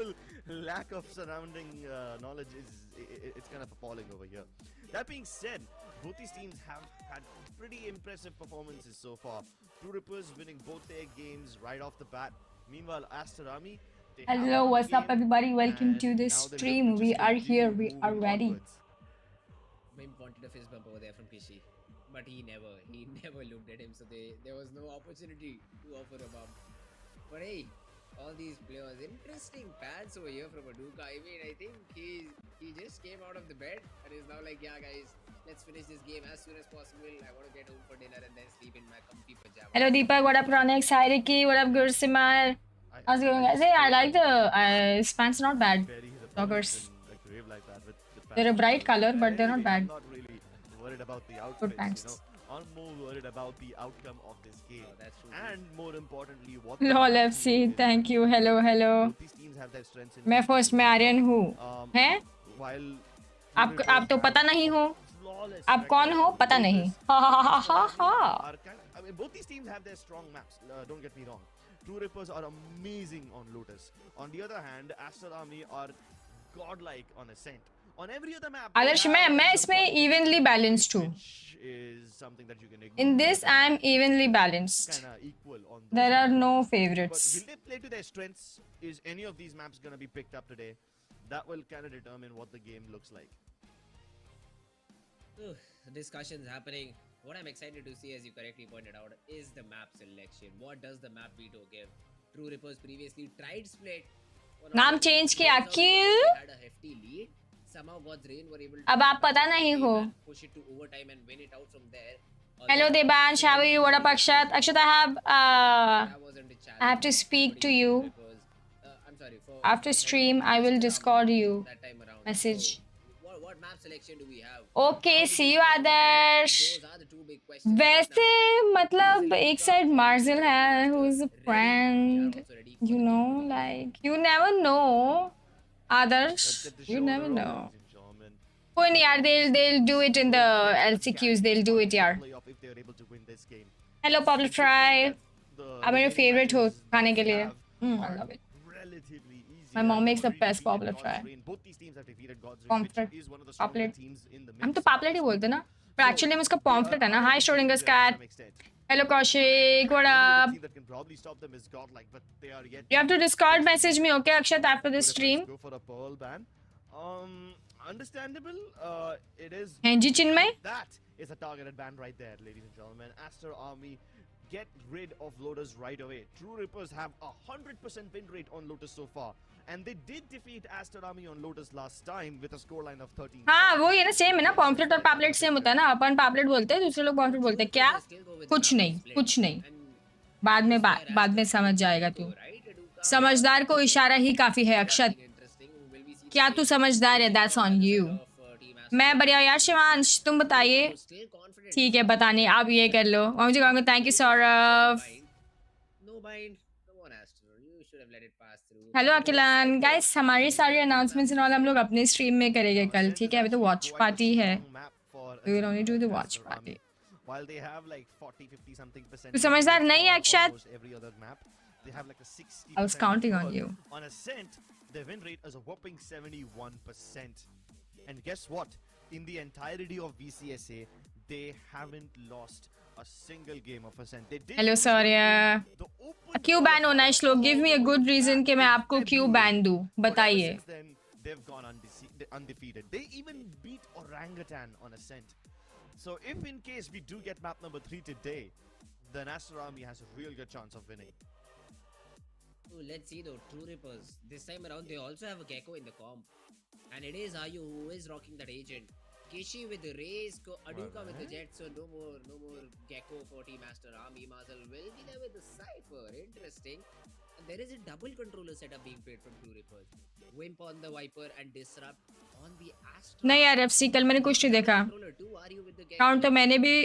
simple lack of surrounding knowledge it's kind of appalling over here. That being said, both these teams have had pretty impressive performances so far. True Rippers winning both their games right off the bat. Meanwhile, Aster Army. Hello, what's up, everybody? Welcome to the stream. We are here. We are ready. Mim wanted a fist bump over there from Kishi, but he never looked at him, so there was no opportunity to offer a bump. But hey, all these players, interesting pads over here from Aduka. I mean, I think he just came out of the bed and is now like, yeah guys, let's finish this game as soon as possible. I want to get home for dinner and then sleep in my comfy pajamas. Hello Deepak, what up Ronak, Sairiki, what up Gursimar? How's it going guys? Hey, I like the spans, not bad. Joggers. They're a bright color, but they're not bad. Not really worried about the outfits, Good pants. you know. I'm more worried about the outcome of this game. Oh, that's true. And more importantly, what LOL FC, thank you. Hello, hello. Both these teams have their strengths in मैं first में आर्यन हूँ. हैं? while आप तो पता नहीं हो. आप कौन हो? पता नहीं. Ha ha ha ha ha. I mean, both these teams have their strong maps. Don't get me wrong. True Rippers are amazing on Lotus. On the other hand, Aster Army are godlike on Ascent. On every other map, आदर्श मैं इसमें evenly balanced हूँ. which is something that you can ignore. In this, I am evenly balanced. Kinda equal on those There are maps. no But favorites. will they play to their strengths? Is any of these maps gonna be picked up today? That will kind of determine what the game looks like. Discussions happening. What I'm excited to see, as you correctly pointed out, is the map selection. What does the map veto give? True Rippers previously tried split. नाम change किया क्यों? Had a hefty lead. Somehow God's Rain were able to अब आप पता नहीं हो. push it to overtime and win it out from there. Hello Debansh, how are you? What up Akshat? Akshat, That wasn't a challenge. I have to speak to you. I'm sorry. After stream, I will Discord you. That time around. Message. So, what map selection do we have? Okay, see you Adarsh. Those are the two big questions. वैसे मतलब एक side मार्जिल है who is a friend, you know, like you never know. Adarsh, you never know. कोई नहीं यार, they'll do it in the LCQs, they'll do it यार. If they are able to win this game. Hello Pablo Fry. आप मेरे favorite हो खाने के लिए. I love it. Relatively easy. My mom makes the best Pablo Fry. Both these teams have defeated God's Rain, Pamphlet. which is one of the stronger Pamphlet. teams in the हम तो mix. पापलेट ही बोलते ना. But actually हम उसका pamphlet है ना. Hi Schrodinger's To cat. some extent. Hello Kaushik, what The up? team that can probably stop them is godlike, but they are yet. You have to Discord message me, okay Akshat, after this stream. Go for a pearl ban. Understandable. It is. हैं जी चिन्मय. That is a targeted ban right there, ladies and gentlemen. Aster Army get rid of Lotus right away. True Rippers have 100% win rate on Lotus so far. And they did defeat Aster Army on Lotus last time with a scoreline of 13. हाँ वो ये ना same है ना, pamphlet और pamphlet same होता है ना. अपन पैपलेट बोलते हैं, दूसरे लोग पॉम्पलेट बोलते हैं. क्या? कुछ नहीं. बाद में समझ जाएगा तू. समझदार को इशारा ही काफी है अक्षत. क्या तू समझदार है? That's on you. मैं बढ़िया यार शिवांश, तुम बताइए. ठीक है, बताने आप ये कर लो. मुझे कहूँगा thank you Saurabh. No bind. Come on, Aster. You should have let it pass through. Hello Akilan. Guys हमारी सारी अनाउंसमेंट्स एंड ऑल हम लोग अपने स्ट्रीम में करेंगे कल, ठीक है? अभी तो वॉच पार्टी है. We will only do the watch party. While they have like 40-50 something percent. तू समझदार नहीं है अक्षत? almost every other map, they have like a 60%. I was counting on you. On Ascent, their win rate is a whopping 71%. And guess what? In the entirety of VCSA, they haven't lost a single game of Ascent. They did. Hello Shaurya. The open क्यों ban होना है Shlok? Give me a good reason कि मैं आपको क्यों ban दूं. बताइए. Since then, they've gone undefeated. They even beat Orangutan on Ascent. So if in case we do get map number 3 today, then Aster Army has a real good chance of winning. Oh, let's see though, True Rippers. This time around, they also have a Gecko in the comp. And it is Ayu who is rocking that agent. Kishi with the Raze, Aduka with the Jet, so no more Gecko for Team Aster Army. Mazel will be there with the Cypher. Interesting. And there is a double controller setup being played from True Rippers. Wimp on the Viper and Disrupt on the Aster. नहीं यार FC कल मैंने कुछ नहीं देखा. Controller 2, Ayu with the Gecko. Count तो मैंने भी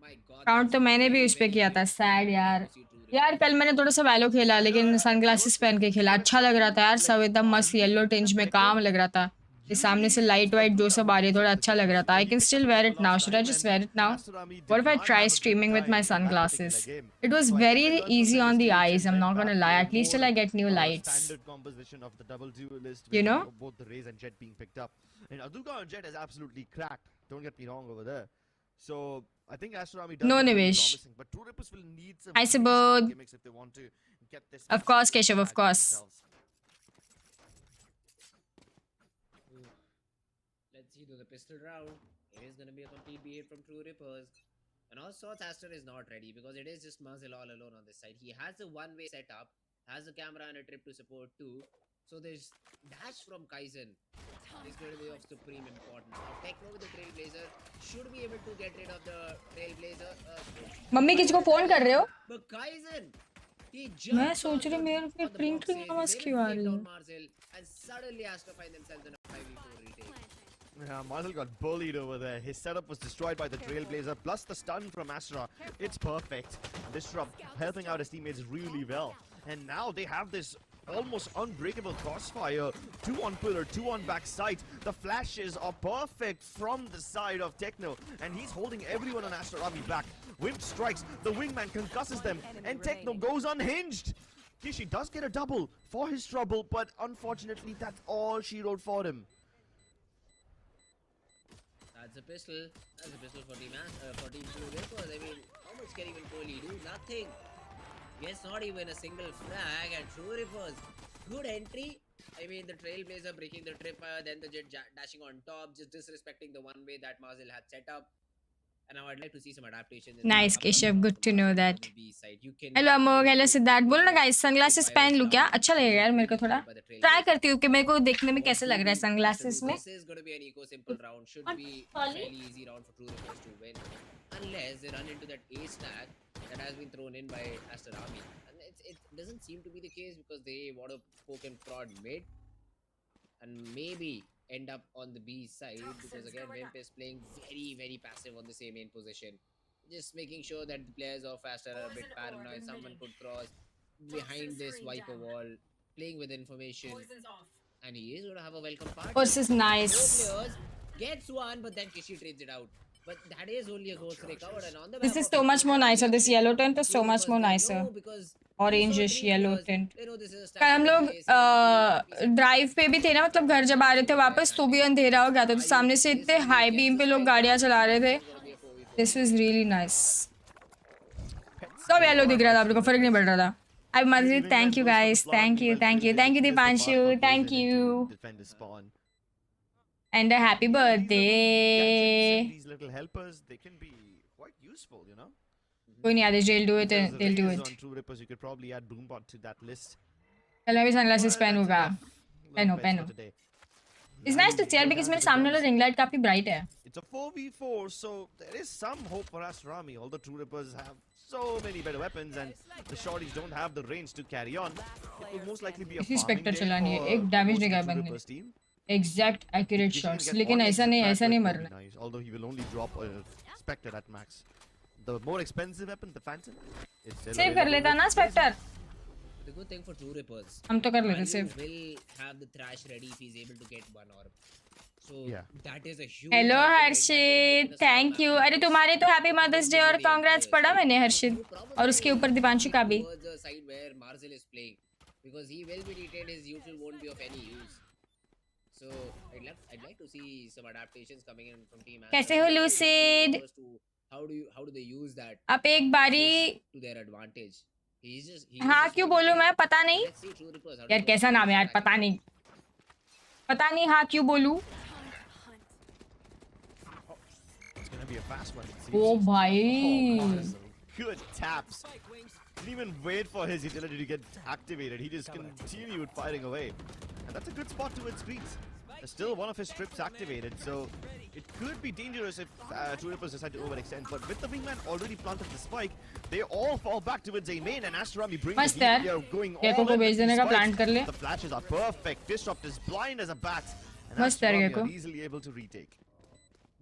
My God, काउंट तो मैंने भी उस पे किया था. सैड यार कल मैंने थोड़ा सा वैलो खेला, लेकिन सनग्लासेस पहन के खेला. अच्छा लग रहा था यार, सब एकदम मस्त येलो टिंज में काम लग रहा था. ये सामने से लाइट वाइट जो सब आ रही है थोड़ा अच्छा लग रहा था. I can still wear it now. Should I just wear it now? What if I try streaming with my sunglasses? It was very easy on the eyes, I'm not gonna lie. At least till I get new lights. Standard composition of the double duelist You with know? both the Raze and Jet being picked up. And Aduka and Jet is absolutely cracked. Don't get me wrong over there. So I think Aster Army does No, look really Nivesh. promising, but True Rippers will need some Hi, really strong Subodh. gimmicks if they want to get this. Of course, Keshav, of course. Let's see, though, the pistol round. It is going to be a complete beat from True Rippers. And also, Aster is not ready because it is just Muzzle all alone on this side. He has a one-way setup, has a camera and a trip to support too. So there's dash from Kaizen. Is going to be of supreme importance. Now, Techno with the Trailblazer should be able to get rid of the Trailblazer. Mummy किसको phone कर रहे हो? But Kaizen, he मैं jumps सोच रही मेरे को ट्रिंग ट्रिंग आवाज क्यों आ रही है? and suddenly Aster find themselves in a 5v4 retake. Yeah, Marcel got bullied over there. His setup was destroyed by the Trailblazer, plus the stun from Astra. It's perfect. Disrupt helping out his teammates really well. And now they have this almost unbreakable crossfire. 2 on pillar, 2 on backside. The flashes are perfect from the side of Techno. And he's holding everyone on Astra Army back. Wimp strikes. The wingman concusses them. And Techno goes unhinged. Kishi does get a double for his trouble, but unfortunately that's all she wrote for him. That's a pistol. That's a pistol for Team True Rippers. I mean, how much can even Kohli do? Nothing. Yes, not even a single frag. And True Rippers, good entry. I mean, the Trailblazer breaking the tripper, then the Jet dashing on top, just disrespecting the one way that Marcel had set up. And now I'd like to see some adaptations. Nice, Keshav. Good to know that. You can hello Amog, hello Siddharth. बोलो ना guys, sunglasses पहन लूं क्या? अच्छा लगेगा यार मेरे को थोड़ा. ट्राई करती हूँ कि मेरे को देखने में कैसे लग रहा है सनग्लासेस में. This is going to be an eco simple round. Should be a fairly easy round for True Rippers to win, unless they run into that ace tag that has been thrown in by Aster Army. And it doesn't seem to be the case because they want to poke and prod mid, and maybe end up on the B side because again Wimp is playing very passive on the same main position, just making sure that the players of Aster are a bit paranoid. Someone could cross behind this wiper wall, playing with information, and he is going to have a welcome party. This is nice. 4 players gets one, but then Kishi trades it out. But that is only a ghost recovered, and on the This map is of so the much more nicer. This yellow tint is so much more nicer. because Orangish yellow tint. they know this is a कल हम लोग drive पे भी थे ना, मतलब घर जब आ रहे थे वापस तो भी अंधेरा हो गया था, तो सामने से इतने हाई बीम पे लोग गाड़ियां चला रहे थे. This was really nice. सब येलो दिख रहा था, आप लोगों को फर्क नहीं पड़ रहा था. I must thank you guys. Thank you Dipanshu. Thank you. And a happy birthday. These little helpers, they can be quite useful, you know. कोई नहीं आदेश, they'll do it. They'll do it. On True Rippers, you could probably add Boombot to that list. चल मैं भी sunglasses पहनूंगा. पहनो. It's nice to see यार because मेरे सामने वाला रिंग लाइट काफी ब्राइट है. It's a 4v4, so there is some hope for Aster Army. All the True Rippers have so many better weapons, and the shorties don't have the range to carry on. It will most likely be a इसी farming Spectre day चलानी है, for एक damage नहीं most गया of the True बंदे. Rippers team. Exact accurate Kishi can shots. get लेकिन one ऐसा extra नहीं frag, ऐसा नहीं that would मरना. be nice, although he will only drop a Spectre at max. The more expensive weapon, the Phantom, it's still save कर available लेता with ना Raze. Spectre. The good thing for True Rippers, हम तो कर लेते Mario save. will have the thrash ready if he's able to get one orb. So Yeah. that is a huge. Hello advantage that Harshit, in a thank small you. map. अरे तुम्हारे तो happy mother's day और congrats पढ़ा मैंने हर्षित, और उसके ऊपर दीपांशु का भी. Towards the side where Marcel is playing, because he will be retained, his usual won't be of any use. So I'd like to see some adaptations coming in from team. कैसे हो lucid? How do they use that आप एक बारी to their advantage? हाँ क्यों बोलूँ मैं, पता नहीं Let's see True Rippers. यार, कैसा नाम है यार, पता नहीं हाँ क्यों बोलूँ. It's gonna be a fast one. it ओ seems. भाई, Marcel, good taps. Didn't even wait for his utility to get activated. He just continued firing away. And that's a good spot to its screens. There's still one of his strips activated, so it could be dangerous if True Rippers decide to overextend. But with the wingman already planted the spike, they all fall back towards a main, and Aster Army bring the मस्त heat. यार. They are going all Gecko को in भेज with देने these का plan spikes. कर ले. The flashes are perfect. Disrupt is blind as a bat. And मस्त Aster यार Army Gecko. are easily able to retake.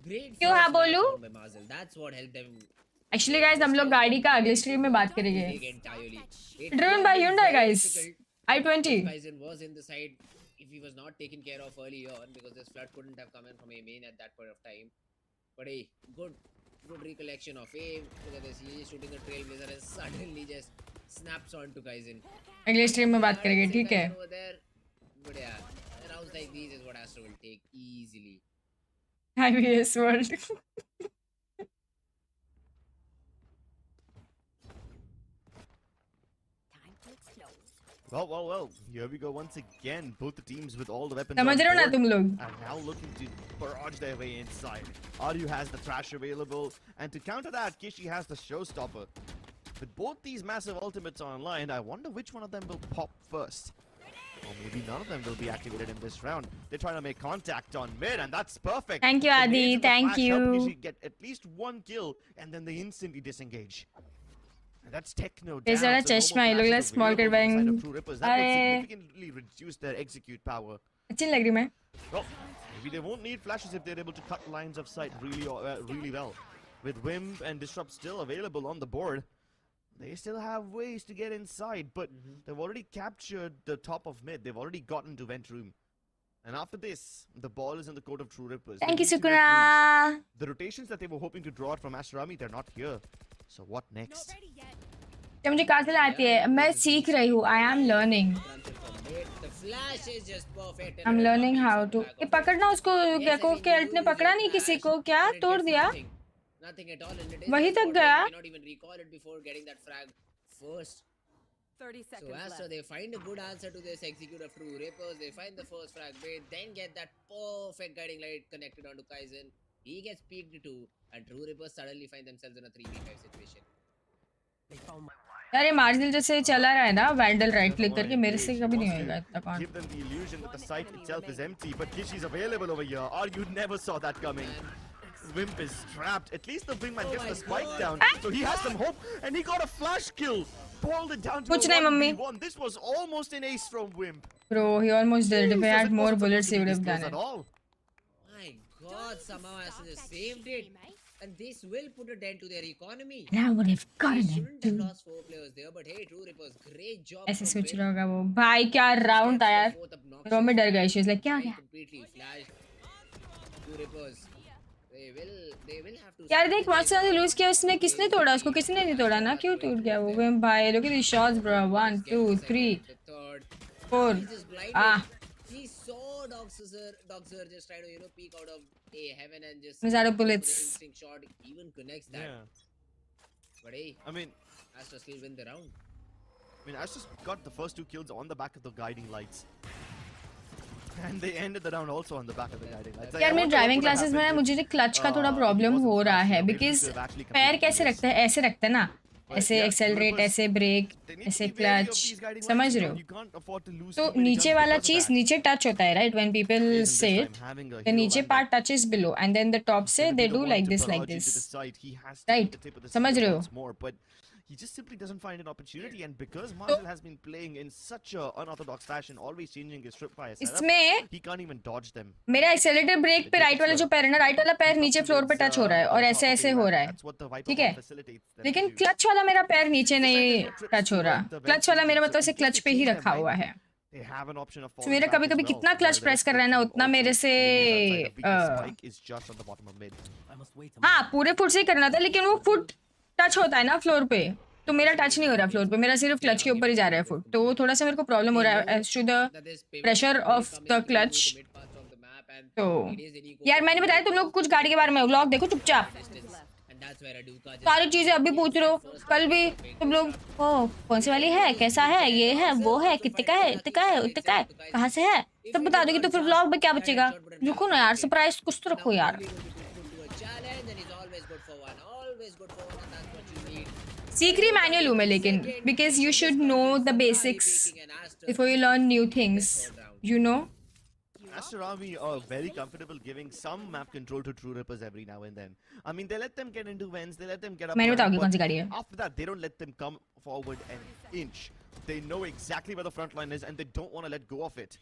Great क्यों हाँ first बोलूँ? round by Marcel. That's what helped them actually guys हम लोग गाड़ी का अगले स्ट्रीम में बात करेंगे. take entirely. Driven by Hyundai guys. i20. Kaizen was in the side. if he was not taken care of early on, because this flood couldn't have come in from OMEN at that point of time. But hey, good recollection of him. Look at this, he is shooting a trailblazer and suddenly just snaps onto Kaizen. अगले stream में बात करेंगे, ठीक है? Over there. But yeah, rounds like these is what Aster will take easily. IBS world. Well. Here we go once again. Both the teams with all the weapons समझ रहे हो ना on तुम board लोग? are now looking to barrage their way inside. Aryu has the trash available, and to counter that, Kishi has the showstopper. With both these massive ultimates online, I wonder which one of them will pop first. Or maybe none of them will be activated in this round. They're trying to make contact on mid, and that's perfect. Thank you, The Adi. nades and the Thank flash help you. Kishi get at least one kill, and then they instantly disengage. And that's techno There's down, a so no more chashma, ये लोग flashes small available करवाएंगे। inside of True Rippers. That will अरे। significantly reduce their execute power. अच्छी लग रही मैं। Well, maybe they won't need flashes if they're able to cut lines of sight really well. With Wimp and Disrupt still available on the board, they still have ways to get inside, but they've already captured the top of mid. They've already gotten to vent room. And after this, the ball is in the court of True Rippers. They Thank you, need to make Sukuna. moves. The rotations that they were hoping to draw out from Ashrami, they're not here. So what next? जब मुझे कातिल आती है, मैं सीख रही हूँ. I am learning. The flash is just perfect. I'm learning how to. ये पकड़ना उसको गेको के अल्ट ने पकड़ा नहीं किसी को क्या तोड़ दिया? Nothing at all. And it is वही तक important. गया. You cannot even recall it before getting that frag first. 30 So seconds Aster, left. they find a good answer to this execute of True Rippers. They find the first frag bait, then get that perfect guiding light connected onto Kaizen. He gets peeked too, and True Rippers suddenly find themselves in a 3v5 situation. यार ये मार्जिल जैसे चला रहा है ना vandal right click करके मेरे से कभी नहीं होएगा इतना कौन Give them the illusion that the site itself is empty, but Kishi's available over here. Or you never saw that coming. Wimp is trapped. At least the wingman gets the spike down, so he has some hope, and he got a flash kill. Pulled it down to कुछ a नहीं, mummy. 1v1. This was almost an ace from Wimp. bro he almost did it if I Jesus, had it more wasn't bullets he supposed would to have be this done close it at all. My God, somehow Aster just saved it, and this will put a dent to their economy. and I would have They gotten it shouldn't have too lost 4 players there, but hey, True Rippers, great job. ऐसे from सोच Wimp. रहा होगा वो भाई क्या round था यार Fourth obnoxious. रो में डर गई शी लाइक क्या Right, गया completely flashed. True Rippers, they will have to. यार देख वॉच से लूज किया उसने किसने तोड़ा उसको किसने नहीं तोड़ा ना क्यों टूट गया वो विम भाई look at these shots bro 1 2 3 The third. 4 He's just blinded. ah He saw Dogzer just try to peek out of a heaven and just He's out of go for the bullets. instinct shot. Even connects that. But hey, I mean, Aster still win the round. Asher's got the first 2 kills on the back of the guiding lights. And they ended the round also on the back of the guiding lights. यार मेरे driving classes में ना मुझे clutch का थोड़ा problem हो रहा है बिकॉज पैर कैसे रखते हैं ऐसे रखते हैं ना ऐसे एक्सेलरेट ऐसे ब्रेक ऐसे क्लच समझ रहे हो तो नीचे वाला चीज नीचे टच होता है right when people say it the नीचे part touches below and then the top say they do like this right समझ रहे हो He just simply doesn't find an opportunity, and because Marshall has been playing in such a unorthodox fashion, always changing his tripwire setup, इसमें he can't even dodge them. मेरा accelerator break पे right वाला जो पैर है ना right वाला पैर नीचे फ्लोर पे टच हो रहा है और ऐसे ऐसे हो रहा है ठीक है लेकिन क्लच वाला मेरा पैर नीचे नहीं टच हो रहा क्लच वाला मेरा मतलब से क्लच पे ही रखा हुआ है तो मेरा कभी कभी कितना क्लच प्रेस कर रहा है ना उतना मेरे से हाँ पूरे फुट से ही करना था लेकिन वो फुट टच होता है ना फ्लोर पे तो मेरा टच नहीं हो रहा फ्लोर पे मेरा सिर्फ क्लच के ऊपर ही जा रहा है फुट तो वो थोड़ा सा मेरे को प्रॉब्लम हो रहा है as to the pressure of the clutch तो यार मैंने बताया तुम लोग कुछ गाड़ी के बारे में व्लॉग देखो चुपचाप सारी चीजें अभी पूछ रहे हो कल भी तुम लोग ओ कौन सी वाली है कैसा है ये है वो है कितने का है इतने का है उतने का है कहाँ से है सब बता दोगे तो फिर व्लॉग में क्या बचेगा रुको ना यार सरप्राइज कुछ तो रखो यार सीख रही मैनुअल हूँ मैं लेकिन because you should know the basics before you learn new things you know Aster Army are very comfortable giving some map control to True Rippers every now and then. I mean, they let them get into vents, they let them get up. मैंने बताऊंगी but कौन सी गाड़ी है after that, they don't let them come forward an inch. They know exactly where the front line is, and they don't want to let go of it.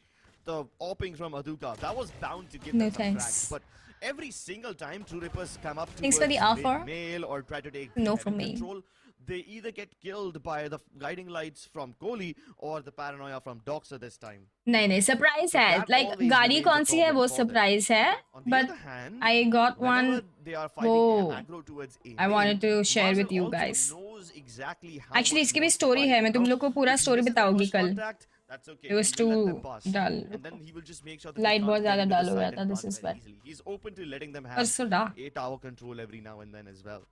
The opping from Aduka, that was bound to give No them some thanks. frags. But every single time True Rippers come up Thanks for the towards offer. mid-mail or try to take No heavy from me. control, they either get killed by the guiding lights from Kohli or the paranoia from Doxer this time. नहीं surprise So है that like always गाड़ी remains a कौन सी है problem वो for them. Surprise है On the but other hand, I got one whenever they are fighting Whoa. aggro towards A I wanted to share Marzel with you also guys. knows exactly how Actually much इसकी he भी wants to story fight, है मैं you तुम know? लोग को पूरा If he story misses the बताऊंगी first कल contact, that's okay. It was He will let them too pass. dull. And then he will just make sure that Light they बहुत can't get ज़्यादा into the dull हो side गया था, and this plant is very why. easily. He's open to letting them और have so dark. 8-hour control every now and then as well.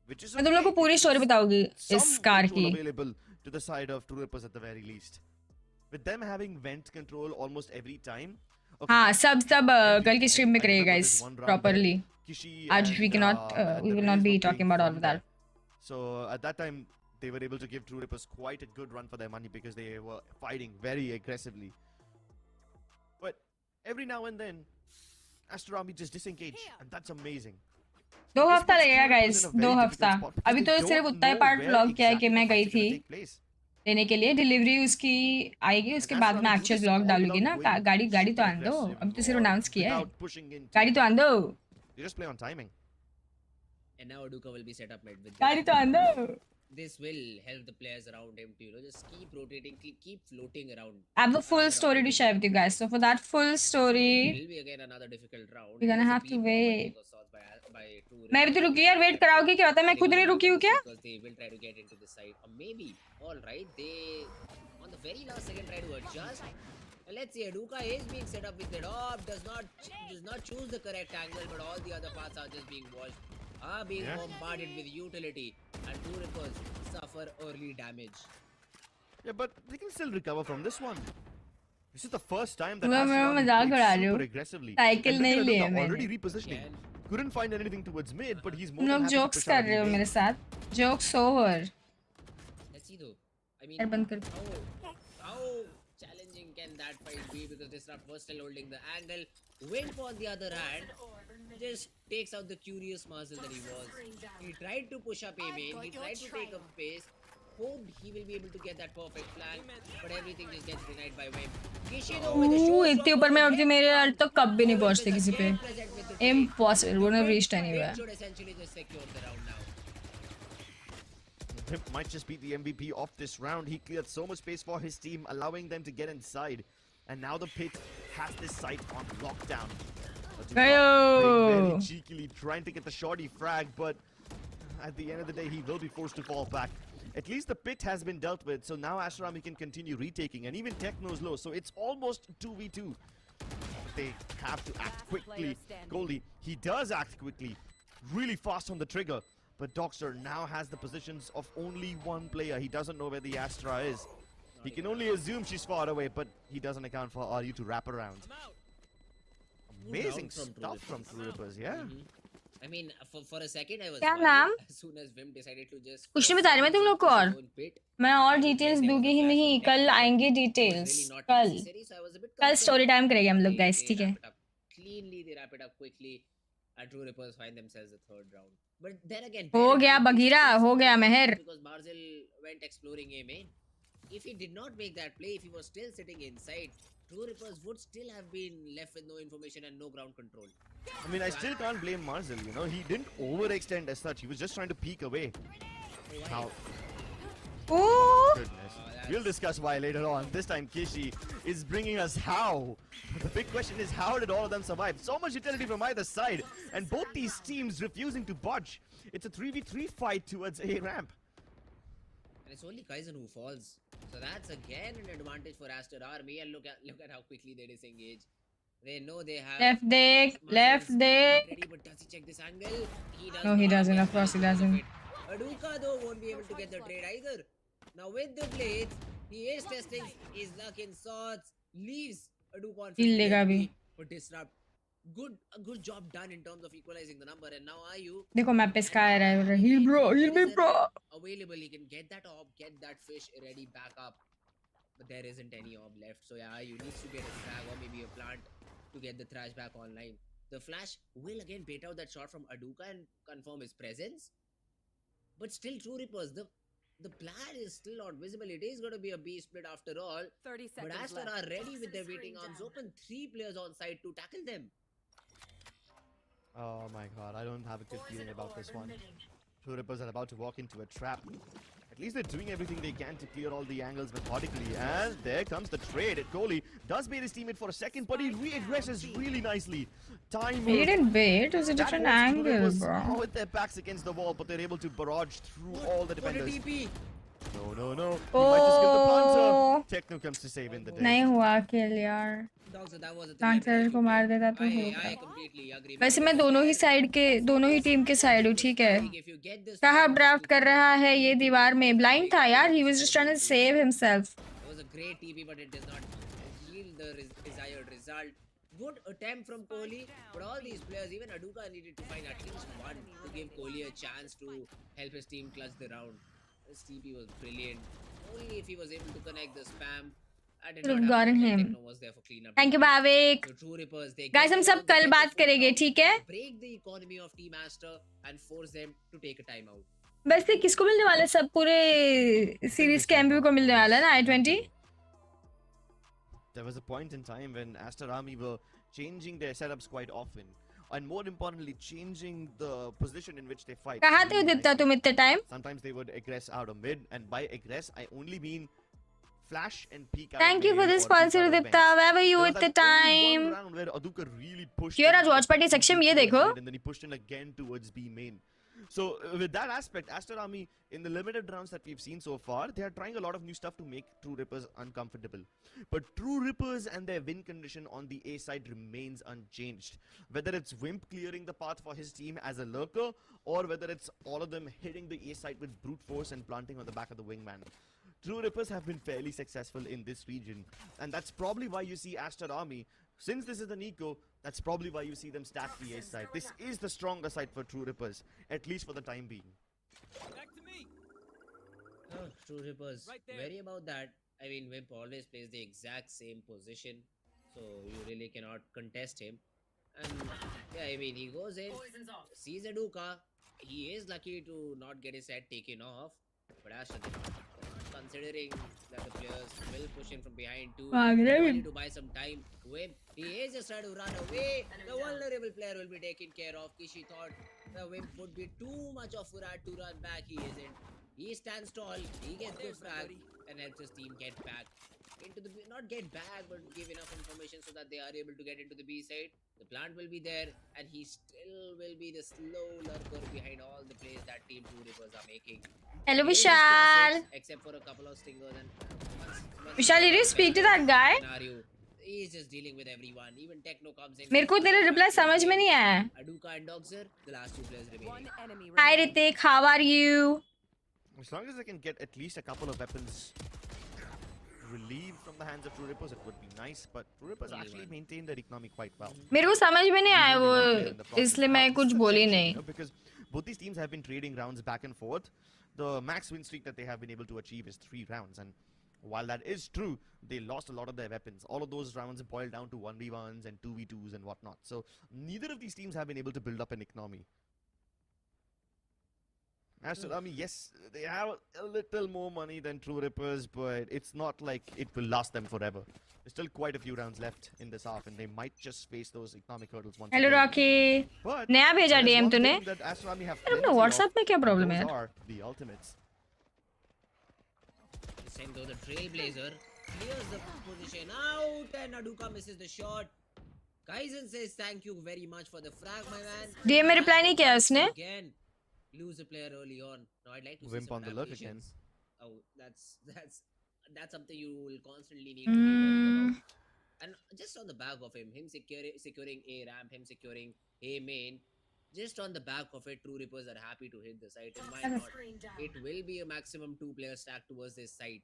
Which is मैं तुम लोग को okay. पूरी It स्टोरी gives बताऊंगी some इस कार control की available to the side of True Rippers at the very least. With them having vent control almost every time. Okay, हाँ सब कल की स्ट्रीम में I करेगा remember इस this one round properly where Kishi आज we and, cannot we the will not Rays be were talking playing about all from of that. there. So at that time, they were able to give True Rippers quite a good run for their money because they were fighting very aggressively. But every now and then, Aster Army just disengage, and that's amazing. 2 This हफ्ता puts लगेगा True Rippers guys in a very 2 difficult हफ्ता spot because अभी they तो सिर्फ don't उतना ही know part where vlog किया है कि exactly मैं the गई fight's थी gonna take place. लेने के लिए डिलीवरी उसकी आएगी उसके बाद मैं एक्चुअल व्लॉग डालूंगी ना गाड़ी गाड़ी तो आन दो अभी तो सिर्फ अनाउंस किया है गाड़ी तो आन दो You just play on timing. And now Aduka will be set up mid with गाड़ी this. तो आन दो This will help the players around him to, just keep rotating, keep floating around. I have the full around story to him. share with you guys. So for that full So story, it will be again another difficult round. You're gonna There's a have to beat bomb, I wait. think, of sorts by True मैं भी Rippers. तो रुकी यार wait कराओगी क्या होता है मैं खुद नहीं रुकी हूँ क्या Because they will try to get into the side. Or maybe, all right, they on the very last second try to adjust. And let's see, Aduka is being set up with the top, does not choose the correct angle, but all the other paths are just being watched, are being bombarded with utility, and True Rippers suffer early damage. Yeah, but they can still recover from this one. This is the first time that मैं Aster Army मजाक played उड़ा रही super हूँ aggressively. Cycle And look नहीं at लिया Aduka मैंने already repositioning. Couldn't find anything towards mid, but he's more तुम than लोग happy to jokes push out कर रहे हो any मेरे lane. साथ jokes over Let's see though. I mean, यार बंद कर how challenging can that fight be? Because Disrupt was still holding the angle. Wink, on the other hand, just takes out the curious Marzel that he was. He tried to push up A-main. He tried to take up pace. Hoped he will be able to get that perfect flank, but everything just gets denied by Wimp. Kishi though with the इतने ऊपर मैं उड़ती मेरे अर्थ तो कब भी नहीं पहुंचते किसी पे impossible wouldn't have reached anywhere Should essentially just secure the round now. Pimp might just be the MVP of this round. He cleared so much space for his team, allowing them to get inside. And now the pit has this site on lockdown. Very cheekily trying to get the shorty frag, but at the end of the day, he will be forced to fall back. At least the pit has been dealt with, so now Aster Army can continue retaking, and even Techno's low, so it's almost 2v2. But they have to act quickly. Goldie, he does act quickly, really fast on the trigger. But Doxer now has the positions of only one player. He doesn't know where the Astra is. He can only assume she's far away, but he doesn't account for RU to wrap around. Amazing stuff from True Rippers, yeah. I mean, for a second I was क्या worried नाम? as soon as Vim decided to just कुछ नहीं बता रही मैं तुम लोग को और pit. मैं और डिटेल्स दूंगी ही नहीं कल आएंगे डिटेल्स कल स्टोरी टाइम करेंगे हम लोग गाइस ठीक है Cleanly they wrap it up quickly and True Rippers find themselves the third round. But then again, हो गया बगीरा हो गया मेहर because Marzel went exploring A main. If he did not make that play, if he was still sitting inside, True Rippers would still have been left with no information and no ground control. I mean, I still can't blame Marzel, you know. He didn't overextend as such. He was just trying to peek away. Now, Ooh. goodness. We'll discuss why later on. This time, Kishi is bringing us how. The big question is, how did all of them survive? So much utility from either side, and both these teams refusing to budge. It's a 3v3 fight towards A ramp. And it's only Kaizen who falls. So that's again an advantage for Aster Army. And look at how quickly they disengage. They know they have left deck ready, but does he check this angle? He does No, he not doesn't. get Of course he any of doesn't. it. Aduka though won't be able to get the trade either. Now with the blades, he is testing his luck in swords. Leaves Aduka on 50 Heal लेगा HP, अभी but Disrupt. A good job done in terms of equalizing the number. And now Ayu देखो map पे sky आ रहा है heal me bro available. He can get that orb, get that fish ready back up. But there isn't any orb left. So yeah, Ayu needs to get a frag or maybe a plant to get the thrash back online. The flash will again bait out that shot from Aduka and confirm his presence. But still, True Rippers, the plan is still not visible. It is going to be a B split after all. 30 But seconds Aster left. are ready with their waiting arms open. 3 players on site to tackle them. Oh my god, I don't have a good feeling about this one. True Rippers are about to walk into a trap. At least they're doing everything they can to clear all the angles methodically. And there comes the trade. Kohli does bait his teammate for a second, but he re-aggresses really nicely. Time. He didn't wait. It was a different angle, bro. Now with their backs against the wall, but they're able to barrage through all the defenders. No. He might just kill the planter. Techno comes to save in the day. नहीं हुआ kill यार. Transfer को मार देता तो होगा. वैसे मैं दोनों ही टीम के साइड हूँ, ठीक है. कहाँ ड्राफ्ट कर रहा है ये दीवार में. ब्लाइंड था यार. He was just trying to save himself. It was a great TP, but it does not yield the desired result. Good attempt from Kohli, but all these players, even AnkkitaC, needed to find at least one to give Kohli a chance to help his team clutch the round. This TP was brilliant. Only if he was able to connect the spam. Could have gotten him. Thank you, Bhavik. Guys, हम सब कल बात करेंगे, ठीक है? Break the economy of Team Aster and force them to take a timeout. वैसे किसको मिलने वाला है? सब पूरे सीरीज के एमपी को मिलने वाला है ना I-20? There was a point in time when Aster Army were changing their setups quite often. And more importantly, changing the position in which they fight. कहाँ थे उदित्य तुम इतने time? Sometimes they would aggress out of mid, and by aggress, I only mean flash and peek out. Thank you for the sponsor, Udipta. Where were you at the time? Where AnkkitaC really pushed. Here आज watch party section ये देखो. And then he pushed in again towards B main. So with that aspect, Aster Army in the limited rounds that we've seen so far, they are trying a lot of new stuff to make True Rippers uncomfortable. But True Rippers and their win condition on the A side remains unchanged. Whether it's Wimp clearing the path for his team as a lurker, or whether it's all of them hitting the A side with brute force and planting on the back of the wingman. True Rippers have been fairly successful in this region, and that's probably why you see Aster Army. Since this is the Nico, that's probably why you see them stack the A side. This is the stronger side for True Rippers, at least for the time being. Back to me. Oh, True Rippers. Right wary about that. I mean, Wimp always plays the exact same position, so you really cannot contest him. And yeah, I mean, he goes in, sees AnkkitaC. He is lucky to not get his head taken off, but Aster did not. Considering that the players will push him from behind too, only to buy some time. Wimp, he is just trying to run away. The vulnerable player will be taken care of. Kishi thought the Wimp would be too much of Furat to run back. He isn't. He stands tall. He gets good frag and helps his team get back into the not get back, but give enough information so that they are able to get into the B side. The plant will be there, and he still will be the slow lurker behind all the plays that Team True Rippers are making. Hello, Vishal. Except for a couple of stingers and Vishal, did you speak to that guy? He is just dealing with everyone. Even Techno comes in. मेरे को तेरा reply समझ में नहीं आया. AnkkitaC and Doxer, the last two players remaining. Hi Ritik, how are you? As long as I can get at least a couple of weapons relieved from the hands of True Rippers, it would be nice. But True Rippers actually maintain their economy quite well. मेरे को समझ में नहीं आया वो, इसलिए मैं कुछ बोली नहीं. Because both these teams have been trading rounds back and forth. The max win streak that they have been able to achieve is 3 rounds, and while that is true, they lost a lot of their weapons. All of those rounds boiled down to 1v1s and 2v2s and whatnot. So neither of these teams have been able to build up an economy. Aster Army, yes, they have a little more money than True Rippers, but it's not like it will last them forever. There's still quite a few rounds left in this half, and they might just face those economic hurdles once Hello, again. Rocky. But नया भेजा DM तूने? अपने WhatsApp में क्या problem है? Those are the ultimates. This time though, the Trailblazer clears the position out, and AnkkitaC misses the shot. Kaizen says thank you very much for the frag, my man. DM में reply नहीं किया उसने? Again, lose a player early on. No, I'd like to Wimp see some on the lurk again. Oh, that's something you will constantly need to be worried about. And just on the back of him securing A ramp, him securing A main, just on the back of it, True Rippers are happy to hit the site, and why not? It will be a maximum 2 players stack towards this site.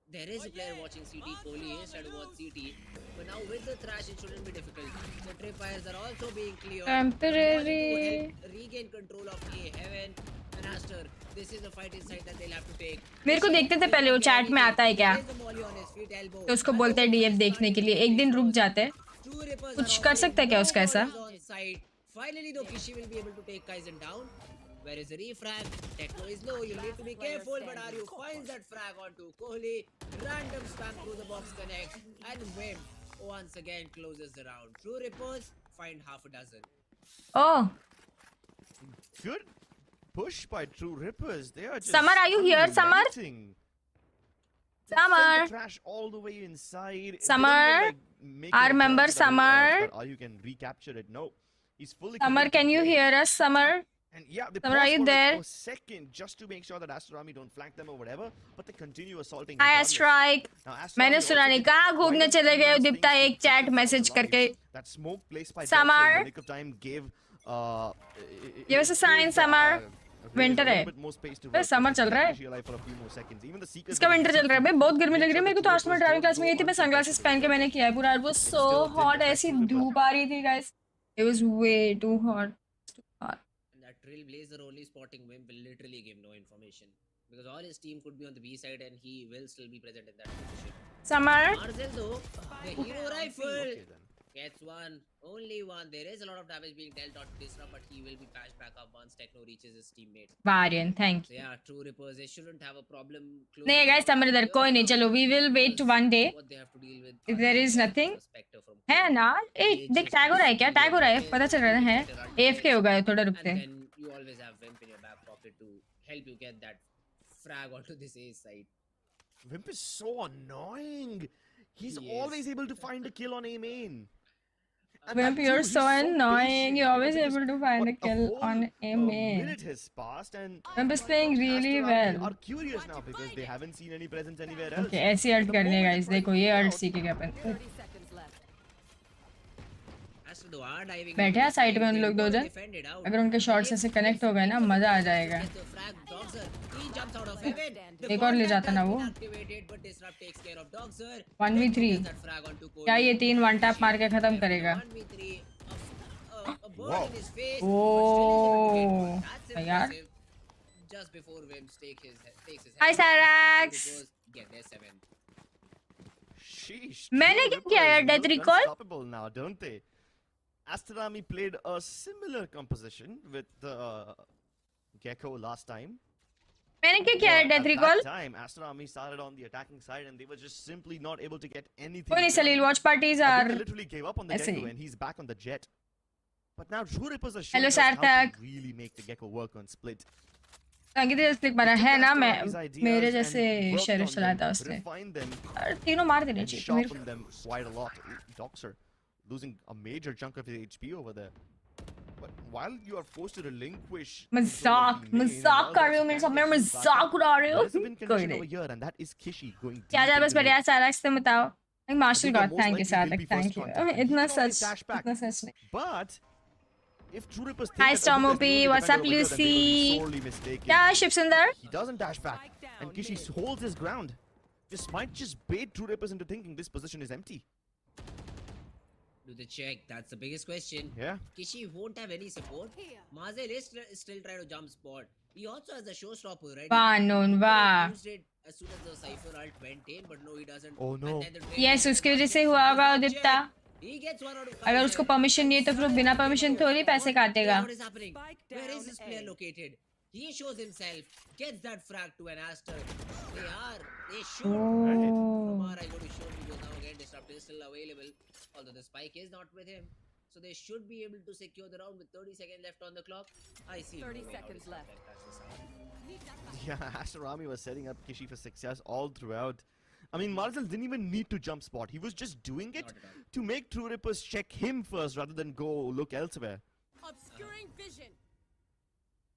There is a player watching CT. Kohli is trying to watch CT, but now with the thrash, it shouldn't be difficult. The tripwires are also being cleared. Temporary. Regain control of A heaven and Aster. This is a fight inside that they'll have to take. मेरे को देखते थे पहले वो chat में आता है क्या? तो उसको बोलते हैं डीएफ देखने के लिए. एक दिन रुक जाते हैं. कुछ कर सकता है क्या उसका ऐसा? Finally, though, Kishi will be able to take Kaizen down. Where is the refrag? Techno is low. You need to be careful. But Aryu finds that frag onto Kohli. Random spam through the box connect. And Wimp once again closes the round. True Rippers find half a dozen. Oh. Good push by True Rippers. They are just Summer, are you here, Summer? unrelenting. They send Summer. the trash all the way inside. Summer. They don't even, like, make Our an attempt member, so that Summer. you can recapture it. No, he's fully. Summer, committed to can you play. hear us, Summer? And yeah, they Summer, pause are you for there? like a second just to make sure that Aster Army don't flank them or whatever, but they continue assaulting. Hi, regardless. Strike. Now, Aster मैंने Army सुना also नहीं, did कहाँ quite घूमने a चले few गए nice उदीप्ता things to एक keep chat themselves message alive. करके. That smoke placed by Summer. Doctor in the nick of time gave Give us a sign, Summer. Winter है. अरे summer चल रहा है. इसका winter चल रहा है. भाई बहुत गर्मी लग रही है मेरे को. तो आज मैं ड्राइविंग क्लास में गई थी. मैं सनग्लासेस पहन के मैंने किया है पूरा. It was so hot. ऐसी धूप आ रही थी guys. It was way too hot. And that Trailblazer only spotting Wimp will literally give no information. Because all his team could be on the B side and he will still be present in that position. Summer. Marcel though, the hero rifle gets one, only one. There is a lot of damage being dealt on Disrupt, but he will be patched back up once Techno reaches his teammate. Varian, thank So you. yeah, True Rippers, they shouldn't have a problem. नहीं guys, Summer इधर कोई नहीं. चलो, we will wait to one day. What they have to deal with. If there is nothing. Spectre from है ना? ए देख tag हो रहा है क्या? टैग हो रहा है. पता चल रहा है. AFK हो गए थोड़ा रुकते. And then you always have Wimp in your back pocket to help you get that frag onto this A side. Wimp is so annoying. He's He always is. able to find a kill on A main. Wimp, you're so annoying. You're always able to find a kill on A A main. minute has passed and Wimp is playing really Aster Army well. are curious now because they haven't seen any presence anywhere else. Okay, ऐसी alt करनी है guys. देखो ये alt सीखेगा अपन. 30 seconds left. Aster though are diving. बैठे हैं side में उन लोग दो जन. Defend it out. अगर उनके शॉट से कनेक्ट हो गए ना मजा आ जाएगा. Gets the frag, Dogzer. He jumps out of heaven. The एक और ले जाता ना वो. activated, but Disrupt takes care of Dogzer. 1v3. Gets that frag onto Cody. क्या ये 3 वन टैप मार के खत्म करेगा? 1v3. A bird in his face. Oh, That's यार. impressive. Just before Wimp takes his Hi, head. Cyrax. Get there 7. Sheesh. मैंने True क्या किया यार, Rippers Death look Recall? unstoppable now, don't they? Aster Army played a similar composition with Gecko last time. मैंने क्या किया है But death at recall? that time, Aster Army started on the attacking side and they were just simply not able to get anything. कोई नहीं done. Salil watch parties are. Ankkita literally gave up on the ऐसे Gecko ही. and he's back on the jet. But now True Rippers are Hello, showing us how Sarthak. to really make the Gecko work on split. Ankita जैसे बना है ना. Aster मैं Army's ideas मेरे and जैसे worked sheriff on चलाया them, था उसने. refined them और तीनों मार देने and चाहिए मेरे. sharpened them quite a lot. Doxer losing a major chunk of his HP over there. But while you are forced to relinquish मजाक मजाक कर रही हो मेरे साथ. मेरा मजाक उड़ा रहे हो. there is a win कोई condition नहीं. over here and that is Kishi going क्या deep जा बस into बढ़िया it. साराक्स से बताओ. Marshal Ankkita god most thank you likely will साराक be thank first you. contact. He इतना can always such dash back. इतना सच नहीं. But if True Rippers think Hi, that Storm Ankkita is the OP. only What's up, defender over here, then they will be Lucy? sorely mistaken. क्या ships in their? He doesn't dash back and Kishi holds his ground. This might just bait True Rippers into thinking this position is empty. Do the check. That's the biggest question. Yeah. Kishi won't have any support. Mazel is still trying to jump spot. He also has a showstopper ready. वाह known वाह. Used it as soon as the Cypher ult went in, but no, he doesn't. Oh, no. And then the Drake yes gets उसकी the वजह से check. हुआ होगा Does not उदिप्ता. check. He gets 1 out of 5. अगर उसको permission नहीं है तो फिर वो बिना परमिशन थोड़ी पैसे काटेगा. What is happening? Where is this player located? He shows himself, gets that frag to an Aster. They shoot. Oh. Kumar, I go to show because now again Disrupt is still available. Although the spike is not with him. So they should be able to secure the round with 30 seconds left on the clock. I see. 30 no way how seconds Disrupt left. can catch this out. Yeah, Aster Army was setting up Kishi for success all throughout. I mean, Marcel didn't even need to jump spot. He was just doing it Not at all. to make True Rippers check him first rather than go look elsewhere. Obscuring vision.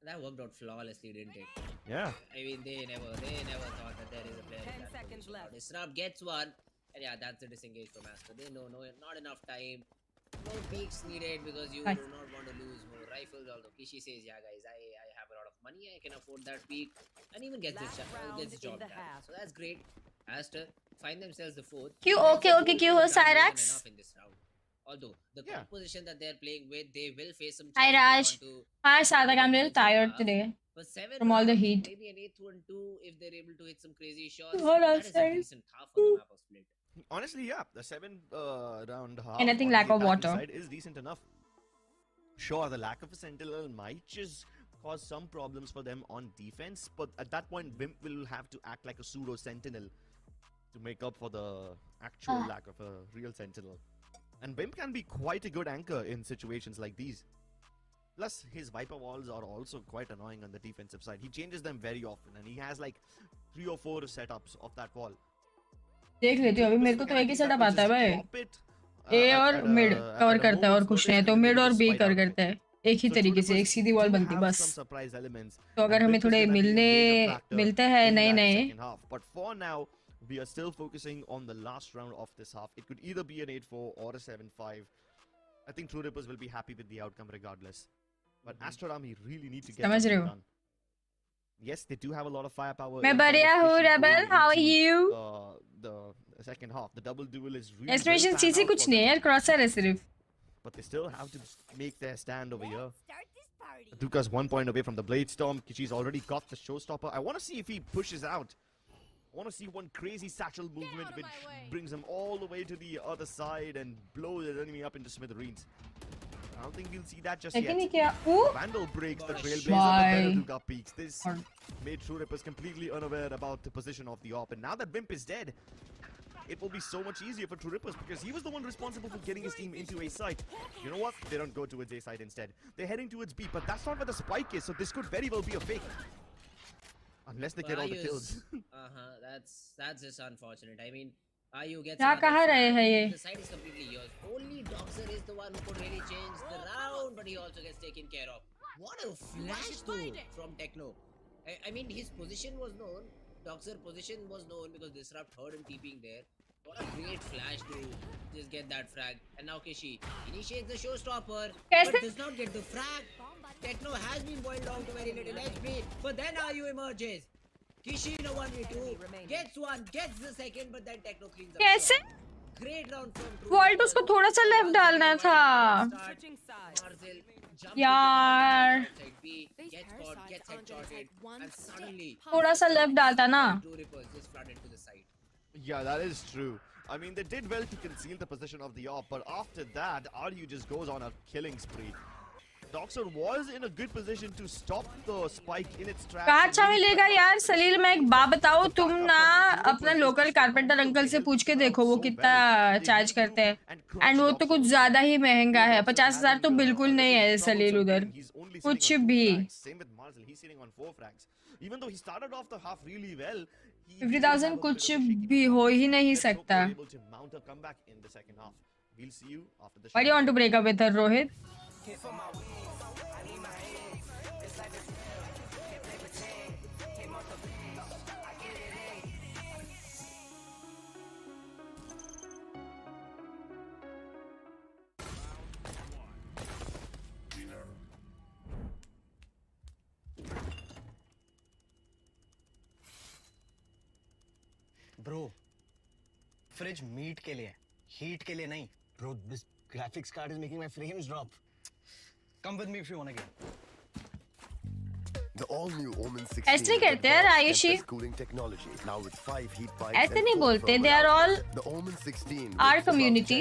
That worked out flawlessly, didn't it? Yeah. I mean, they never thought that there is a player. 10 in that seconds position. Now left. Disrupt gets one, and yeah, that's the disengage from Aster. They know not enough time, no peaks needed because you Nice. do not want to lose more rifles. Although Kishi says, yeah, guys, I have a lot of money, I can afford that peak, and even gets Last round gets the in job the done. half. So that's great. Aster find themselves the fourth. क्यों That's okay a okay good क्यों हो job done more than साइरैक्स? enough in this round. Although the Yeah. composition that they're playing with, they will face some Hi, challenges Raj. onto- Hi Sadak, I'm a little tired today. but 7 From all the rounds, heat. maybe an 8th one too if they're able to hit some crazy shots. Hold on, That is a sorry. decent half on the map of split. Honestly, yeah, the 7 round half And I think on lack the of attacking water. side is decent enough. Sure, the lack of a sentinel might just cause some problems for them on defense, but at that point, Wimp will have to act like a pseudo sentinel to make up for the actual lack of a real sentinel. And Wimp can be quite a good anchor in situations like these. Plus, his Viper walls are also quite annoying on the defensive side. He changes them very often, and he has like 3 or 4 setups of that wall. देख लेती हूँ अभी मेरे को तो एक ही setup आता है भाई Drop it, ए और at मिड कवर a करता है और moment's कुछ notice नहीं है and तो then they मिड can और just बी fight कर out of करता it. है एक ही So तरीके से True एक सीधी वॉल do बनती have बस some surprise elements, तो अगर and हमें Vimp is थोड़े gonna be a मिलने major factor मिलते हैं in नए that नए second half. But for now, we are still focusing on the last round of this half. It could either be an 8-4 or a 7-5. I think True Rippers will be happy with the outcome regardless. But Aster Army really need to get समझ रहे something हो done. Yes, they do have a lot of firepower. मैं in terms बढ़िया of हूँ Kishi रेबल going how are into, you the second half. The double duel is really well estimation panned सीसी out कुछ for नहीं है them. यार क्रॉसर है सिर्फ But they still have to make their stand over here. Start this party. Duka's 1 point away from the Blade Storm. Kishi's already got the showstopper. I want to see if he pushes out. I want to see one crazy satchel movement out of which my way. brings him all the way to the other side and blows his enemy up into smithereens. I don't think we'll see that just लेकिन ये yet. क्या Vandal breaks the Trailblazer, Why? but better Duka peaks. This Or- made True Rippers completely unaware about the position of the AWP. And now that Wimp is dead, it will be so much easier for True Rippers because he was the one responsible for getting his team into A site. You know what? They don't go towards A site instead. They're heading towards B, but that's not where the spike is, so this could very well be a fake. Unless they get all the kills. That's just unfortunate. I mean, Ayu gets क्या another कहाँ रहे frag. हैं ये The side is completely yours. Only Doxer is the one who could really change the round, but he also gets taken care of. What a flash though from Techno. I mean, his position was known. Doxer's position was known because Disrupt heard him TPing there. What a great flash to just get that frag. And now Kishi initiates the showstopper, कैसे? but does not get the frag. Techno has been boiled down to very little HP, but then Ayu emerges. Kishi in a 1v2 gets one, gets the second, but then Techno cleans up. कैसे Great round from True. Vault उसको थोड़ा सा left डालना था Switching sides. Marcel jumps यार outside B, gets caught, gets headshotted, and suddenly थोड़ा सा left डालता ना True Rippers just flooded to the side. Yeah, that is true. I mean, they did well to conceal the position of the AWP, but after that, Ryu just goes on a killing spree. Doxer was in a good position to stop the spike in its tracks. कहाँ अच्छा मिलेगा यार सलील मैं एक बात बताऊँ तुम ना अपना लोकल कारपेंटर अंकल से पूछ के देखो वो कितना चार्ज करते हैं एंड वो तो कुछ ज्यादा ही महंगा है 50,000 तो बिल्कुल नहीं है सलील उधर कुछ भी Same with Marcel, he's sitting on 4 frags. Even though he started off the half really well, 50,000 कुछ भी हो ही नहीं सकता able to mount a comeback in the second half. We'll see you after the Why do you want to break up with her, Rohit? Bro, fridge meat के लिए, heat के लिए नहीं. Bro, this graphics card is making my frames drop. Come with me if you wanna get. The all-new OMEN 16 ऐसे नहीं करते यार Ayushi cooling technology now with 5 heat pipes. ऐसे नहीं बोलते they are all The OMEN 16 our community.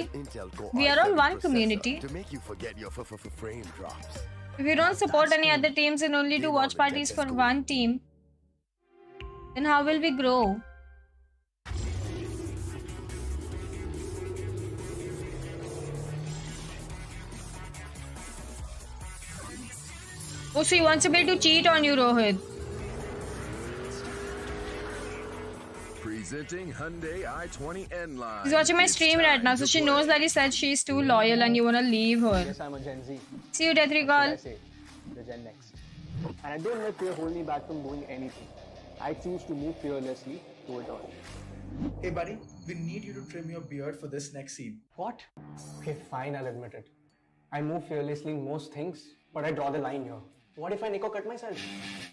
We are all one community. To make you forget your frame drops. If you don't support any other teams and only do watch parties for one team, then how will we grow? Oh, so he wants a way to cheat on you, Rohit. Presenting Hyundai i20N line. She's watching my It's stream right time now, to so she play. knows that he said she's too loyal and you wanna leave her. Yes, I'm a Gen Z. See you, Death Should Recall. I say the Gen Next. And I don't let fear hold me back from doing anything. I choose to move fearlessly to it all. Hey buddy, we need you to trim your beard for this next scene. What? Okay, fine, I'll admit it. I move fearlessly in most things, but I draw the line here. What if I Nico cut myself?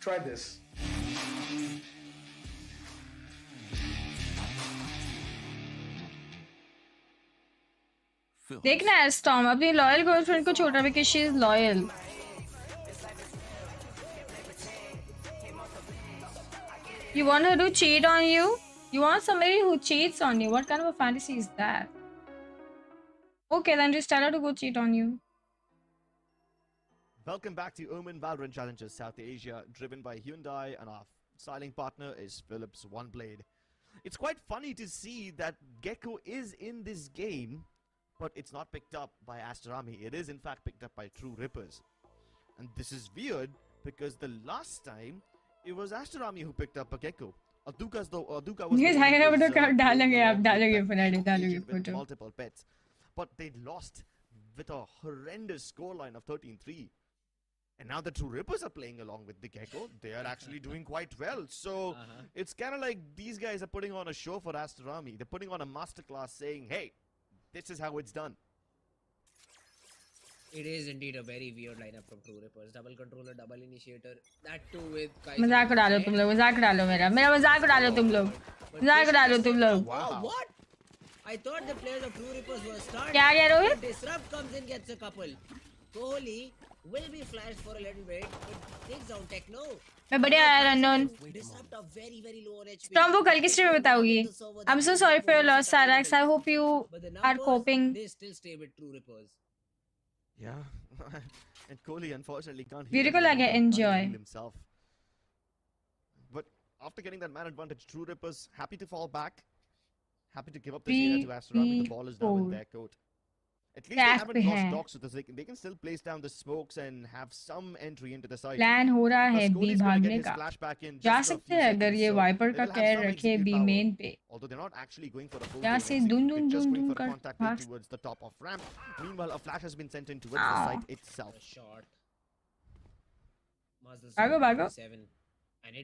Try this. देखना है storm अपनी loyal girlfriend को छोड़ रहा है because she is loyal. You want her to cheat on you? You want somebody who cheats on you? What kind of a fantasy is that? Okay, then just tell her to go cheat on you. Welcome back to OMEN Valorant Challenges South Asia, driven by Hyundai, and our styling partner is Philips One Blade. It's quite funny to see that Gecko is in this game, but it's not picked up by Aster Army. It is in fact picked up by True Rippers. And this is weird because the last time it was Aster Army who picked up a gecko. Aduka was the ये one जाएगा who वो तो was, कब डालेंगे playing आप along डालोगे with that फटाफट show डालोगे agent with photo multiple pets. But they lost with a horrendous scoreline of 13-3. And now the True Rippers are playing along with the Gecko. They are actually doing quite well. So it's kind of like these guys are putting on a show for Aster Army. They're putting on a masterclass saying, hey, this is how it's done. It is indeed a very weird lineup from True Rippers. Double controller, double initiator. That too with मजाक उड़ा लो तुम लोग मजाक उड़ा लो मेरा मजाक उड़ा लो तुम लोग मजाक उड़ा लो तुम लोग Wow. What? I thought the players of True Rippers were starting. क्या कह रहे हो ये? Disrupt comes in, gets a couple. Kohli will be flashed for a little bit. It takes down Techno. मैं बढ़िया यार unknown Disrupt are very, very low on HP. तुम वो कल की स्ट्रीम में बताओगी I'm so sorry for your loss Sarax I hope you But the are numbers, coping they still stay with True Rippers. Yeah. And Kohli unfortunately can't Beautiful heal lage, himself, enjoy. can't heal himself. But after getting that man advantage, True Rippers happy to fall back. Happy to give up this area to Aster Army. The ball is now in their court. At least they haven't lost dogs with us. They can still place down the smokes and have some entry into the side. Plan हो रहा है Plus, बी Kohli's gonna get भागने his का flashback in जा just for a सकते few हैं अगर seconds, ये so वाइपर they का will have कैर some रखे XP बी power. मेन पे Although they're not actually going for a full यहाँ game से exit, Doon they're Doon just Doon going Doon for a कर contact भाग hit towards the top of ramp. Meanwhile, a flash has been sent in towards the site itself. A shot. Mazdal भागो भागो 7. And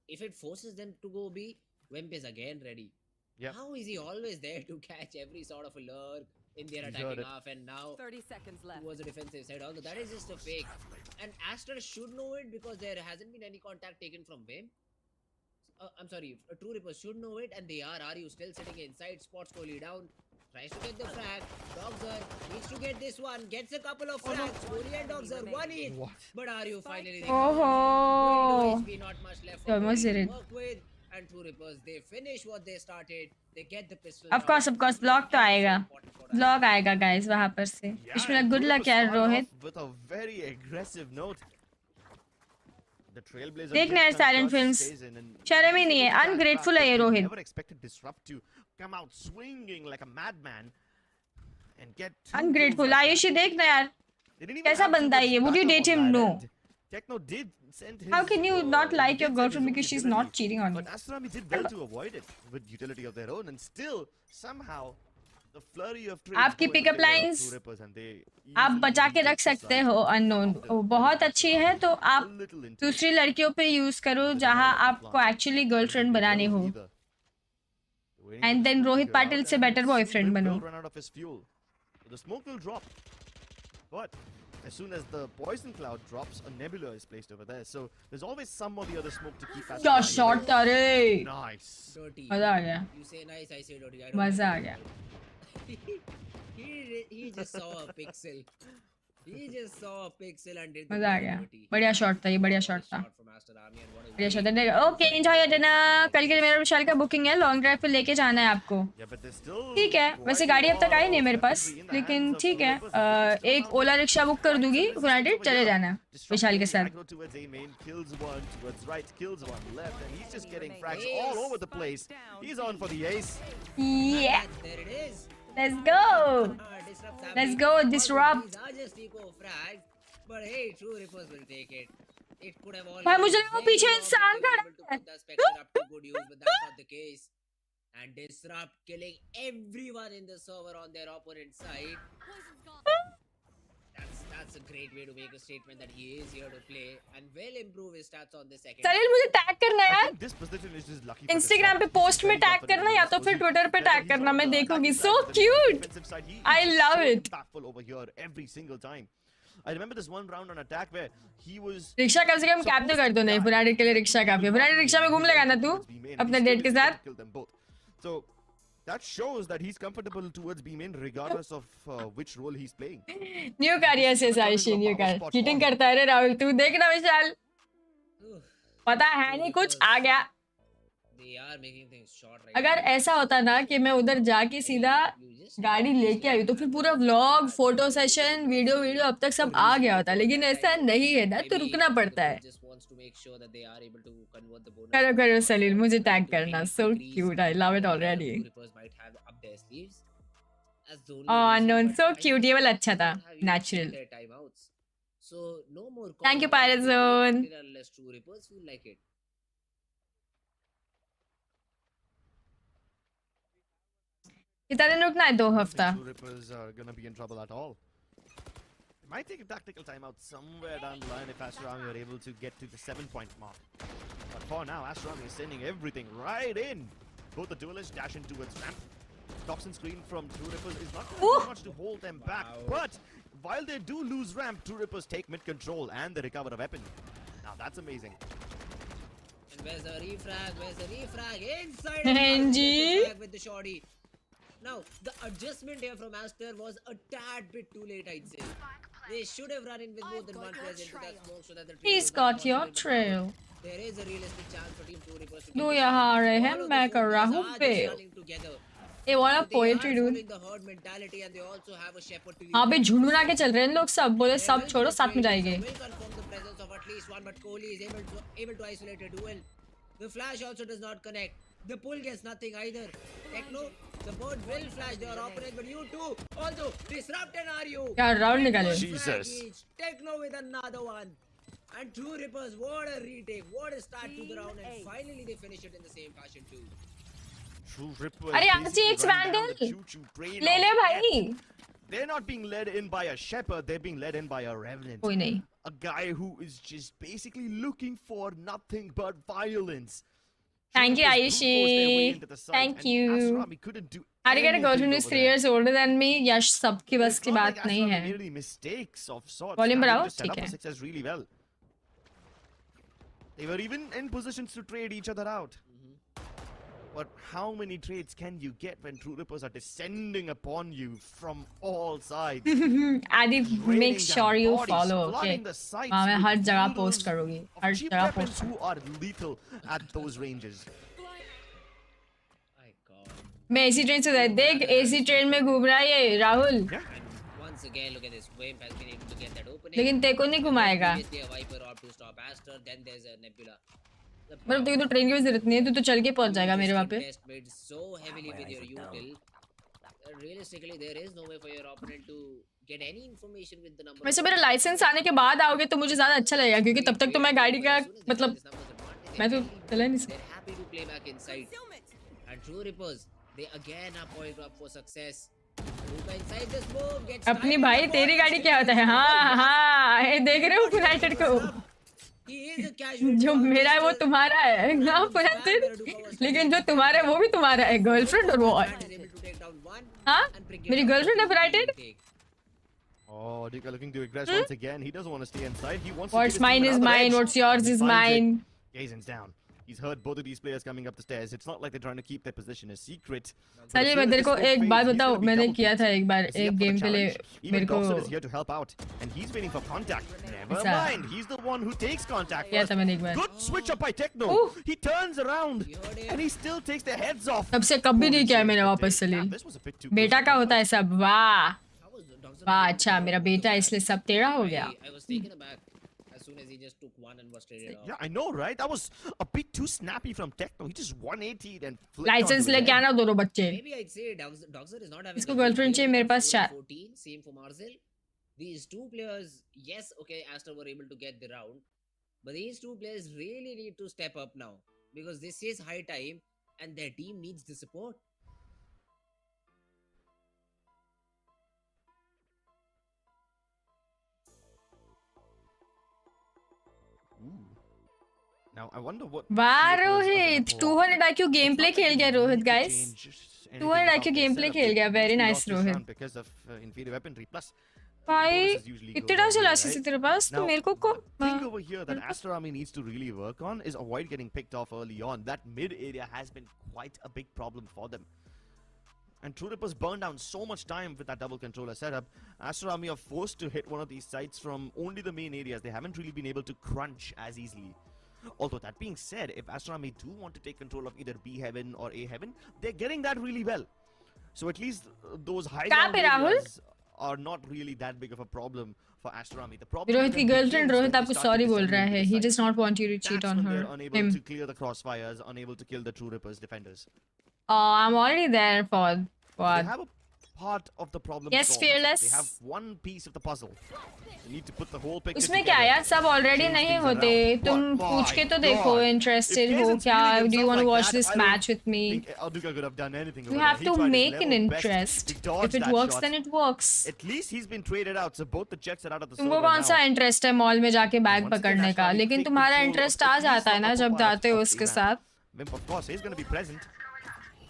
if it forces them to go B, Wemp is again ready. Yep. How is he always there to catch every sort of a lurk in their He's heard attacking it. half and now 30 seconds left. towards the defensive side? Although that is just a fake. And Aster should know it because there hasn't been any contact taken from Wemp. I'm sorry, True Rippers should know it and they are. Are you still sitting inside? Spots Kohli down. Tries to get the frag. Dogzer needs to get this one. Gets a couple of frags. Kohli and Dogzer one each. But are you finally? ओहो HP, not much left for Almost Kohli did to it. work with. And True Rippers, they finish what they started. They get the pistol. of course block तो आएगा block आएगा guys वहां पर से इसमें good luck यार Rohit With a very aggressive note. The Trailblazer देखना है साइलेंट फिल्म्स शर्म ही नहीं है अनग्रेटफुल है ये Rohit Never expected Disrupt to come out swinging like a madman and get ungrateful Ayushi देखना यार They didn't even कैसा have too बंदा है much ये would you backup date on him that no end. Techno did send his, how can you not like your did send girlfriend his because own she's utility, not cheating on you But Aster Army did well to avoid it with utility of their own, and still somehow the flurry of trades आपकी go in pickup favor of lines True Rippers and they आप easily बचा के retake रख the सकते side. हो unknown बहुत अच्छी है तो A आप little into दूसरी लड़कियों पे यूज करो it. जहां They did not आपको plant. Actually They girlfriend didn't बनानी well हो either. Waiting And for the then smoke to Rohit clear Patil out, से and better soon boyfriend Wimp बनो will run out of his fuel. The smoke will drop. But as soon as the poison cloud drops, a nebula is placed over there. So there's always some or the other smoke to keep us. क्या shot था रे Nice. Dirty. मजा आ गया You say nice, I say dirty. I don't मजा आ like गया it. he just saw a pixel. He just saw a pixel and did the मजा आ गया dirty. बढ़िया शॉट था ये बढ़िया शॉट था Shot from Aster Army and what a बढ़िया शॉट way है ओके एंजॉय योर डिनर कल के लिए मेरा विशाल का बुकिंग है लॉन्ग ड्राइव पे लेके जाना है आपको Yeah, but there's still ठीक है वैसे गाड़ी अब तक आई नहीं है मेरे पास लेकिन ठीक है एक ओला रिक्शा बुक कर दूंगी यूनाइटेड चले जाना विशाल के साथ Aggro towards A main, kills one, towards right, kills one left, and he's just getting frags all over the place. He's on for the ace. yeah there it is. let's go Disrupts let's happening. go All disrupt these are just eco frags, but hey, True Rippers will take it. It could have all भाई, been मुझे लगा वो very पीछे long इंसान if they were खड़ा able to है। put the Spectre up to good use, but that's not the case. And Disrupt killing everyone in the server on their opponent side. That's a great way to make a statement that he is here to play and will improve his stats on the second. सलील मुझे tag करना है I यार think this position is just lucky for Instagram पे Disrupt. Post में He's very tag confident करना in या his तो फिर position. ट्विटर पे Whether टैग he's करना on मैं the देखूंगी attacking so side or the cute defensive side, he I is love so it. impactful over here every single time. I remember this one round on attack where he was rickshaw कम से कम cab तो कर दो नहीं फुनाडिक के लिए rickshaw काफी है फुनाडिक रिक्शा में घूम लेगा ना तू अपने डेट के साथ kill them both. So that shows that he's comfortable towards B main regardless of which role he's playing. New कार्य से साइशी न्यू कार चीटिंग करता है रे राहुल तू देखना विशाल पता है नहीं कुछ आ गया They are making things short right अगर now. ऐसा होता ना कि मैं उधर जाके सीधा गाड़ी लेके आई तो फिर पूरा व्लॉग फोटो सेशन वीडियो अब तक सब आ गया होता लेकिन ऐसा नहीं है ना तो रुकना पड़ता है Just wants to make sure that they are able to convert the bonus. करो करो सलील मुझे टैग To करना any so degrees. Cute I love it True already Rippers might have up their sleeves. As the only Oh, reason, no, but so I cute. ये वाला अच्छा था, don't have even natural. their timeouts. So no more. Thank you, call Pirate outs Zone. until unless True Rippers feel like it. कितना दिन रुकना है 2 I don't हफ्ता think True Rippers are gonna be in trouble at all. It might take a tactical timeout somewhere down the line if Aster Army are able to get to the 7-point mark. But for now, Aster Army is sending everything right in. Both the duelists dash in towards ramp. Toxin screen from True Rippers is not going to do much to hold them back. But while they do lose ramp, True Rippers take mid control and they recover a weapon. Now that's amazing. And where's the refrag? Where's the refrag? Inside. NG. With the shorty. Now the adjustment here from Aster was a tad bit too late, I'd say. They should have run in with more than one player into that smoke so that the He's got your trail. There is a realistic chance for Team True Rippers to दो यहाँ आ रहे हैं मैं कर रहा हूँ fail. ये वाला poetry dude. हाँ बे झुंडुना के चल रहे हैं लोग सब बोले सब छोड़ो साथ में जाएंगे. The flash also does not connect. The pull gets nothing either. Techno, the board will flash their opponent, but you too also disrupted are you? यार round निकाले. Jesus. Techno with another one. And True Rippers, what a retake, what a start to the round, and finally they finish it in the same fashion too. True Rippers. अरे basically RGX run down the Vandal. choo-choo train ले of ले death. भाई. They're not being led in by a shepherd, they're being led in by a revenant. कोई नहीं. A guy who is just basically looking for nothing but violence. Thank you, Shepherds brute forced their way Aishi. into the site, Thank and you. Aster Army couldn't do I get a girlfriend who's anything 3 over years older than me. यश सबकी बस It's की not बात like नहीं Aster है. Army made any mistakes of sorts. Volume They बढ़ाओ, just set ठीक up the है. success really well. They were even in positions to trade each other out. But how many trades can you get when True Rippers are descending upon you from all sides? Adi, Raining make down sure you bodies, follow. Okay. flooding the sites हाँ मैं with हर जगह needles post करूँगी. of her cheap जगह weapons post. who are lethal at those ranges. My God. मैं AC train से देख AC train में घूम रहा है ये Rahul. And once again, look at this. Wimp has been able to get that opening. लेकिन तेको नहीं घुमाएगा. Previously, a Viper opt to stop Aster. Then there's a Nebula. The मतलब तेको तो ट्रेन की भी जरूरत नहीं है. तू तो चल के पहुंच जाएगा मेरे वहाँ पे. Invest made so heavily with your util. Realistically, there is no way for your opponent to get any information with the number. वैसे मेरा लाइसेंस आने के बाद आओगे तो मुझे ज्यादा अच्छा लगेगा क्योंकि तब तक तो मैं गाड़ी का मतलब मैं तो चला नहीं सकता. They're happy to play back inside. And True Rippers, they again are poised up for success. Aruka inside the smoke gets अपनी भाई तेरी गाड़ी क्या होता है. हाँ हाँ ये देख रहे हो पुराइटेड को. He is a casual. जो मेरा है वो तुम्हारा है. हाँ पुराइटेड. लेकिन जो तुम्हारा है वो भी तुम्हारा है. गर्लफ्रेंड और what? हाँ मेरी गर्लफ्रेंड है पुराइटेड. Oh, Dika looking to aggress once again. He doesn't want to stay inside. He wants What's to give his mine team is another mine. edge. What's yours He is finds it. mine. Gazen's down. He's heard both of these players coming up the stairs. It's not like they're trying to keep their position a secret. But चलिए if मैं you're तेरे in को this एक phase, बात he's बताऊँ. gonna be मैंने double किया था एक बार Is he एक up for the गेम के लिए challenge? Even मेरे को Dawson is here to help out, and he's waiting for contact. Never ऐसा. mind. He's the one who takes contact किया first. था मैंने एक बार. Good switch up by Techno. Ooh. He turns around, and he still takes their heads off. तब से कभी नहीं किया मैंने वापस से Damn, Leel. this was a bit too बेटा close का to होता है सब. वाह वाह Wow, अच्छा मेरा बेटा इसलिए सब तेरा हो गया. I was taken aback as soon as he just took one and was traded off. Yeah, I know, right? That was a bit too snappy from Techno. He just 180'd and flicked licence onto his लेके head. आना दोनों बच्चे. Maybe I'd say Doxer is not having. इसको a good girlfriend game. चाहिए, मेरे पास 4 चार. 14, same for Marcel. These two players, yes, okay, Aster were able to get the round, but these two players really need to step up now because this is high time and their team needs the support. Now I wonder what. वाह True Rippers are gonna Rohit pull off. 200 IQ game It's play not like खेल they गया need Rohit to guys. change anything 200 about IQ their game play setup. खेल They गया. Very mostly nice lost this Rohit. round because of inferior weaponry. Plus, भाई bonuses usually go इतने their time से way, licence right? तेरे पास तो Now, मेरे को the thing over here that Aster Army needs to really work on is avoid getting picked off early on. That mid area has been quite a big problem for them. And True Rippers burned down so much time with that double controller setup. Aster Army are forced to hit one of these sites from only the main areas. They haven't really been able to crunch as easily. Although that being said, if Aster Army do want to take control of either B Heaven or A Heaven, they're getting that really well. So at least those high ground पे Rahul? areas are not really that big of a problem for Aster Army. The problem Rohit की then girlfriend begins when Rohit they आपको start to sorry बोल descend रहा into है. the He site. does not want you to cheat That's on when her. they're unable Him. to clear the crossfires, unable to kill the True Rippers defenders. I'm already there for They what? have a part of the problem Yes, solved. fearless. They have one piece of the puzzle. You need to put the whole picture उसमें क्या together. यार, सब already Change नहीं things होते. around. तुम But पूछ के तो my देखो, God, इंटरेस्टेड if हो Kaizen's क्या? feeling Do you himself want to like watch that, this I don't match with me? think Aduka could have done anything You over have there. He to tried his make an level best interest. to dodge If it that works, shot. then it works. At least he's been traded out, so both the Jets are out of the तुमको server कौन सा now. Interest है mall में जाके bag Once again, पकड़ने का? Ashrami लेकिन take तुम्हारा control इंटरेस्ट of आ at जाता है least ना the जब upper part जाते हो of उसके the साथ. Wimp, of course, he's going to be present.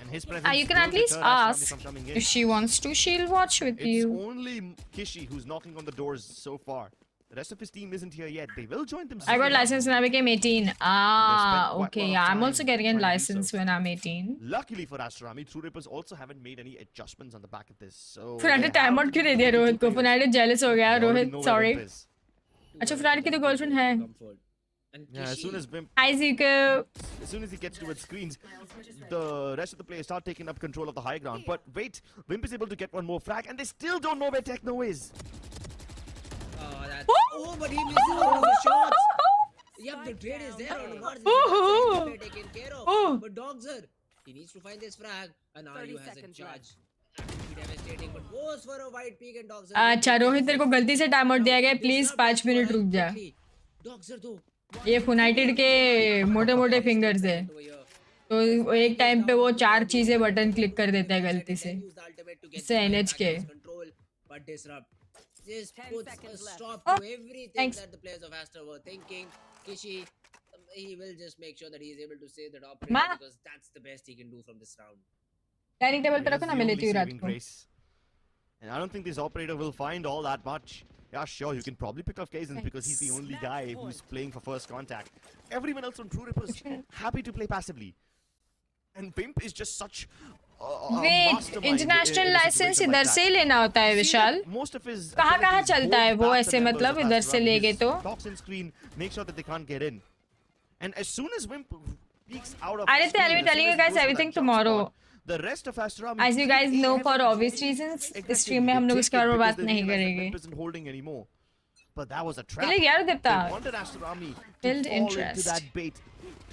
And his presence You can will at least deter Ashrami ask from coming in. if she wants to. She'll watch with It's you. only Kishi who's knocking on the doors so far. The rest of his team isn't here yet. They will join them soon. I got license when I became 18. spent quite Okay. a lot of Yeah, I'm time also getting a trying to do license so. when I'm 18. Luckily for Ashrami, True Rippers also haven't made any adjustments on the back of this. So Fernando they time have out क्यों दे दिया only two Rohit को? players. Fernando jealous हो गया. They already Rohit know where sorry. Wimp is. अच्छा Fernando की तो girlfriend है. Comfort. And Yeah, as soon as Wimp, Hi Zico. as soon as he gets towards screens, the rest of the players start taking up control of the high ground. But wait, Wimp is able to get one more frag, and they still don't know where Techno is. Oh, but he misses all of the shots. Yep, the trade is there on the board. They're taken care of. But Dogzer, he needs to find this frag, and now 30 you has a seconds charge. Absolutely devastating, but goes for a wide peak and Dogzer. अच्छा रोहित तेरे को गलती से time out दिया गया. Please 5 minute रुक जा. Dogzer though. ये यूनाइटेड के मोटे मोटे फिंगर्स है. तो एक टाइम पे वो 4 चीजें बटन क्लिक कर देता है गलती से. इससे NH के. But disrupt. This 10 puts a seconds left. stop Oh, to everything thanks. that the players of Aster were thinking. Kishi, he will just make sure that he is able to save that Ma. operator because that's the best he can do from this round. Dining table पे He रखो is ना, the मैं only लेती हूँ रात saving को. grace. And I don't think this operator will find all that much. Yeah, sure, you can probably pick off Kaizen because he's the only guy who's playing for first contact. Everyone else on True Rippers happy to play passively. And Pimp is just such a wait, mastermind international in a licence situation इधर like से that. लेना होता है See Vishal. that most of his कहाँ abilities चलता है hold वो back ऐसे the members मतलब of इधर Astra. से He लेगे just तो? locks in screen, make sure that they can't get in. And as soon as Wimp peeks out of I'll screen, be as soon telling you as he guys goes for everything that jump tomorrow. spot, the rest of Astra As you guys know, for obvious reasons, इस stream में हम लोग इसके बारे में बात नहीं करेंगे. isn't holding anymore. But that was a trap. चलिए यार देवता. They wanted Astra Army to Build fall interest. into that bait.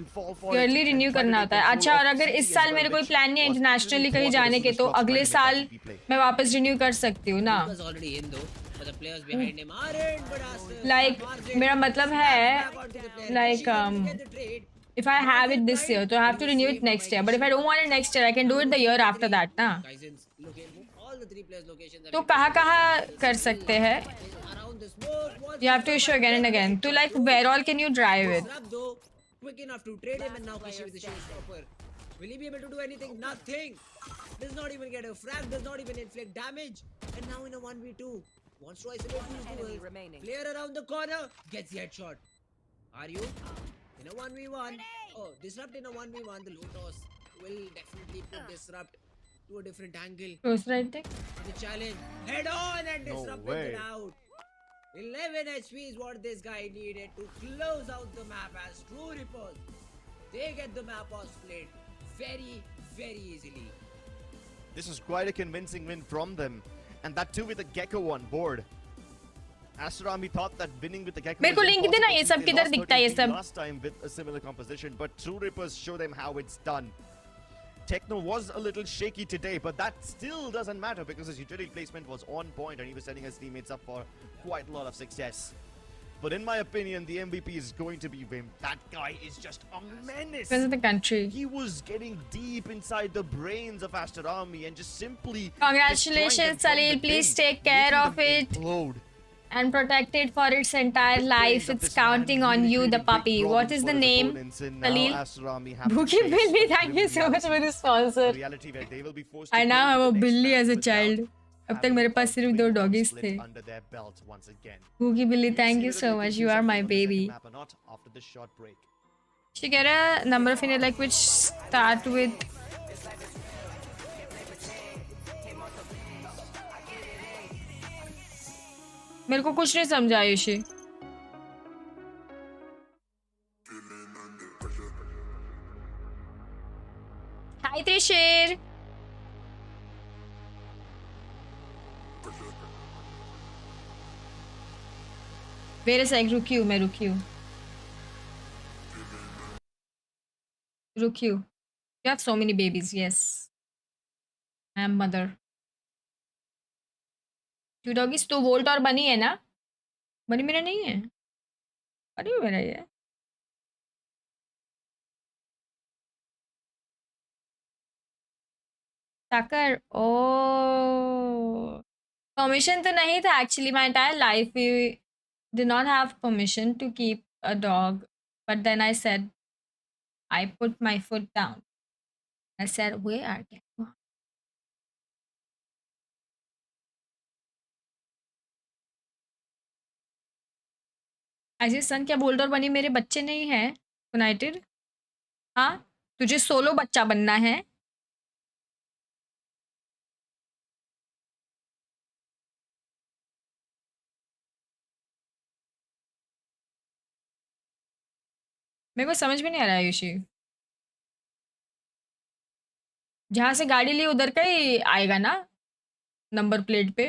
To fall for yearly it and renew try to करना take होता है. control अच्छा, और of अगर city इस as साल well, मेरे कोई which प्लान नहीं है was इंटरनेशनली really कहीं thwarted जाने as के, soon as तो Fox अगले went into साल that PvP play. मैं वापस रिन्यू कर सकती हूँ ना. He was already in though, but the players behind him aren't. But Aster Like मेरा मतलब है like if I have it this year, so I have to renew it next year. But if I don't want it next year, I can do it the year after that, ना. Kaizen's looking all the three players' locations. तो कहाँ कर सकते हैं? Around the smoke. You have to issue again and again. To like where all can you drive it? Disrupt though, quick enough to trade him, and now Kishi with the showstopper. Will he be able to do anything? Nothing. Does not even get a frag. Does not even inflict damage. And now in a 1v2, wants to isolate these Enemy duels. remaining. Player around the corner gets the headshot. Are you in a 1v1? Oh, disrupt in a 1v1. The low toss will definitely put disrupt to a different angle. Close right thing. The challenge head on and No disrupt way. it out. 11 HP is what this guy needed to close out the map as True Rippers. They get the map off split very, very easily. This was quite a convincing win from them. And that too with the Gecko on board. Astra Army thought that winning with the Gecko मेरे को was link देना, impossible ये since सब they किधर lost दिखता है, ये 33 सब? last time with a similar composition, but True Rippers show them how it's done. Techno was a little shaky today, but that still doesn't matter because his utility placement was on point and he was setting his teammates up for quite a lot of success. But in my opinion, the MVP is going to be Wim. That guy is just a menace. Depends on the country. He was getting deep inside the brains of Aster Army and just simply Congratulations, destroying them Salil. from Please within, take care making of them it implode. and protect it for its entire life. Brains of It's this man counting on really you, the created big puppy. What problems is for the his name? opponents, and now Salil? Aster Army have to Bhuki face Billy, a thank you grim so much for reality. the sponsor. Reality where they will be forced to I go now to have the a next Billy match as a without child. अब तक having मेरे a पास सिर्फ 2 win doggies split थे. under their belts once again. Bhuki Billy, We'll thank see you whether so they much. can You do are my something on the second baby. map or not after this short break. She get a number of like which start with. मेरे को कुछ नहीं समझा Ayushi. Hi Trishir. Wait a sec, रुकी हूँ मैं, रुकी हूँ. रुकी हूँ. You have so many babies, yes. I am mother. Two doggies तो वोल्ट और बनी है ना? बनी मेरा नहीं है, बनी मेरा ही है। साकर ओ, परमिशन तो नहीं था actually. My entire life we did not have permission to keep a dog, but then I said, I put my foot down. I said, where are you? ऐसे सन क्या बोल रहा, और बनी मेरे बच्चे नहीं हैं यूनाइटेड। हाँ, तुझे सोलो बच्चा बनना है। मेरे को समझ में नहीं आ रहा है आयुषी, जहाँ से गाड़ी ली उधर का ही आएगा ना नंबर प्लेट पे?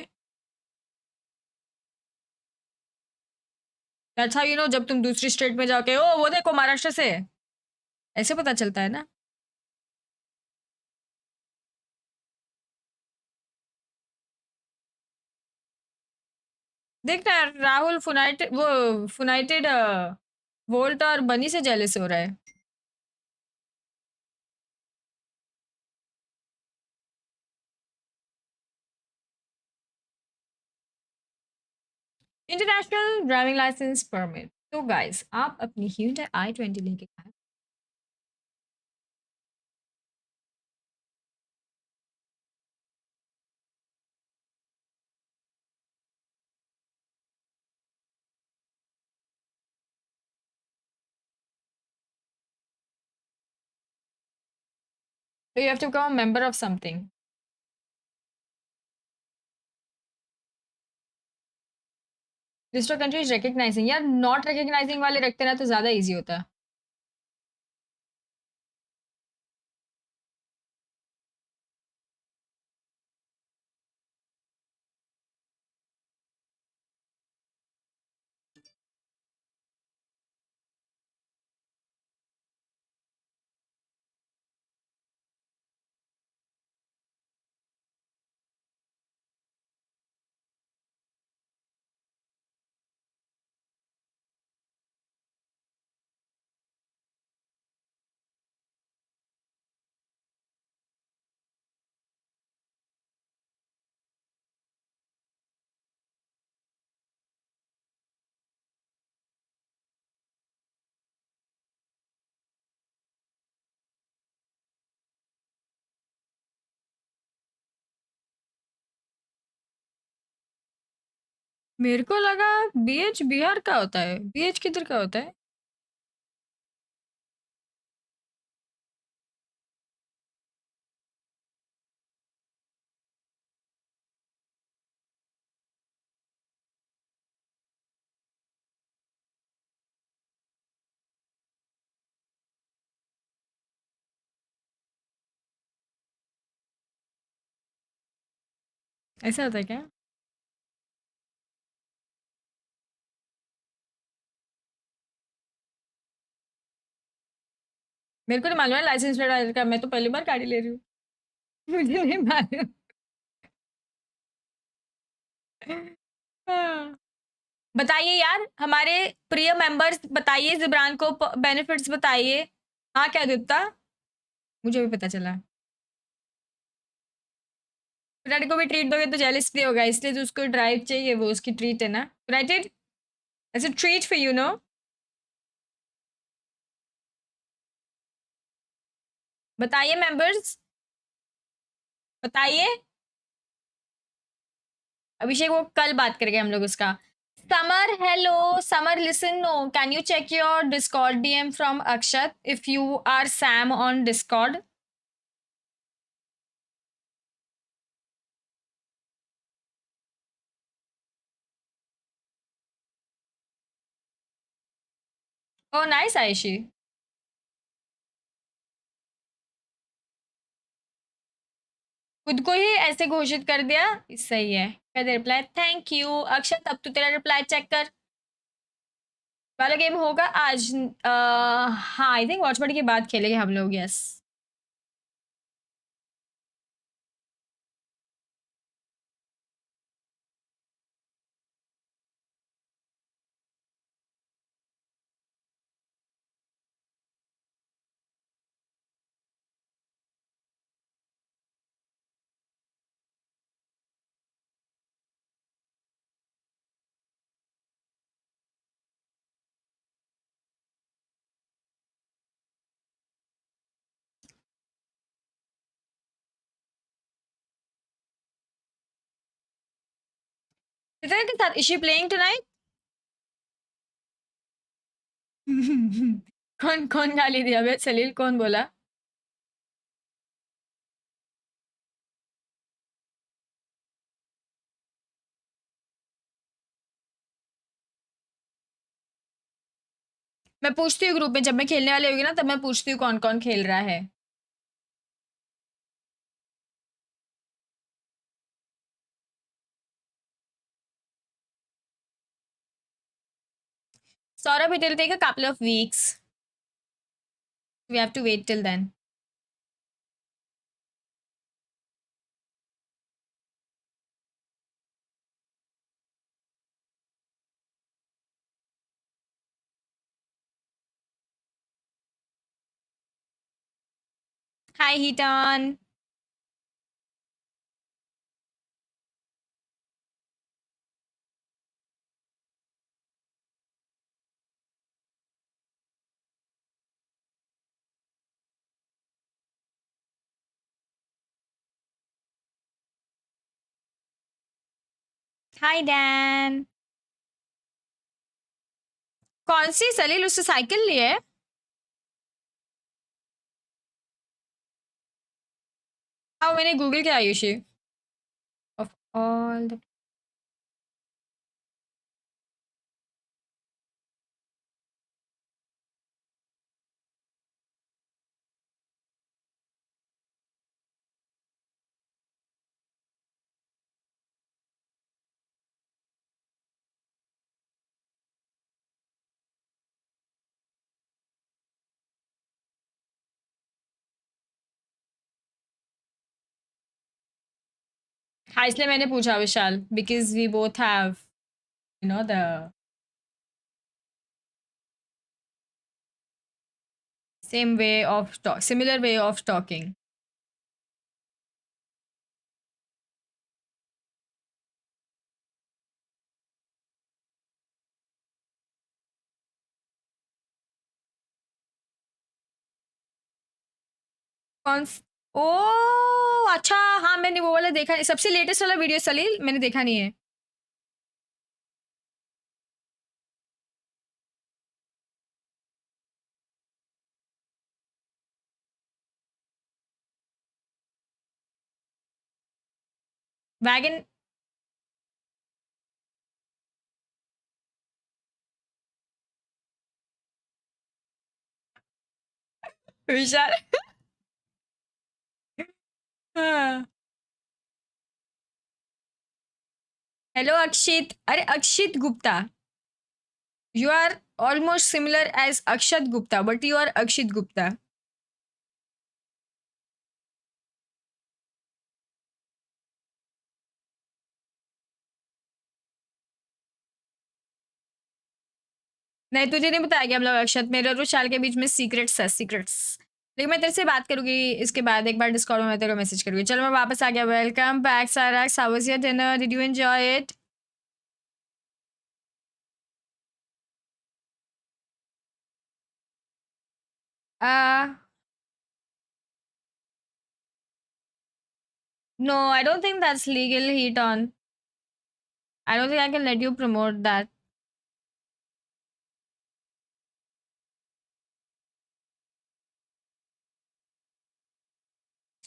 दैट्स हाउ यू नो, जब तुम दूसरी स्टेट में जाके ओ वो देखो महाराष्ट्र से, ऐसे पता चलता है ना। देखना राहुल फुनाइटेड वोल्ट और बनी से जेलस हो रहा है। International driving licence permit. तो गाइस आप अपनी Hyundai i20 लेके आए। So you have to become a member of something. List of countries recognizing, यार not recognizing वाले रखते ना तो ज्यादा easy होता है। मेरे को लगा बीएच बिहार का होता है, बीएच किधर का होता है? ऐसा होता है क्या? मेरे को नहीं मालूम है लाइसेंस प्लेट का, मैं तो पहली बार गाड़ी ले रही हूँ। मुझे नहीं मालूम। हाँ। बताइए यार हमारे प्रिय मेंबर्स, बताइए जिब्रान को बेनिफिट्स बताइए। हाँ क्या दीप्ता, मुझे भी पता चला। फ्रेंड को भी ट्रीट दोगे तो जेलस भी होगा, इसलिए जो उसको ड्राइव चाहिए वो उसकी ट्रीट है ना, united as a treat for you know. बताइए मेंबर्स, बताइए। अभिषेक वो कल बात करेंगे हम लोग उसका। Samar hello, Samar listen no, can you check your Discord DM from Akshat if you are Sam on Discord? Oh nice Aishi. खुद को ही ऐसे घोषित कर दिया, सही है। कर दे रिप्लाई, थैंक यू अक्षत। अब तू तेरा रिप्लाई चेक कर। वाला गेम होगा आज। हाँ आई थिंक वॉच पार्टी के बाद खेलेंगे हम लोग, यस। कितने के साथ? Is she playing tonight? कौन कौन गाली दिया बे? सलील कौन बोला? मैं पूछती हूँ ग्रुप में, जब मैं खेलने वाली होगी ना तब मैं पूछती हूँ कौन कौन खेल रहा है. Saurabh, it will take a couple of weeks. We have to wait till then. Hi, Heaton. Hi, Dan. कौन सी सलील? उससे साइकिल ली है? हाँ, मैंने गूगल किया आयुषी. Of all the हाँ, इसलिए मैंने पूछा विशाल, because we both have, the similar way of talking. कौन ओ अच्छा, हाँ मैंने वो वाला देखा नहीं. सबसे लेटेस्ट वाला वीडियो सलील मैंने देखा नहीं है. वैगन विशाल. हाँ. हेलो अक्षित. अरे अक्षित Gupta. You are almost similar as Akshat Gupta, but you are Akshit Gupta. नहीं, तुझे नहीं बताया गया हम लोग अक्षत. मेरे और विशाल के बीच में सीक्रेट्स है, सीक्रेट्स. लेकिन मैं तेरे से बात करूंगी इसके बाद. एक बार डिस्कॉर्ड में मैं तेरे को मैसेज करूंगी. चलो मैं वापस आ गया. Welcome back Saraks. How was your dinner? Did you enjoy it? No, I don't think that's legal, heat on. I don't think I can let you promote that.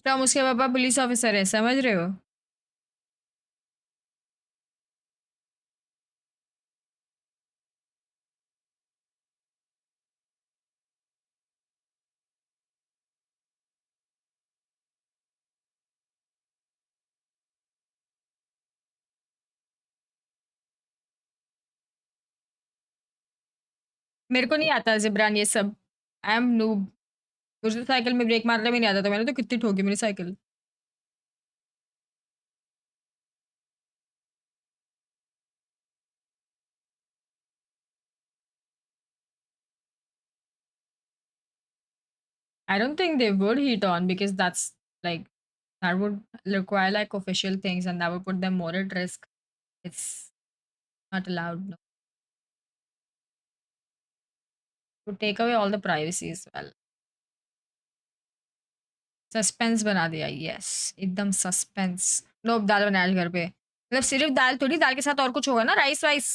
तो हम उसके पापा पुलिस ऑफिसर है, समझ रहे हो? मेरे को नहीं आता जिब्रान ये सब. I am noob. मुझे तो साइकिल में ब्रेक मारना भी नहीं आता था. मैंने तो कितनी ठोकी मेरी cycle. I don't think they would heat on because like that would require like official things and that would put them more at risk. It's not allowed. No. To take away all the privacy as well. Suspense बना दिया. Yes, एकदम suspense. लो दाल बनाया घर पे. मतलब सिर्फ दाल थोड़ी, दाल के साथ और कुछ होगा ना, rice wise.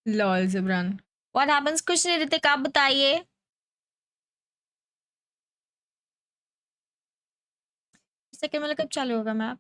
Lol Jibran. What happens? कुछ नहीं, ऋतिक आप बताइए. सेकंड वाला कब चालू होगा मैप?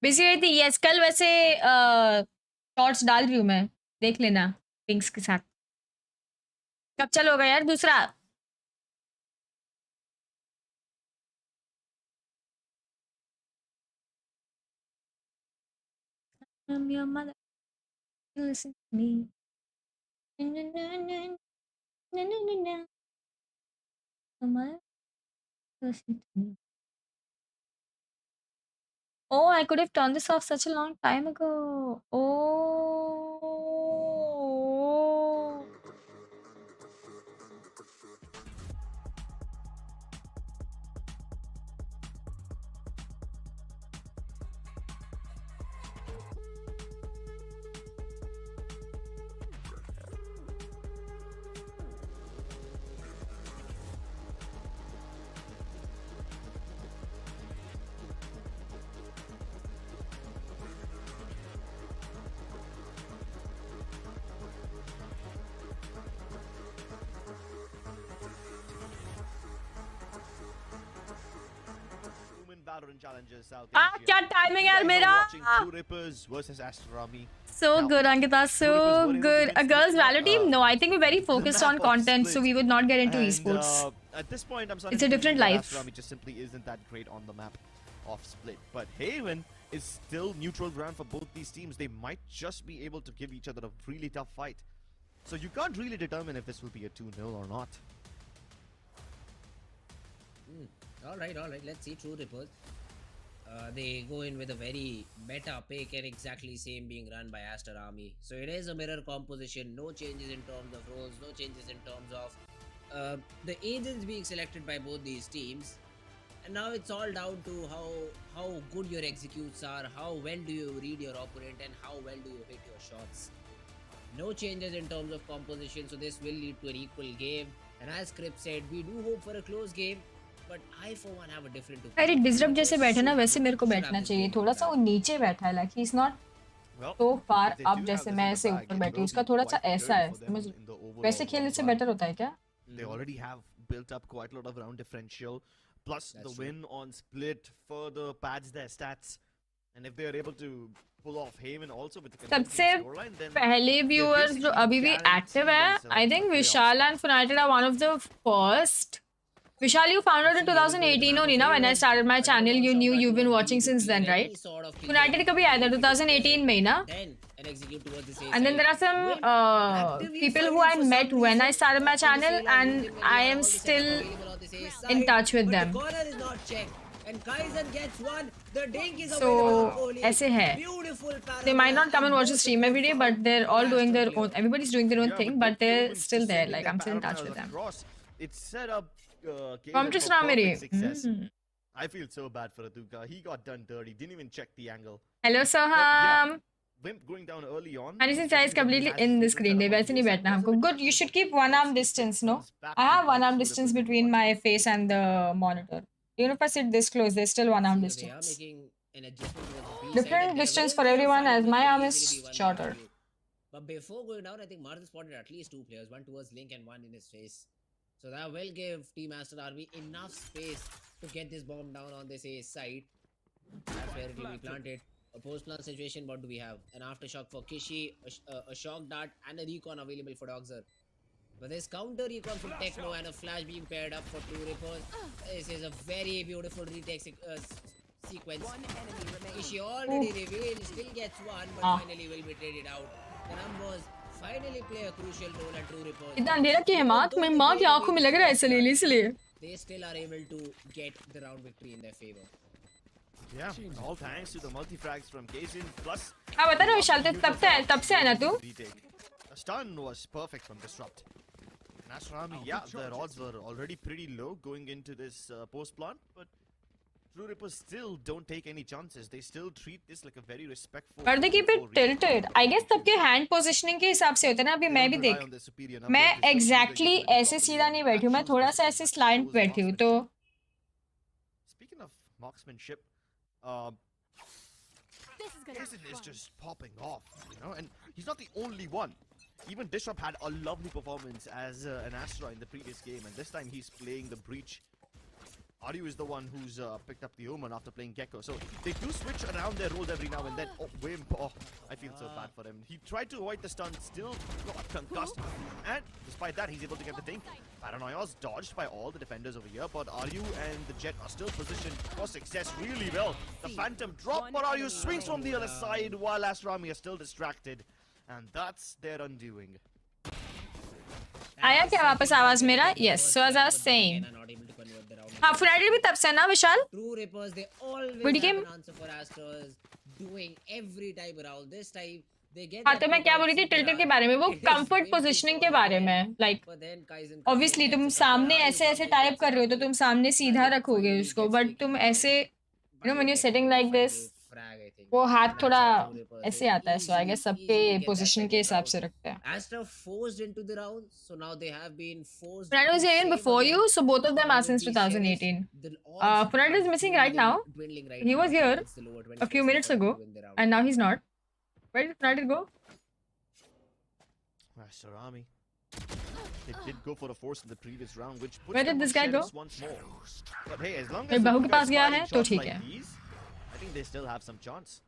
बिजी रही थी. यस, कल वैसे शॉर्ट्स डाल रही हूँ मैं, देख लेना पिंक्स के साथ. कब चालू होगा यार दूसरा? I'm your mother. Listen to me. Na, na, na, na, na, na, na, na. Your mother, listen to me. Oh, I could have turned this off such a long time ago. Oh. OMEN Valorant challenges South Ah, Asia. क्या timing यार You guys are मेरा. watching Two Rippers versus Aster. So Now, good, Ankkita. So Two Rippers were able to good. win A girls' split, valor team? No, I think we're very the focused map on of content, so Split. we would not get into And, esports. At this point, I'm starting It's a to different believe that life. Aster just simply isn't that great on the map of Split. But Haven is still neutral ground for both these teams. They might just be able to give each other a really tough fight. So you can't really determine if this will be a 2-0 or not. All right. Let's see. True Rippers. They go in with a very meta pick and exactly same being run by Aster Army. So it is a mirror composition. No changes in terms of roles. No changes in terms of the agents being selected by both these teams. And now it's all down to how good your executes are, how well do you read your opponent, and how well do you hit your shots. No changes in terms of composition, so this will lead to an equal game. And as Crip said, we do hope for a close game, but I for one have a different opinion. अरे deserve जैसे बैठे ना वैसे मेरे को Should बैठना have this चाहिए. game थोड़ा सा back. वो नीचे बैठा है, like he's not Well, so far if they up do जैसे have मैं this ऐसे in the bag, ऊपर it बैठी हूँ. will उसका be थोड़ा सा quite ऐसा scary है, for them समझ. in the overall वैसे खेलने से run. बेटर होता है क्या? They already have built up quite a lot of round differential. Plus, That's the true. win on Split further pads their stats. And if they are able to pull off Haven also with the सबसे convincing scoreline, then पहले viewers जो basically अभी भी active है, guaranteed I themselves think a playoff Vishal spot. And Funated are one of the first. Vishal, you found out in 2018 only, ना? When I started my channel, you knew you've been watching since then, right? Funated कभी आया था 2018 में ही ना? Then and execute towards the safe And then side. there are some Win. Actively people who fighting I for met some when I reason started my on the channel, safe line, and looking when I they are am all the sets still available on the safe in side, touch with but them. The corner is not checked. And Kaizen gets one. The dink is So, available on Kohli. ऐसे है. Beautiful They might not come and watch the both stream every day, but they're all doing their player. own. Everybody's doing their own Yeah, thing, but but they're Omen's still there. sending Like their I'm still in touch paranoia with them. across. It's set up Kaden Commentary for सुना मेरी. perfect success. I feel so bad for Aduka. He got done dirty. Didn't even check the angle. Hello But yeah, Soham. Wimp going down early on. Anything especially size when he completely has in the his screen. setup They on वैसे नहीं his side, बैठना was a हमको. bit Good. You should difficult. keep one arm Let's see if it distance, no? comes back I to have one bite arm Two distance Rippers in between watch. my face and the monitor. Even if I sit this close, there's still one arm See, they are distance. making an adjustment towards the B Different side, and there distance will for be a everyone, fight, as but my will arm easily is be won by shorter. RU. But before going down, I think Martha spotted at least two players, one towards Link and one in his face. So that will give Team Aster Army enough space to get this bomb down on this A site. That's where it will be planted. A post-plant situation, what do we have? An aftershock for Kishi, a shock dart, and a recon available for Doxer. But there's counter recon from Techno and a flash being paired up for 2 Rippers. This is a very beautiful retake sequence. One enemy remaining. Kishi already revealed, still gets one, but finally will be traded out. The numbers finally play a crucial role at 2 Rippers. इतना अंधेरा क्यों है माँ? तुम्हें माँ की आंखों में लग रहा है इसलिए. They still are able to get the round victory in their favor. Yeah, all thanks to the multi-frags from Kazin plus हाँ बता ना विशाल तब से है ना तू? retake. The stun was perfect from Disrupt. And Aster Army, yeah, their odds were already pretty low going into this post-plant, but True Rippers still don't take any chances. They still treat this like a very respectful. But they keep it tilted. I guess सबके hand positioning के हिसाब से होता है ना. अभी मैं भी देख. मैं exactly ऐसे सीधा नहीं बैठी हूँ. मैं थोड़ा सा ऐसे slant बैठी हूँ तो. Speaking of marksmanship, Jason is just popping off, you know, and he's not the only one. Even Disrupt had a lovely performance as an Astra in the previous game, and this time he's playing the Breach. Aryu is the one who's picked up the Omen after playing Gecko. So they do switch around their roles every now and then. Oh, Wimp. Oh, I feel so bad for him. He tried to avoid the stun, still got concussed. And despite that, he's able to get the dink. Paranoia's dodged by all the defenders over here, but Aryu and the Jet are still positioned for success really well. The Phantom drop, but Aryu swings from the other side while Aster Army are still distracted. And that's their undoing. आया क्या वापस आवाज मेरा? Yes. So as I was saying. हाँ Friday भी तब से ना विशाल. True Rippers, they always have an answer for Asters, doing every time around. This time they get. हाँ तो मैं क्या बोल रही थी tilted के बारे में, वो comfort positioning के बारे में. Like obviously तुम सामने ऐसे टाइप कर रहे हो तो तुम सामने सीधा रखोगे उसको, but तुम ऐसे, you know, when you're sitting like this, वो हाथ थोड़ा ऐसे आता है. So I guess सबके position के हिसाब से रखते हैं. Aster forced into the round, so now they have been forced. Fernando was even before you, so both of them are since 2018. Fernando is missing right now. He was here a few minutes ago, and now he's not. Where did Fernando go? Aster Army. They did go for a force in the previous round, which puts Where did this guy go? once more. But hey, as long मेरे as बहू के पास गया है shots तो ठीक like है. these, I think they still have some chance.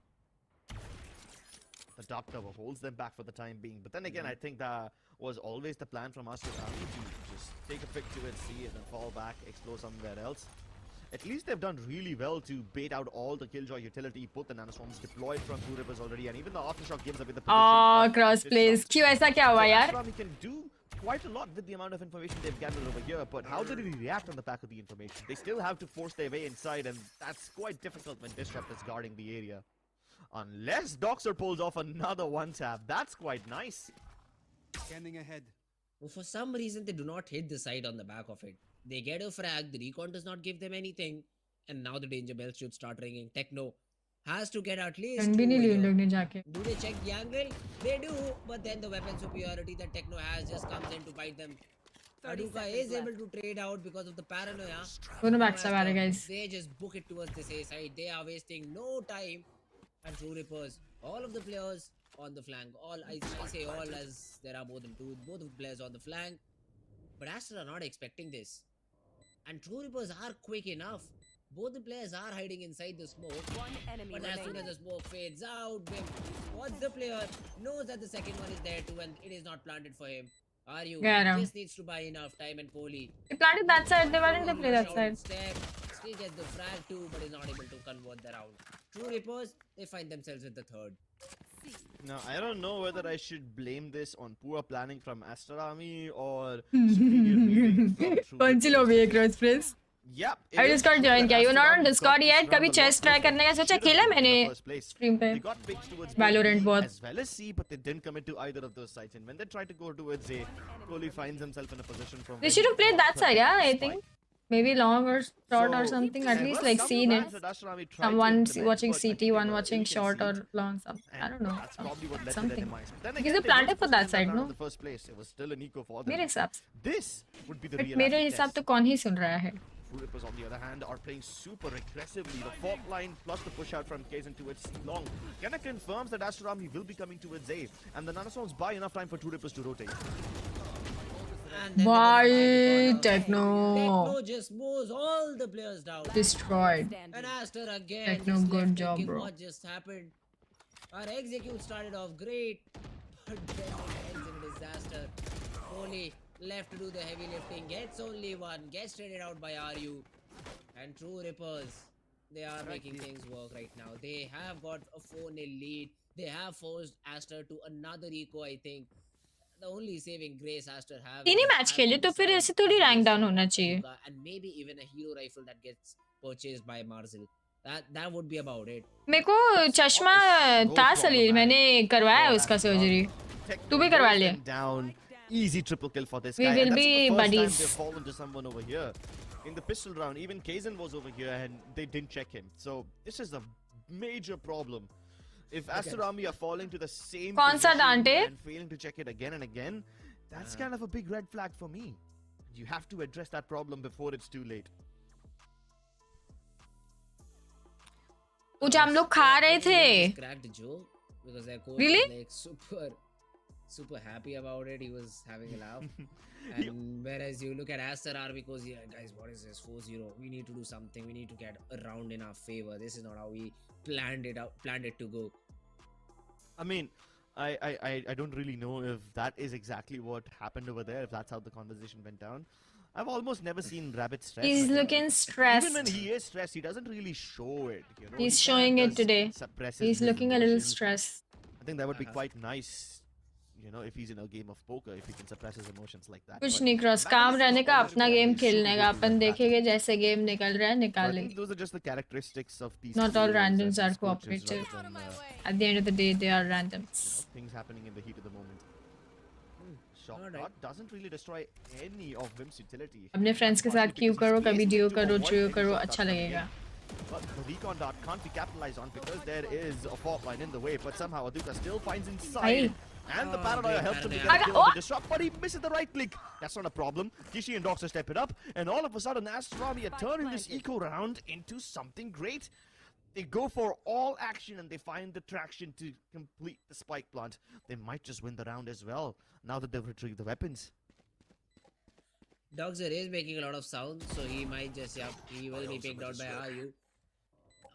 The top cover holds them back for the time being. But then again, I think that was always the plan from Aster Army to just take a pick to it, see it, and fall back, explore somewhere else. At least they've done really well to bait out all the Killjoy utility, put the nanoswarms deployed from 2 Rivers already, and even the aftershock gives away the position. Cross plays. क्यों ऐसा क्या हुआ यार? Aster Army can do quite a lot with the amount of information they've gathered over here, but how did he react on the back of the information? They still have to force their way inside, and that's quite difficult when Disrupt is guarding the area. Unless Doxer pulls off another one-tap, that's quite nice. Scanning ahead. Well, for some reason, they do not hit the side on the back of it. They get a frag, the recon does not give them anything, and now the danger bells should start ringing. Techno has to get at least भी नहीं लिए लोग ने जाके. Do they check the angle? They do, but then the weapon superiority that Techno has just comes in to bite them. AnkkitaC is able to trade out because of the paranoia. दोनों backstab आ रहे guys. They just book it towards this A side. They are wasting no time. And True Rippers, all of the players on the flank. I say all as there are more than two. Both of the players on the flank. But Aster are not expecting this. And True Rippers are quick enough. Both the players are hiding inside the smoke. But as soon as the smoke fades out, what's the player knows that the second one is there too, and it is not planted for him. Are you? Just needs to buy enough time and Kohli. They planted that side. They weren't to play that side. Still gets the frag too, but is not able to convert the round. True Rippers, they find themselves with the third. Now, I don't know whether I should blame this on poor planning from Aster Army or superior reading from True कौन सी lobby है cross press? Yep. I just got join किया. You're not on Discord yet. कभी chess try करने का सोचा खेला मैंने stream पे. Valorant बहुत. As well as C, but they didn't commit to either of those sides. And when they try to go towards A, Kohli finds himself in a position from. They should have played that side, yeah. I think maybe long or short or something. At least like seen it. Someone watching CT, one watching short or long. Something. I don't know. That's probably what led to Something. their demise. Then Because they planted for that side, no? In the first place, it was still an eco for them. मेरे हिसाब से. This would be the But real. मेरे हिसाब तो कौन ही सुन रहा है? True Rippers, on the other hand, are playing super aggressively. The fault line plus the push out from Kazin to its long. Kenna confirms that Aster Army will be coming towards A, and the nanoswarms buy enough time for True Rippers to rotate. And then Why Techno Techno just mows all the players down. destroyed? And Aster again Techno, just good left job, thinking bro. what just happened. Our execute started off great, but then it ends in a disaster. Only left to do the heavy lifting, gets only one, gets traded out by RU. And True Rippers, they are making things work right now. They have got a 4-0 lead. They have forced Aster to another eco, I think. The only saving grace Aster have तीन ही match खेले तो फिर ऐसे थोड़ी rank down होना चाहिए. and maybe even a hero rifle that gets purchased by Marzil. That would be about it. मेरे को चश्मा था सलील, मैंने करवाया उसका सर्जरी. तू भी करवा ले. Down. Easy triple kill for this We guy. will And that's be the first buddies. time they've fallen to someone over here. In the pistol round, even Kaizen was over here and they didn't check him. So this is a major problem. If Aster Army are falling to the same कौन सा position डांटे? and failing to check it again and again, that's kind of a big red flag for me. You have to address that problem before it's too late. वो जो हम लोग खा रहे थे. Cracked the joke because their coach Really? was like super happy about it. He was having a laugh. And whereas you look at Aster Army goes, yeah guys, what is this 4-0? We need to do something. We need to get a round in our favor. This is not how we planned it to go. I mean, I don't really know if that is exactly what happened over there, if that's how the conversation went down. I've almost never seen Rabbit stressed. He's looking stressed. Even when he is stressed, he doesn't really show it. You know? He's He kind of showing it does today. suppress He's his looking a little emotions. stressed. I think that would be quite nice, you know, if he's in a game of poker, if he can suppress his emotions like that. कुछ But नहीं cross, काम रहने का अपना game खेलने का, अपन देखेंगे जैसे गेम निकल रहा है So I निकाल think लेंगे. those are just the characteristics of these Not all players and randoms are these coaches cooperative. rather than, At the end of the day, they are randoms. things happening in the heat of the moment. Shot Alright. clock doesn't really destroy any of Vim's utility. अपने friends के साथ Q करो, कभी deo करो, trio करो, अच्छा लगेगा. But the recon dart can't be capitalized on because there is a fault line in the way. But somehow Aduka still finds inside. And the paranoia helps him to get a kill on the disrupt, but he misses the right click. That's not a problem. Kishi and Doxer step it up, and all of a sudden Astrami are turning this eco round into something great. They go for all action and they find the traction to complete the spike plant. They might just win the round as well, now that they've retrieved the weapons. Doxer is making a lot of sound, so he might just, he will be picked out by RU.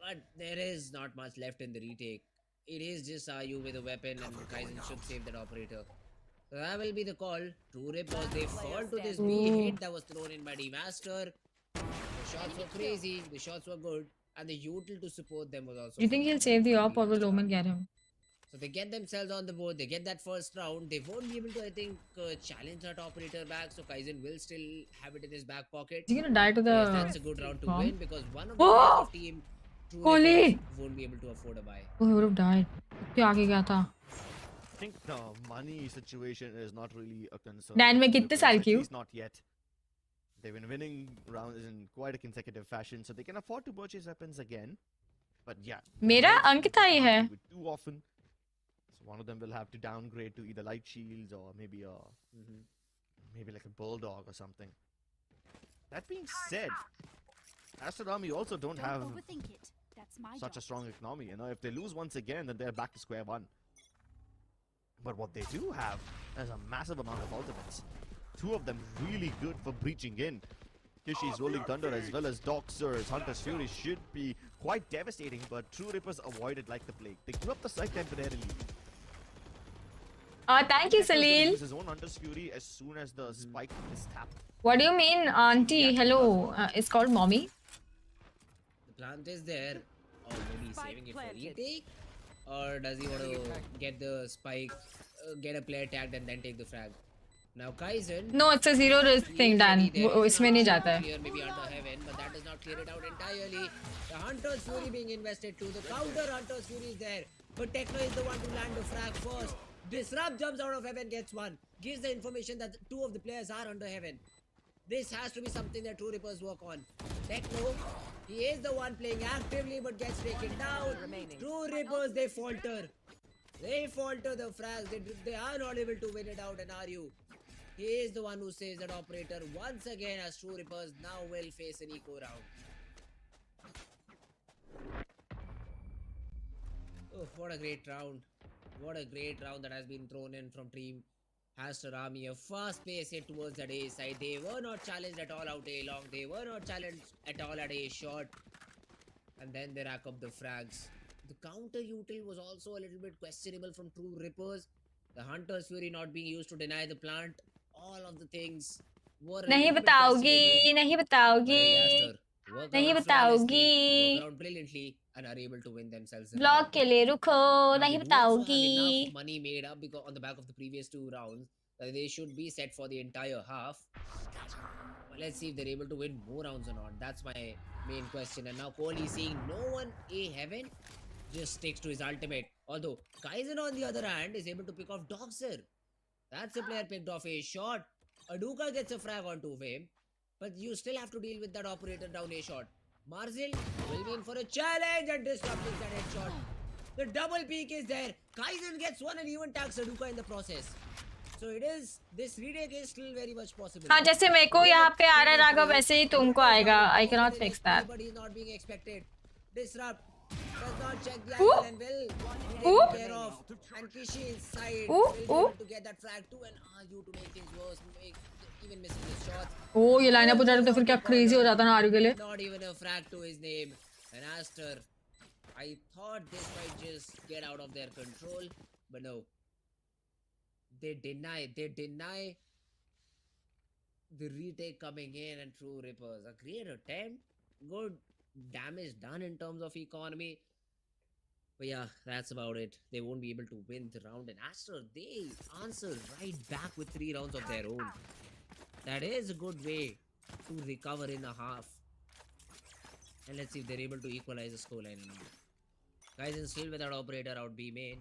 But there is not much left in the retake. It is just RU with a weapon, and Kaizen should save that operator. So that will be the call. True Rippers, they fall to this B hit that was thrown in by Master. The shots were crazy, the shots were good, and the util to support them was also. Do you think he'll save the op or will Omen get him? So they get themselves on the board, they get that first round. They won't be able to, I think, challenge that operator back, so Kaizen will still have it in his back pocket. Is he gonna die to the Yes, that's a good round to bomb? win because one of the players of team True Holy! Rippers won't be able to afford a buy. Oh, he would have died. क्या आगे गया था? I think the money situation is not really a concern. Dan में for कितने Rippers, साल at की हूँ? least not yet. They've been winning rounds in quite a consecutive fashion, so they can afford to purchase weapons again. But yeah, मेरा अंकिता ही है. do it too often. So one of them will have to downgrade to either light shields or maybe a maybe like a bulldog or something. That being said, Aster Army also don't have overthink it. That's my such a job. strong economy. You know, if they lose once again, then they're back to square one. But what they do have is a massive amount of ultimates. Two of them really good for breaching in. Kishi's Rolling Thunder as well as Doxer's Hunter's Fury should be quite devastating, but True Rippers avoided like the plague. They grew up the site temporarily. Thank you, Salil. His own Hunter's Fury as soon as the spike is tapped. What do you mean, auntie? Hello. It's called mommy. The plant is there, or maybe he's saving it for retake, or does he want to get the spike, get a player tagged and then take the frag? Now Kaizen. No, it's a zero risk thing, Dan. वो इसमें नहीं जाता है. Clear maybe under heaven, but that does not clear it out entirely. The Hunter's Fury being invested too. The counter Hunter's Fury is there, but Techno is the one to land the frag first. Disrupt jumps out of heaven, gets one. Gives the information that two of the players are under heaven. This has to be something that True Rippers work on. Techno, he is the one playing actively but gets taken down. True Rippers, they falter. They falter the frags. They are not able to win it out, and RU. He is the one who saves that operator once again, as True Rippers now will face an eco round. Oh, what a great round. What a great round that has been thrown in from team. Aster Army, a fast pace hit towards that A side. They were not challenged at all out A long. They were not challenged at all at A short. And then they rack up the frags. The counter util was also a little bit questionable from True Rippers. The Hunter's Fury not being used to deny the plant. All of the things were a नहीं little bit questionable. बताओगी, नहीं But hey, बताओगी, Aster work नहीं around flawlessly, बताओगी. work around brilliantly, and are able to win themselves the blog round. के लिए रुको, Now, नहीं they do also have बताओगी. enough money made up because on the back of the previous 2 rounds that they should be set for the entire half. But let's see if they're able to win more rounds or not. That's my main question. And now Kohli seeing no one A heaven just sticks to his ultimate. Although Kaizen on the other hand is able to pick off Doxer. That's a player picked off A shot. Aduka gets a frag onto him. But you still have to deal with that operator down A shot. Marzil will be in for a challenge and disrupting that headshot. The double peak is there. Kaizen gets one and even tags Aduka in the process. So it is, this retake is still very much possible. हाँ जैसे मेरे को यहाँ पे आ रहा है राघव वैसे ही तुमको आएगा. I cannot fix that. Everybody is not being expected. Disrupt. Does not check the angle and will be taken care of. And Kishi inside will be able to get that frag too and argue to make things worse. Even missing his shots. ओ ये lineup हो जाता तो फिर क्या crazy हो जाता ना RU के लिए. Not even a frag to his name. And Aster, I thought this might just get out of their control, but no. They deny the retake coming in, and True Rippers. A great attempt. Good damage done in terms of economy. But yeah, that's about it. They won't be able to win the round. And Aster, they answer right back with 3 rounds of their own. That is a good way to recover in a half. And let's see if they're able to equalize the scoreline or not. Guys, and still without operator out B main.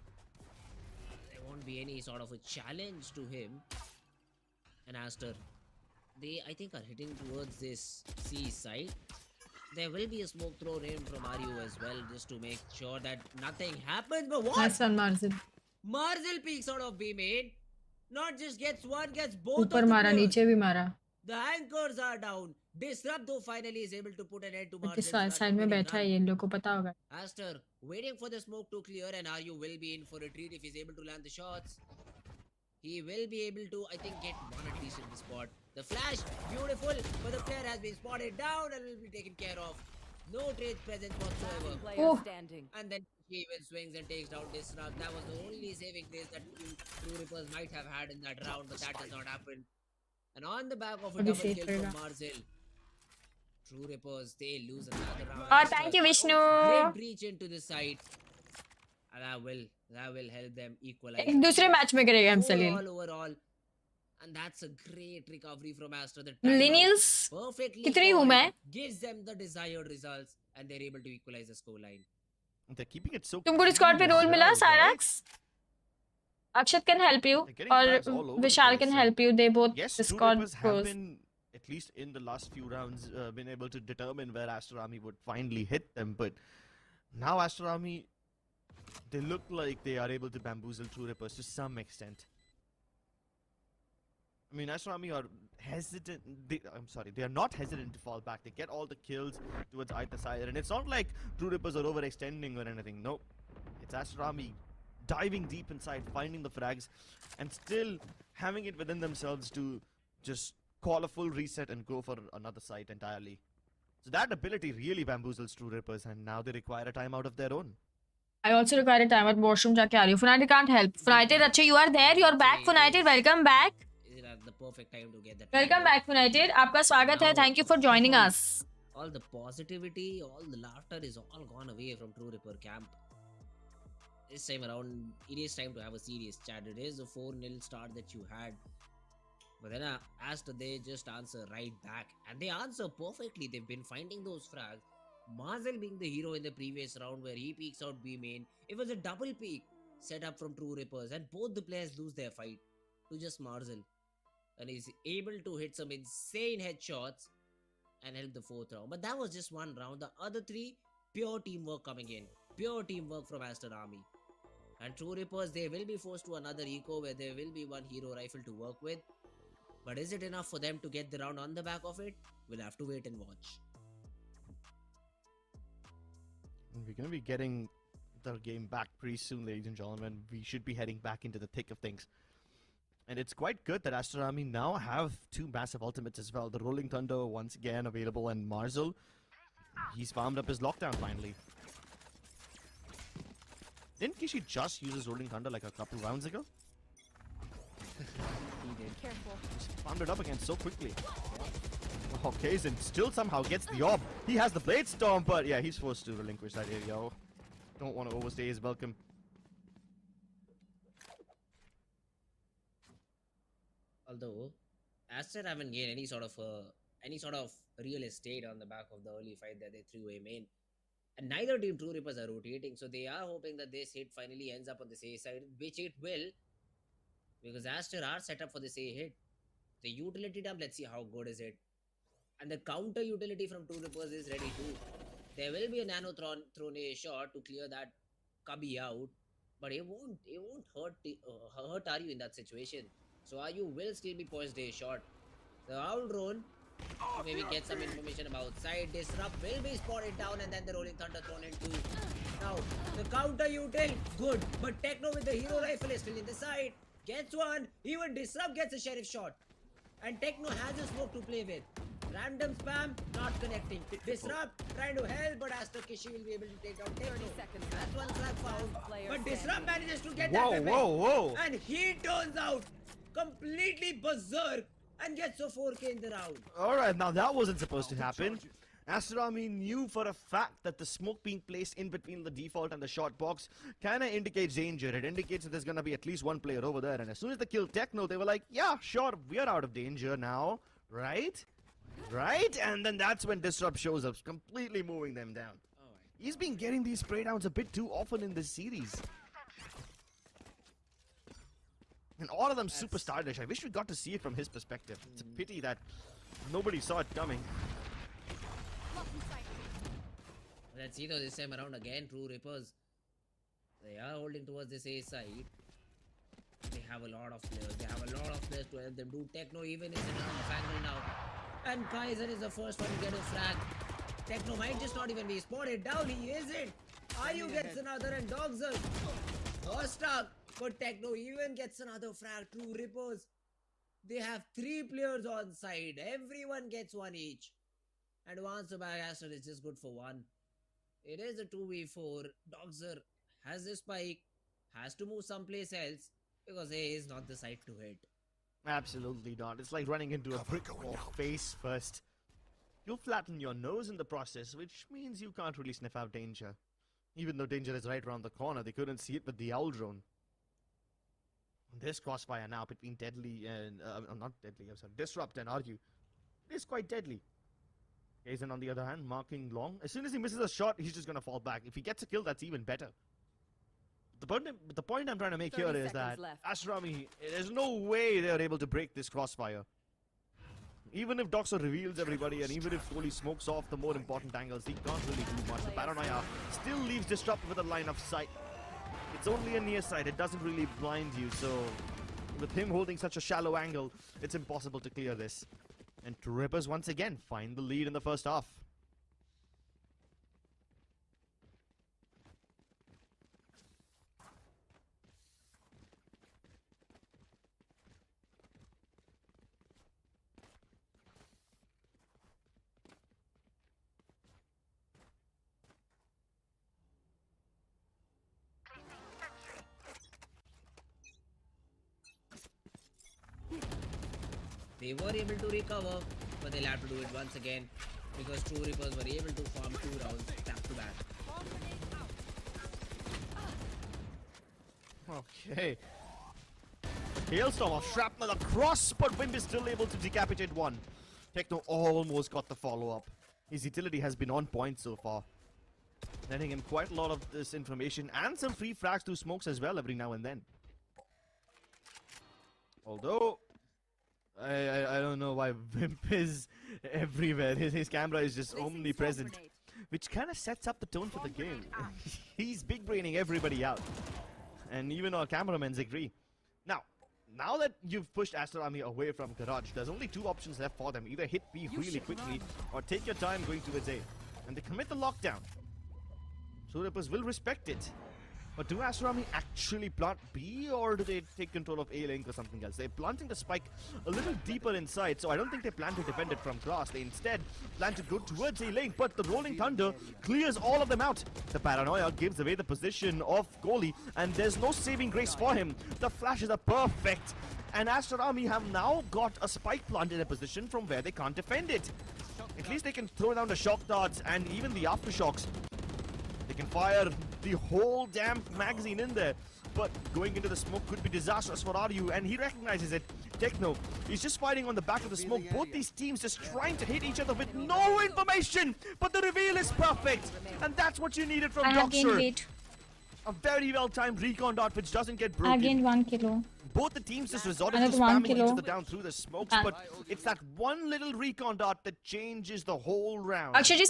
There won't be any sort of a challenge to him. And Aster, they I think are hitting towards this C side. There will be a smoke thrown in from RU as well, just to make sure that nothing happens. But what? Nice one Marzil. Marzil peeks out of B main. Not just gets one, gets both. ऊपर मारा नीचे भी मारा. The anchors are down. Disrupt though finally is able to put an end to Marzil. किस side में बैठा है ये इन लोग को पता होगा. Aster waiting for the smoke to clear, and RU will be in for a treat if he's able to land the shots. He will be able to, I think, get one at least in the spot. The flash, beautiful, but the player has been spotted down and will be taken care of. No trade presence whatsoever. Player standing. And then he even swings and takes down Disrupt. That was the only saving grace that True Rippers might have had in that round, but that does not happen. And on the back of a double kill from Marzil, True Rippers, they lose another round. Oh, thank you, Vishnu. Great breach into the side. And that will help them equalize. एक दूसरे match में करेगा हम सलील. Overall. And that's a great recovery from Aster. The Millennials कितनी हूँ मैं? Gives them the desired results and they're able to equalize the scoreline. They're keeping it so. तुमको squad पे रोल मिला Cyrax? Akshat can help you or Vishal can help you. They both squad have been, at least in the last few rounds, been able to determine where Aster Army would finally hit them. But now Aster Army, they look like they are able to bamboozle True Rippers to some extent. I mean, Aster Army are hesitant. They are not hesitant to fall back. They get all the kills towards either side, and it's not like True Rippers are overextending or anything. No, it's Aster Army diving deep inside, finding the frags, and still having it within themselves to just call a full reset and go for another site entirely. So that ability really bamboozles True Rippers, and now they require a timeout of their own. I also require a timeout. Washroom जाके आ रही हूँ. Funated can't help. Funated, अच्छे you are there. You're back. Funated, welcome back. Is it at the perfect time to get that? Welcome back, Funated. आपका स्वागत है. Thank you for joining us. All the positivity, all the laughter is all gone away from True Ripper camp. This time around, it is time to have a serious chat. It is a 4-0 start that you had. But then Aster, they just answer right back. And they answer perfectly. They've been finding those frags. Marzil being the hero in the previous round where he peeks out B main. It was a double peek set up from True Rippers. And both the players lose their fight to just Marzil. And he's able to hit some insane headshots and help the 4th round. But that was just one round. The other 3, pure teamwork coming in. Pure teamwork from Aster Army. And True Rippers, they will be forced to another eco where there will be one hero rifle to work with. But is it enough for them to get the round on the back of it? We'll have to wait and watch. We're going to be getting the game back pretty soon, ladies and gentlemen. We should be heading back into the thick of things. And it's quite good that Aster Army now have two massive ultimates as well. The Rolling Thunder once again available, and Marzel, he's farmed up his lockdown finally. Didn't Kishi just use his Rolling Thunder like a couple rounds ago? He did. Careful. Just farmed it up again so quickly. Oh, Kazin still somehow gets the orb. He has the Blade Storm, but yeah, he's forced to relinquish that area. Don't want to overstay his welcome. Although Aster haven't gained any sort of real estate on the back of the early fight that they threw OMEN, and neither team True Reapers are rotating, so they are hoping that this hit finally ends up on the A side, which it will, because Aster are set up for this A hit. The utility dump, let's see how good is it, and the counter utility from True Reapers is ready too. There will be a nano thrown a shot to clear that cubby out, but it won't hurt Aryu in that situation. So Aryu will still be poised a shot. The owl drone maybe get some information about side. Disrupt will be spotted down, and then the Rolling Thunder thrown into. Now the counter util good, but Techno with the hero rifle is still in the side. Gets one. Even Disrupt gets a sheriff shot, and Techno has a smoke to play with. Random spam not connecting. Disrupt trying to help, but Aster Kishi will be able to take out Techno. That's one slap found, but Disrupt manages to get that weapon. Whoa! And he turns out completely berserk and gets a 4K in the round. Alright, now that wasn't supposed to happen. Aster Army knew for a fact that the smoke being placed in between the default and the shot box kinda indicates danger. It indicates that there's gonna be at least one player over there, and as soon as they killed Techno, they were like, yeah, sure, we are out of danger now, right? Right? And then that's when Disrupt shows up, completely moving them down. He's been getting these spray downs a bit too often in this series. And all of them super stylish. I wish we got to see it from his perspective. It's a pity that nobody saw it coming. Let's see though, this time around again, True Reapers. They are holding towards this A side. They have a lot of players. They have a lot of players to help them do. Techno even is in a rough angle now. And Kaiser is the first one to get a frag. Techno might just not even be spotted down. He isn't. Ayu gets another, and Dogs are stuck. But Techno even gets another frag. True Reapers. They have 3 players on side. Everyone gets one each. And once the back Aster is just good for one. It is a 2v4. Dogzer has the spike. Has to move someplace else. Because A is not the side to hit. Absolutely not. It's like running into a brick wall face first. You'll flatten your nose in the process, which means you can't really sniff out danger. Even though danger is right around the corner, they couldn't see it with the owl drone. This crossfire now between Deadly and not Deadly, I'm sorry, Disrupt and Aryu. It is quite deadly. Kaizen on the other hand, marking long. As soon as he misses a shot, he's just gonna fall back. If he gets a kill, that's even better. The point I'm trying to make here is that Aster Army, there's no way they're able to break this crossfire. Even if Doxer reveals everybody, and even if Kohli smokes off the more important angles, he can't really do much. The Paranoia still leaves Disrupt with a line of sight. It's only a near sight, it doesn't really blind you, so with him holding such a shallow angle, it's impossible to clear this. And Rippers once again find the lead in the first half. They were able to recover, but they'll have to do it once again because True Reapers were able to farm 2 rounds back to back. Okay. Hailstorm of shrapnel across, but Wimp is still able to decapitate one. Techno almost got the follow-up. His utility has been on point so far, letting him quite a lot of this information and some free frags to smokes as well every now and then. Although I don't know why Wimp is everywhere. His camera is just omnipresent, which kind of sets up the tone for the game. He's big braining everybody out, and even our cameramans agree. Now that you've pushed Aster Army away from Garage, there's only 2 options left for them: either hit B really quickly or take your time going towards A, and they commit the lockdown. So Rippers will respect it. But do Aster Army actually plant B, or do they take control of A link or something else? They're planting the spike a little deeper inside, so I don't think they plan to defend it from cross. They instead plan to go towards A link, but the Rolling Thunder clears all of them out. The Paranoia gives away the position of Kohli, and there's no saving grace for him. The flashes are perfect, and Aster Army have now got a spike plant in a position from where they can't defend it. At least they can throw down the shock darts and even the aftershocks. They can fire the whole damn magazine in there, but going into the smoke could be disastrous for RU, and he recognizes it. Techno, he's just fighting on the back of the smoke. Both these teams just trying to hit each other with no information, but the reveal is perfect, and that's what you needed from Doxer. A very well-timed recon dot which doesn't get broken. I gained 1 kilo. Both the teams just resorted Another to 1 spamming kilo. each other down through the smokes, but it's that one little recon dot that changes the whole round. Akshay ji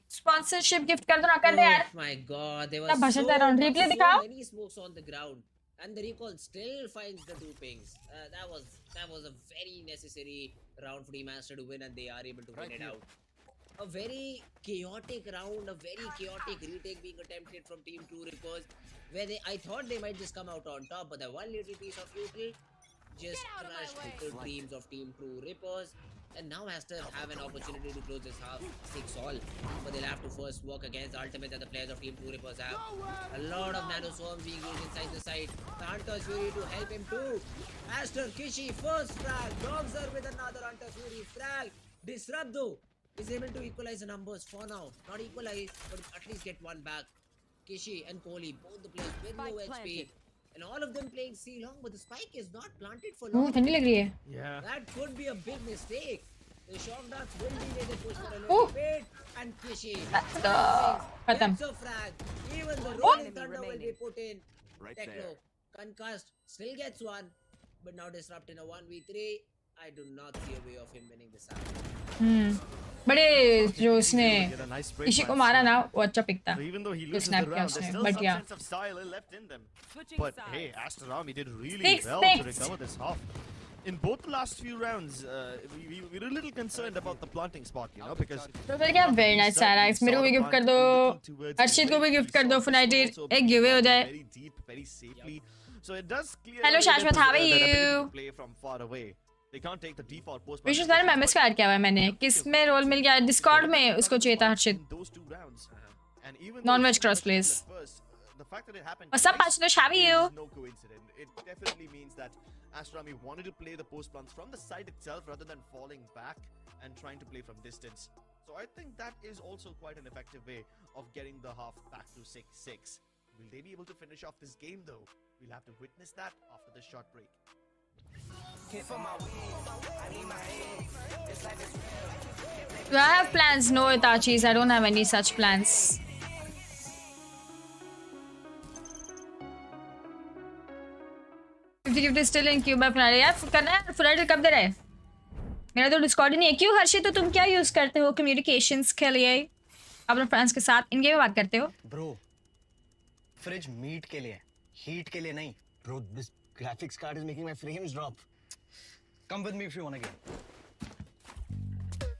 sponsorship gift कर दो ना कर दे यार. Oh my god, there क्या was भाषण दे रहा हूँ. Replay so दिखाओ. many smokes on the ground, and the recall still finds the 2 pings. That was a very necessary round for Team Aster to win, and they are able to win it out. A very chaotic round, a very chaotic retake being attempted from Team 2 Rippers, where I thought they might just come out on top, but the one little piece of util just crushed the dreams of Team 2 Rippers. And now Aster have an opportunity to close this half 6-all, but they'll have to first work against the ultimate that the players of Team 2 Rippers have. A lot of nano swarms being used inside the site. The Hunter's Fury to help him too. Aster, Kishi, first frag. Doxer with another Hunter's Fury frag. Disrupt though is able to equalize the numbers for now. Not equalize, but at least get one back. Kishi and Kohli, both the players with low HP. And all of them playing C long, but the spike is not planted for long. ठंडी लग रही है. Yeah. That could be a big mistake. The shock darts will delay the push for a little bit. And Kishi. खत्म. So frag. Even the rolling thunder will be put in. Right Techno. there. Concussed. Still gets one. But now disrupt in a 1v3. I do not see a way of him winning this round. बड़े जो उसने Get a nice spray किसी को plant. मारा ना वो अच्छा पिकता. So even though he loses snap the किया round, उसने, there's still but some yeah. sense of style left in them. Switching But sides. hey, Aster Army did really Six, well six. to recover this half. In both the last few rounds, we were a little concerned about the planting spot, you know, because तो फिर क्या very nice Cyrax. मेरे को भी gift कर दो. अर्शित को भी गिफ्ट कर दो. Fnatic एक गिवे हो जाए. very deep, very safely. So it does clear Hello, away Shashwat, how are that ability you? to play from far away. They can't take the default post. Vishu sir मैं miss कर किया हुआ है मैंने. किस में रोल मिल गया? Discord में उसको चाहिए था हर्षित. Those 2 rounds. And even Non-veg though cross it plays. at first, the fact that it happened What's up, twice Pastor? How are you? is no coincidence. It definitely means that Aster Army wanted to play the post plants from the side itself rather than falling back and trying to play from distance. So I think that is also quite an effective way of getting the half back to 6-6. Will they be able to finish off this game though? We'll have to witness that after this short break. Do I have plans? No, Itachis. I don't have any such plans. If it still in queue by Fnatic, यार करना है. Fnatic कब दे रहा है? मेरा तो Discord ही नहीं है. क्यों हर्षित? तो तुम क्या यूज करते हो communications के लिए? अपने फ्रेंड्स के साथ इनके में बात करते हो? Bro, fridge meat के लिए, heat के लिए नहीं. Bro, this graphics card is making my frames drop. Come with me if you wanna get.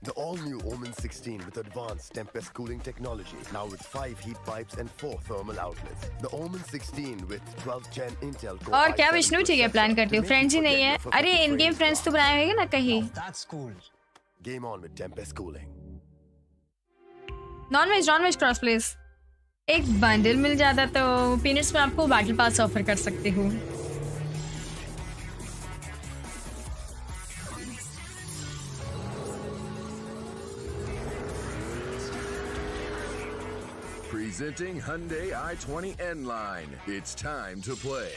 The all-new OMEN 16 with advanced Tempest cooling technology, now with 5 heat pipes and 4 thermal outlets. The OMEN 16 with 12th Gen Intel Core और क्या i7 Vishnu ठीक है plan करती हूँ. to make friends he you नहीं है. forget your अरे इन game frame friends तो drops. बनाए होंगे ना कहीं. That's cool. Game on with Tempest cooling. Non veg cross place. एक बंडल मिल जाता तो पीनट्स में आपको बैटल पास ऑफर कर सकती हूँ. Presenting Hyundai i20N line. It's time to play.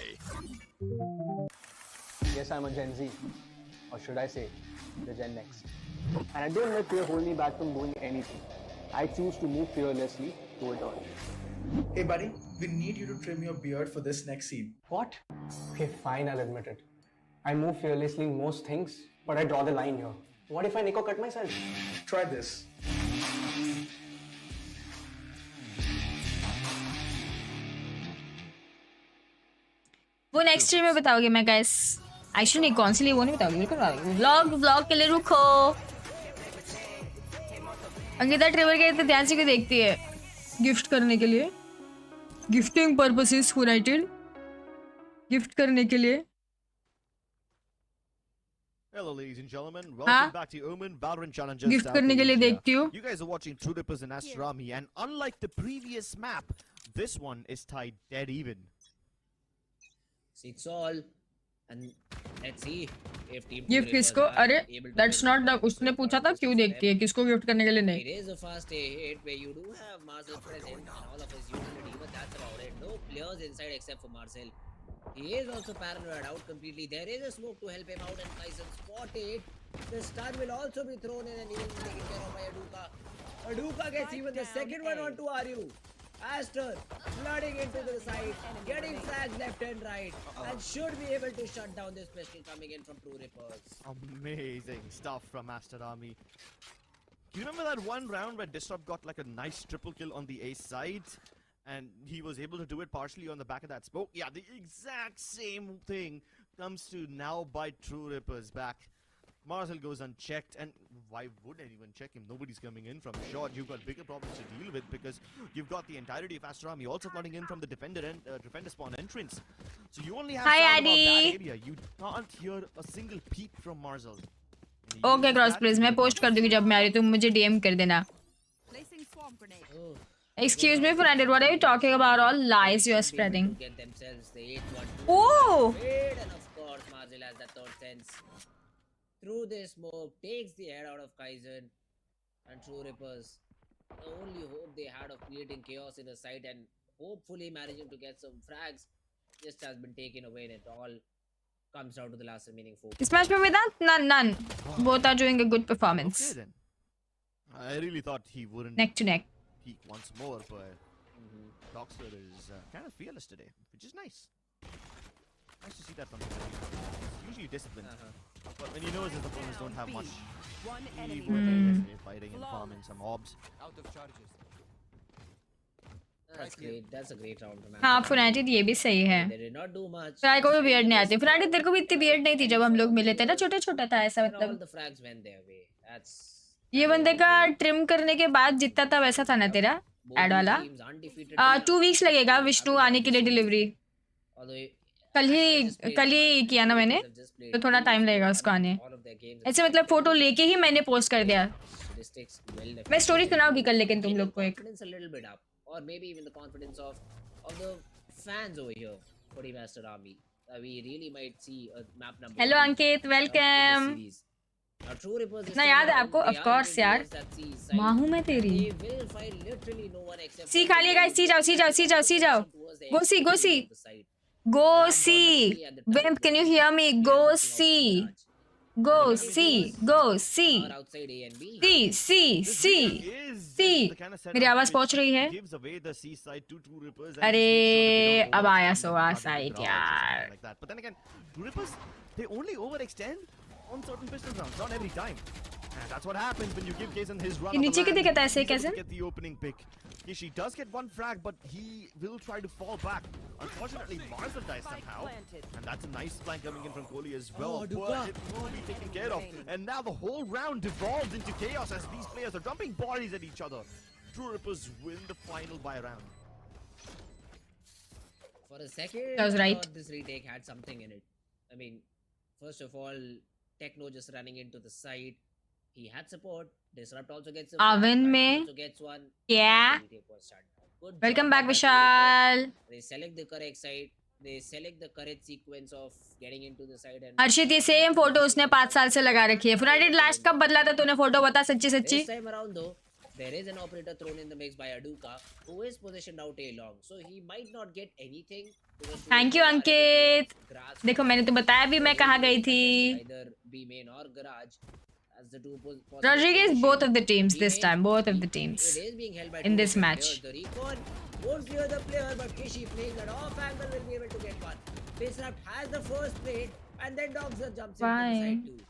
Yes, I'm a Gen Z. Or should I say, the Gen Next. And I don't let fear hold me back from doing anything. I choose to move fearlessly through it all. Hey buddy, we need you to trim your beard for this next scene. What? Okay, fine, I'll admit it. I move fearlessly in most things, but I draw the line here. What if I Nico cut myself? Try this. वो next stream में बताओगे मैं guys. Actually नहीं कौन सी लिए वो नहीं बताओगे. बिल्कुल बताओगे. व्लॉग के लिए रुको. अंकिता ट्रेवर के इतने ध्यान से क्यों देखती है गिफ्ट करने के लिए? गिफ्टिंग पर्पसेस यूनाइटेड गिफ्ट करने के लिए Hello, ladies and gentlemen. Welcome back to OMEN Valorant Challengers gift South करने के लिए Asia. देखती हूँ. You guys are watching True Rippers and Aster Army, and unlike the previous map, this one is tied dead even. 6 all, and let's see if Team gift किसको? अरे that's not the उसने पूछा था क्यों देखती है किसको गिफ्ट करने के लिए नहीं. It is a fast hit where you do have Marcel present and all of his utility, but that's about it. No players inside except for Marcel. He is also paranoid out completely. There is a smoke to help him out, and Tyson spot it. The stun will also be thrown in and even taken care of by Aduka. Aduka gets even the second one onto Aryu. Aster flooding into the side, getting frags left and right, and should be able to shut down this pistol coming in from True Rippers. Amazing stuff from Aster Army. Do you remember that one round where Disrupt got like a nice triple kill on the A side? And he was able to do it partially on the back of that smoke. Yeah, the exact same thing comes to now bite True Rippers back. Marcel goes unchecked, and why would anyone check him? Nobody's coming in from short. You've got bigger problems to deal with because you've got the entirety of Aster Army also flooding in from the defender spawn entrance. So you only have Hi, sound Adi. about that area. You can't hear a single peep from Marcel. Okay cross please मैं post कर दूंगी जब मैं आ रही तुम मुझे DM कर देना. Placing swarm grenade. Oh. Excuse me, Fernandez, what are you talking about? All lies you are spreading. Get themselves the 8-1-2. Oh! And of course, Marcel has that third sense. Through this smoke, takes the head out of Kaizen. And True Rippers, the only hope they had of creating chaos in the site and hopefully managing to get some frags just has been taken away, and it all comes down to the last remaining 4. This match में that none. Both are doing a good performance. Okay then. I really thought he wouldn't Neck to neck. peak once more, but Doxter is kind of fearless today, which is nice. Nice to see that from him. He's usually disciplined, but when he knows his opponents don't have much, One he enemy won't remaining. hesitate fighting and farming some mobs. Out of charges. That's great. That's a great round for हाँ फुनाइटेड ये भी सही है. They did not do much. Try को भी beard नहीं आती. फुनाइटेड तेरे को भी इतनी बियर्ड नहीं थी जब हम लोग मिले थे ना छोटा छोटा था ऐसा All मतलब. the frags went their way. That's ये बंदे का ट्रिम करने के बाद जितना था वैसा था ना तेरा एड वाला. 2 weeks लगेगा विष्णु आने के लिए डिलीवरी. कल ही किया ना मैंने तो थोड़ा टाइम लगेगा उसको आने. ऐसे मतलब फोटो लेके ही मैंने पोस्ट कर दिया. मैं स्टोरी सुनाऊंगी कल लेकिन तुम लोग को एक. confidence a little bit up, or maybe even the confidence of the fans over here for Team Aster Army. We really might see a map number. Hello Ankit welcome. ना याद है आपको ऑफ कोर्स यार. माँ हूँ मैं तेरी. सी खा लिया गाइस. सी जाओ सी जाओ सी जाओ सी जाओ. गो सी गो सी go see. Wimp, can you hear me? Go see. Go see. Go see. See. मेरी आवाज पहुंच रही है. अरे अब आया सोआ साइड यार. But then again, True Rippers, they only overextend on certain pistol rounds, not every time. And that's what happens when you give Kaizen his run. ये नीचे के दिखता है ऐसे कैसे? Get the opening pick. Kishi does get one frag, but he will try to fall back. Unfortunately, Marcel dies somehow. And that's a nice flank coming in from Kohli as well. But it will be taken care of. And now the whole round devolved into chaos as these players are dumping bodies at each other. True Rippers win the final by a round. For a second, That was I right. thought this retake had something in it. I mean, first of all, Techno just running into the side. He had support. Disrupt also gets a Oven में also gets one. Yeah. The retake was shut down. Good Welcome job back by True Vishal. Rippers. They select the correct side. They select the correct sequence of getting into the side and हर्षित ये same photo उसने 5 साल से लगा रखी है. फुनाइटेड last कब बदला था तूने फोटो बता सच्ची सच्ची. this time around though, there is an operator thrown in the mix by Aduka who is positioned out a long, so he might not get anything. Thank you Ankit. देखो मैंने तो बताया भी मैं कहाँ गई थी. Either B main or garage as the two Rodriguez both of the teams this time. Both of the teams It is being held by in two this different match. players. The recon won't clear the player, but Kishi playing that off angle will be able to get one. Disrupt has the first plate, and then Doxer jumps into the side too.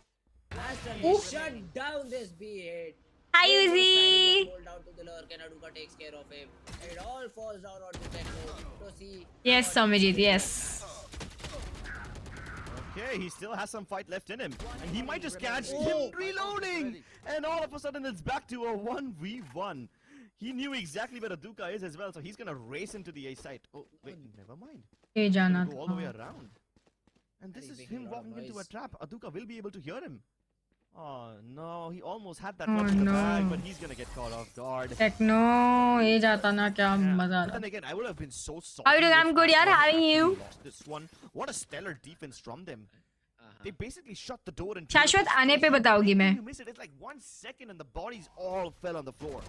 Aster shut down this B hit. Hi Uzi. Hold out to the lurk, and Aduka takes care of him. And it all falls down on the Techno to see. Yes Somajit yes. Okay, he still has some fight left in him. And he might just catch him reloading. And all of a sudden it's back to a 1v1. He knew exactly where Aduka is as well, so he's gonna race into the A site. Oh, wait, never mind. ये He's जाना gonna go all the way था. around. And this he's is making him a lot of walking into a noise. trap. Aduka will be able to hear him. Oh no, he almost had that Oh, one in the no. bag, but he's gonna get caught off guard. Techno ये जाता ना क्या Yeah, मजा but आता. then again, I would have been so salty. How are you doing? if I'm good, yaar. Ascent How are actually you? lost this one. What a stellar defense from them. They basically shut the door and शाश्वत आने पे बताऊंगी मैं. You miss it. It's like 1 second and the bodies all fell on the floor.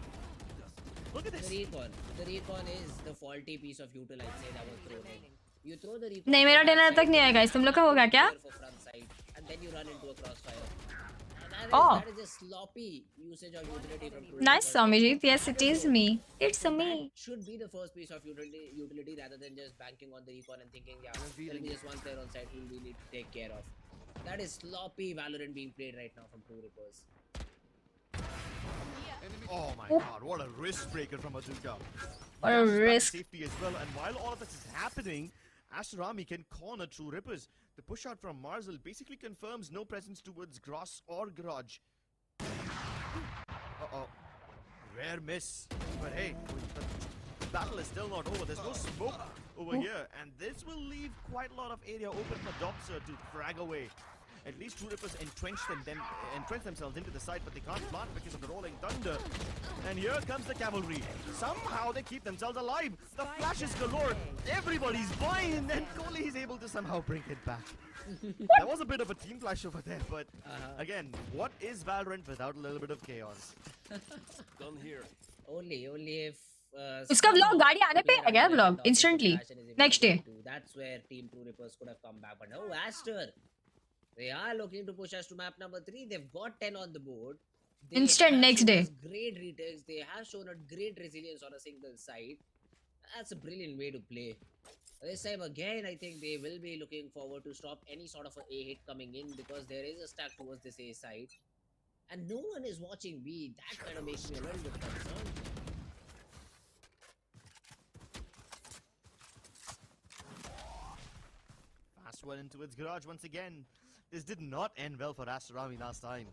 Look at The this. recon. The recon is the faulty piece of util, I'd say, that was thrown in. You throw the recon. नहीं मेरा for dinner backside, तक नहीं आएगा. तुम लोग का होगा क्या? for front side, and then you run into a crossfire. And Oh. that is just sloppy usage of utility from True Nice, Reapers. Samijit. Yes, it is me. It's a me. That should be the first piece of utility rather than just banking on the recon and thinking, yeah, there'll be just one player on site who we need to take care of. That is sloppy Valorant being played right now from True Reapers. Oh my god, what a wrist breaker from Aduka. What a risk. Safety as well, and while all of this is happening, Aster can corner True Rippers. The push out from Marzel basically confirms no presence towards Gross or Garage. Uh-oh. Rare miss. But hey, the battle is still not over. There's no smoke over here, and this will leave quite a lot of area open for Doxer to frag away. At least True Rippers entrench themselves into the site, but they can't plant because of the rolling thunder. And here comes the cavalry. Somehow they keep themselves alive. The flashes galore. Everybody's buying, and then Kohli is able to somehow bring it back. There was a bit of a team flash over there, but again, what is Valorant without a little bit of chaos? Done here. Only if. उसका vlog गाड़ी आने पे आ गया vlog instantly next day. That's where Team True Reapers could have come back, but no, Aster. They are looking to push us to map number 3. They've got 10 on the board. They Instant have next shown day. us great retakes. They have shown a great resilience on a single side. That's a brilliant way to play. This time again, I think they will be looking forward to stop any sort of a hit coming in because there is a stack towards this A side. And no one is watching B. That kind of makes me a little bit concerned. Fast one into its garage once again. This did not end well for Aster last time.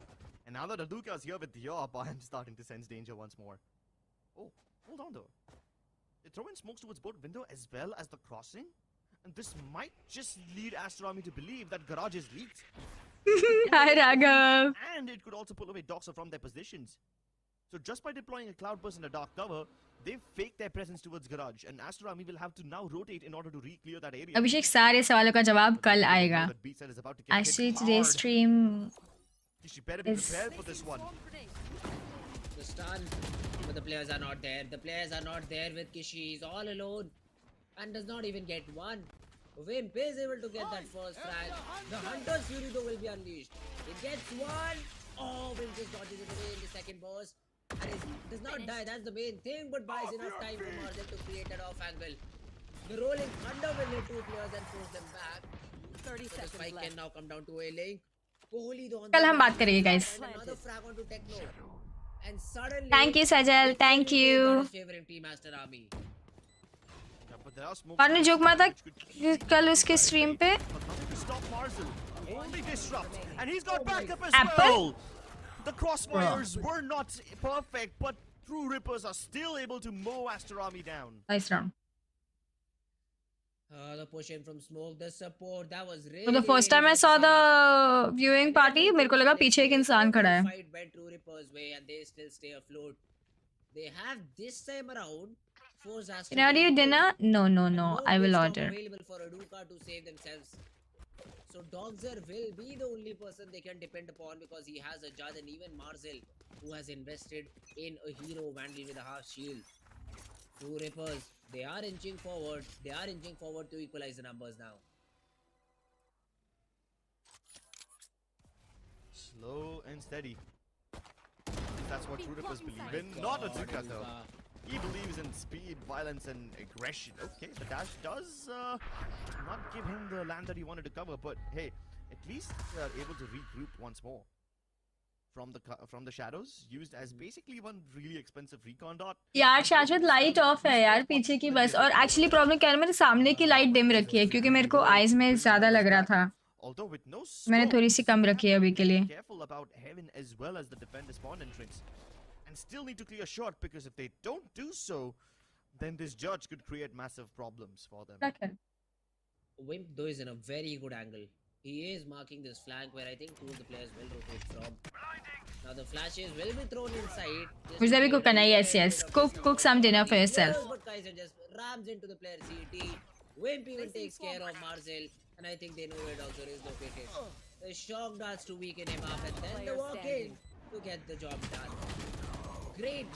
And now that Aduka's here with the AWP, I am starting to sense danger once more. Oh, hold on though. They throw in smokes towards both window as well as the crossing. And this might just lead Aster to believe that garage is leaked. Hi Raghav. And it could also pull away Doxer from their positions. So just by deploying a cloud burst in a dark cover, they've faked their presence towards garage, and Aster will have to now rotate in order to re-clear that area. अभिषेक सारे सवालों का जवाब कल आएगा. That B-side is about to get hit Actually today's hard. stream She better be is prepared for this one. The stun, but the players are not there. The players are not there with Kishi. He's all alone and does not even get one. Wimp is able to get that first frag. The Hunter's Fury though will be unleashed. It gets one. Oh, Wimp just dodges it away in the second burst. And it does not die, that's the main thing, but buys enough time for Marzel to create that off angle. The rolling thunder will hit two players and force them back. 30 So the seconds spike left. can now come down to A lane. Kohli the on कल the हम बात back करेंगे guys. and another frag onto Techno. And suddenly Thank you Sajal. Thank you. his favorite team Aster Army. Yeah, but there are smokes और ने joke मारा था which could कल उसके stream पे. but nothing to stop Marzel. Only disrupt. And he's got backup as Apple? well. The crossfires were not perfect, but True Rippers are still able to mow Aster down. Nice round. The push in from smoke, the support, that was really So the first time I saw the viewing party, मेरे को लगा पीछे एक इंसान खड़ा है. Fight went True Reapers' way and they still stay afloat. They have this time around forced Aster. Can I order you dinner? No, no, no. I will pit stop order. Available for Aduka to save themselves. So Doxer will be the only person they can depend upon because he has a judge, and even Marzel, who has invested in a hero Vandal with a half shield. True Rippers, they are inching forward. They are inching forward to equalize the numbers now. Slow and steady. That's what True Rippers believe in. Not Aduka though. He believes in speed, violence, and aggression. Okay, the dash does not give him the land that he wanted to cover, but hey, at least they are able to regroup once more. From the shadows, used as basically one really expensive recon dot. यार शाश्वत light of है यार पीछे की बस. और actually problem क्या है, मेरे सामने की लाइट डिम रखी है क्योंकि मेरे को आईज में ज्यादा लग रहा था. Although with no मैंने थोड़ी सी कम रखी है अभी के लिए. Careful about heaven as well as the defender spawn entrance. And and still need to clear short, because if they don't do so, then this judge could create massive problems for them. Okay. Wimp though is in a very good angle. He is marking this flank where I think two of the players will rotate from. Now the flashes will be thrown inside. मुझे भी cook करना है. Yes. Cook some dinner for yourself. But Kaiser just rams into the player CT. Wimp even takes care of Marcel, and I think they know where Dr. is located. The shock darts to weaken him up, and then the walk in to get the job done. Great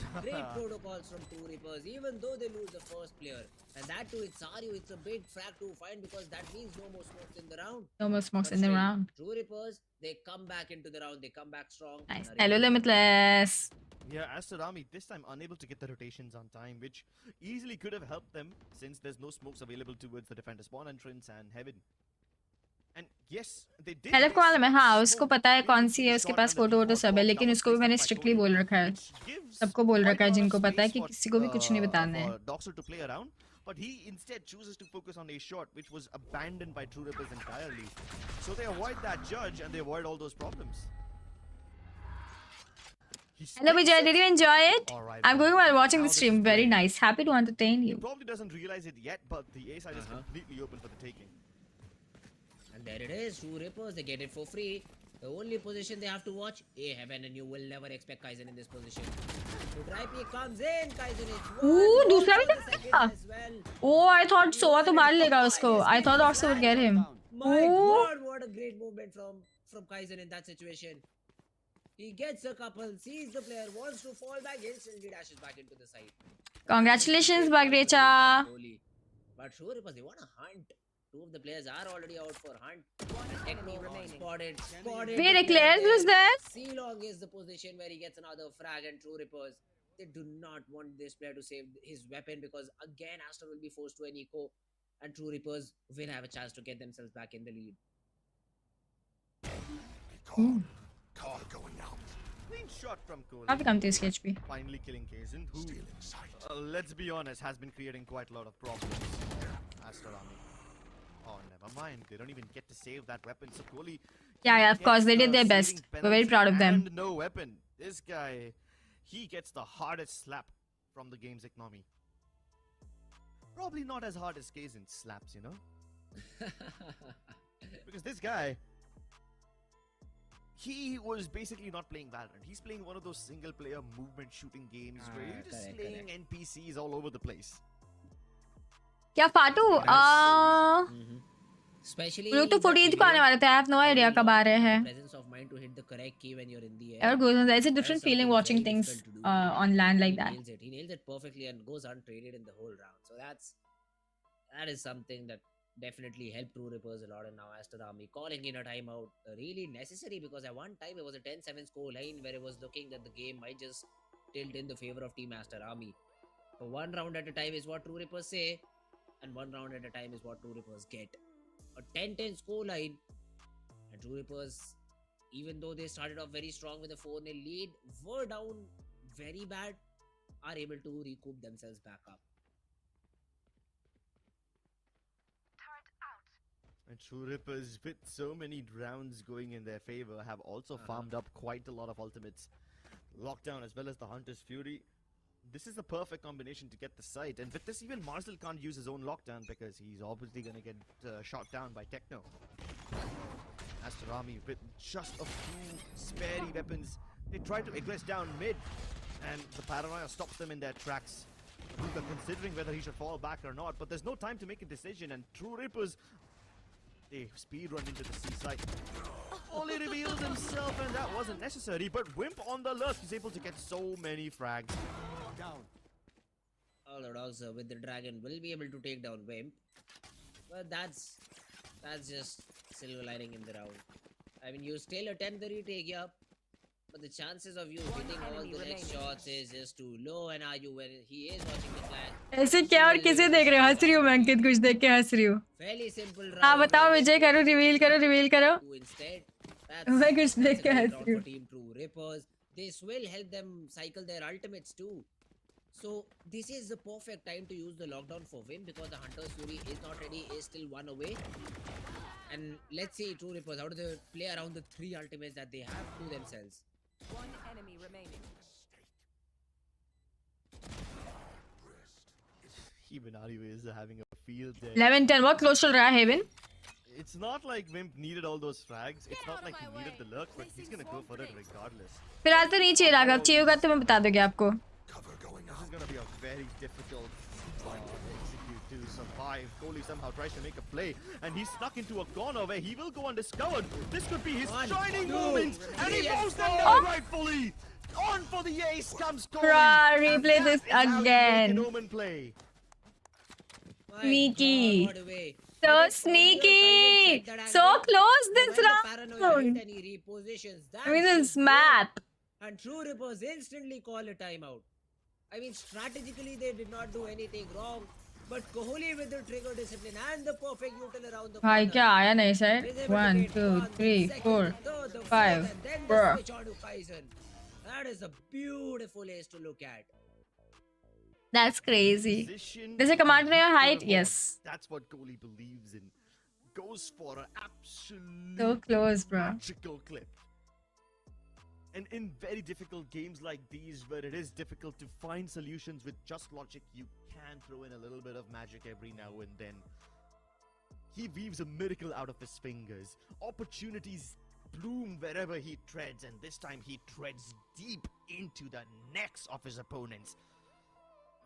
protocols from two Reapers, even though they lose the first player. And that too, it's Aryu, it's a big frag to find, because that means no more smokes in the round. No more smokes But in the still, round. True Reapers, they come back into the round, they come back strong. Nice. and are Hello, able to- Limitless. Yeah, Aster Army this time unable to get the rotations on time, which easily could have helped them, since there's no smokes available towards the defender spawn entrance and heaven. And yes, they did. Help को मालूम है. हाँ, miss उसको smoke पता है really कौन good सी है, उसके shot pass on the photo वोटो default सब है, box. लेकिन That was उसको भी placed मैंने by स्ट्रिक्टली Tony, बोल रखा है. which gives सबको बोल quite रखा है a lot जिनको of पता है space कि for, किसी को भी कुछ नहीं बताना है. for Doxer to play around, but he instead chooses to focus on a shot, which was abandoned by True Rippers entirely. So they avoid that judge and they avoid all those problems. He Hello, sticks Vijay. it. Did you enjoy it? All right, I'm well, going while watching now the this stream. is Very great. nice. Happy to entertain He you. probably doesn't realize it yet, but the A side is completely open for the taking. And there it is, True Rippers, they get it for free. The only position they have to watch, A heaven, and you will never expect Kaizen in this position. So Tripe comes in, Kaizen is Ooh, दूसरा भी the second था. as well. Oh, I thought Sova तो मार लेगा उसको. I thought Oxo would get him. My Ooh. god, what a great movement from Kaizen in that situation. He gets a couple, sees the player, wants to fall back, instantly dashes back into the side. Congratulations, Bagrecha. But True Rippers, they want to hunt. Two of the players are already out for hunt. And Techno spotted. Wait, Eclairs was there? C-Long is the position where he gets another frag, and True Rippers, they do not want this player to save his weapon, because again Aster will be forced to an eco, and True Rippers will have a chance to get themselves back in the lead. Car going out. Clean shot from Cole. काफी कम थी इसकी HP. Finally killing Kaizen, who, let's be honest, has been creating quite a lot of problems. Aster Army. Oh, never mind. They don't even get to save that weapon. So Kohli Yeah, of course, they gets did their the best. saving We're very penalty proud of them. And no weapon. This guy, he gets the hardest slap from the game's economy. Probably not as hard as Kaizen slaps, you know? Because this guy, he was basically not playing Valorant. He's playing one of those single-player movement shooting games where you're just slaying NPCs all over the place. क्या फाटू? Especially लोग तो 14th को आने वाले थे. I have no idea कब आ रहे हैं. presence of mind to hit the correct key when you're in the air. Ever goes on. It's a different That's feeling something watching very things difficult to do. on land like He that. nails it. He nails it perfectly and goes untraded in the whole round. So that is something that definitely helped True Rippers a lot. And now Aster Army calling in a timeout, really necessary, because at one time it was a 10-7 score line where it was looking that the game might just tilt in the favor of Team Aster Army. So one round at a time is what True Rippers say, and one round at a time is what True Rippers get. A 10-10 score line, and True Rippers, even though they started off very strong with a 4-0 lead, were down very bad, are able to recoup themselves back up. And True Rippers, with so many rounds going in their favor, have also farmed up quite a lot of ultimates. Lockdown as well as the Hunter's Fury. This is the perfect combination to get the site. And with this, even Marcel can't use his own lockdown because he's obviously going to get shot down by Techno. Aster Army with just a few spare weapons. They try to aggress down mid, and the paranoia stops them in their tracks. They're considering whether he should fall back or not, but there's no time to make a decision, and True Rippers, they speed run into the seaside. Only revealed himself, and that wasn't necessary, but Wimp on the lurk is able to get so many frags. Down. All the dogs with the dragon will be able to take down Wimp. But that's just silver lining in the round. I mean, you still attempt the retake, yeah, but the chances of you hitting all the next shots is just too low. And are you when he is watching the flag? ऐसे क्या और किसे देख रहे हो? हंस रही हूँ मैं, अंकित कुछ देख के हंस रही हूँ. Fairly simple round. हाँ बताओ विजय, करो रिवील करो. Instead, मैं कुछ देख के हंस round रही for हूँ. Team True Rippers. This will help them cycle their ultimates too. So this is the perfect time to use the lockdown for Wim, because the Hunter's Fury is not ready, is still one away. And let's see True Rippers, how do they play around the 3 ultimates that they have to themselves? One enemy remaining. Even Ariu is having a field day. 11-10 बहुत close चल रहा है Haven. It's not like Wimp needed all those frags. It's not like he needed the lurk, but he's gonna go for it regardless. फिलहाल तो नहीं चाहिए राघव, चाहिए होगा तो मैं बता दूंगी आपको. This is gonna be a very difficult execute to survive. Kohli somehow tries to make a play, and he's stuck into a corner where he will go undiscovered. This could be his shining moment, and he moves them down rightfully. On for the ace comes Kohli. Replay this again. Omen play. Sneaky. What a way. So sneaky. So close this round. And he repositions. I mean, it's math. And True Rippers instantly call a timeout. I mean, strategically they did not do anything wrong, but Kohli with the trigger discipline and the perfect util around the भाई corner. क्या आया नहीं sir? is able to 1, get 2, one, 3, second, 4, third, the 5. fourth, and then the Bruh. switch on to Kaizen. That is a beautiful ace to look at. That's crazy. Position Does it command your height? to Yes. That's what Kohli believes in. Goes for an absolute So close, bro. magical clip. And in very difficult games like these, where it is difficult to find solutions with just logic, you can throw in a little bit of magic every now and then. He weaves a miracle out of his fingers. Opportunities bloom wherever he treads, and this time he treads deep into the necks of his opponents.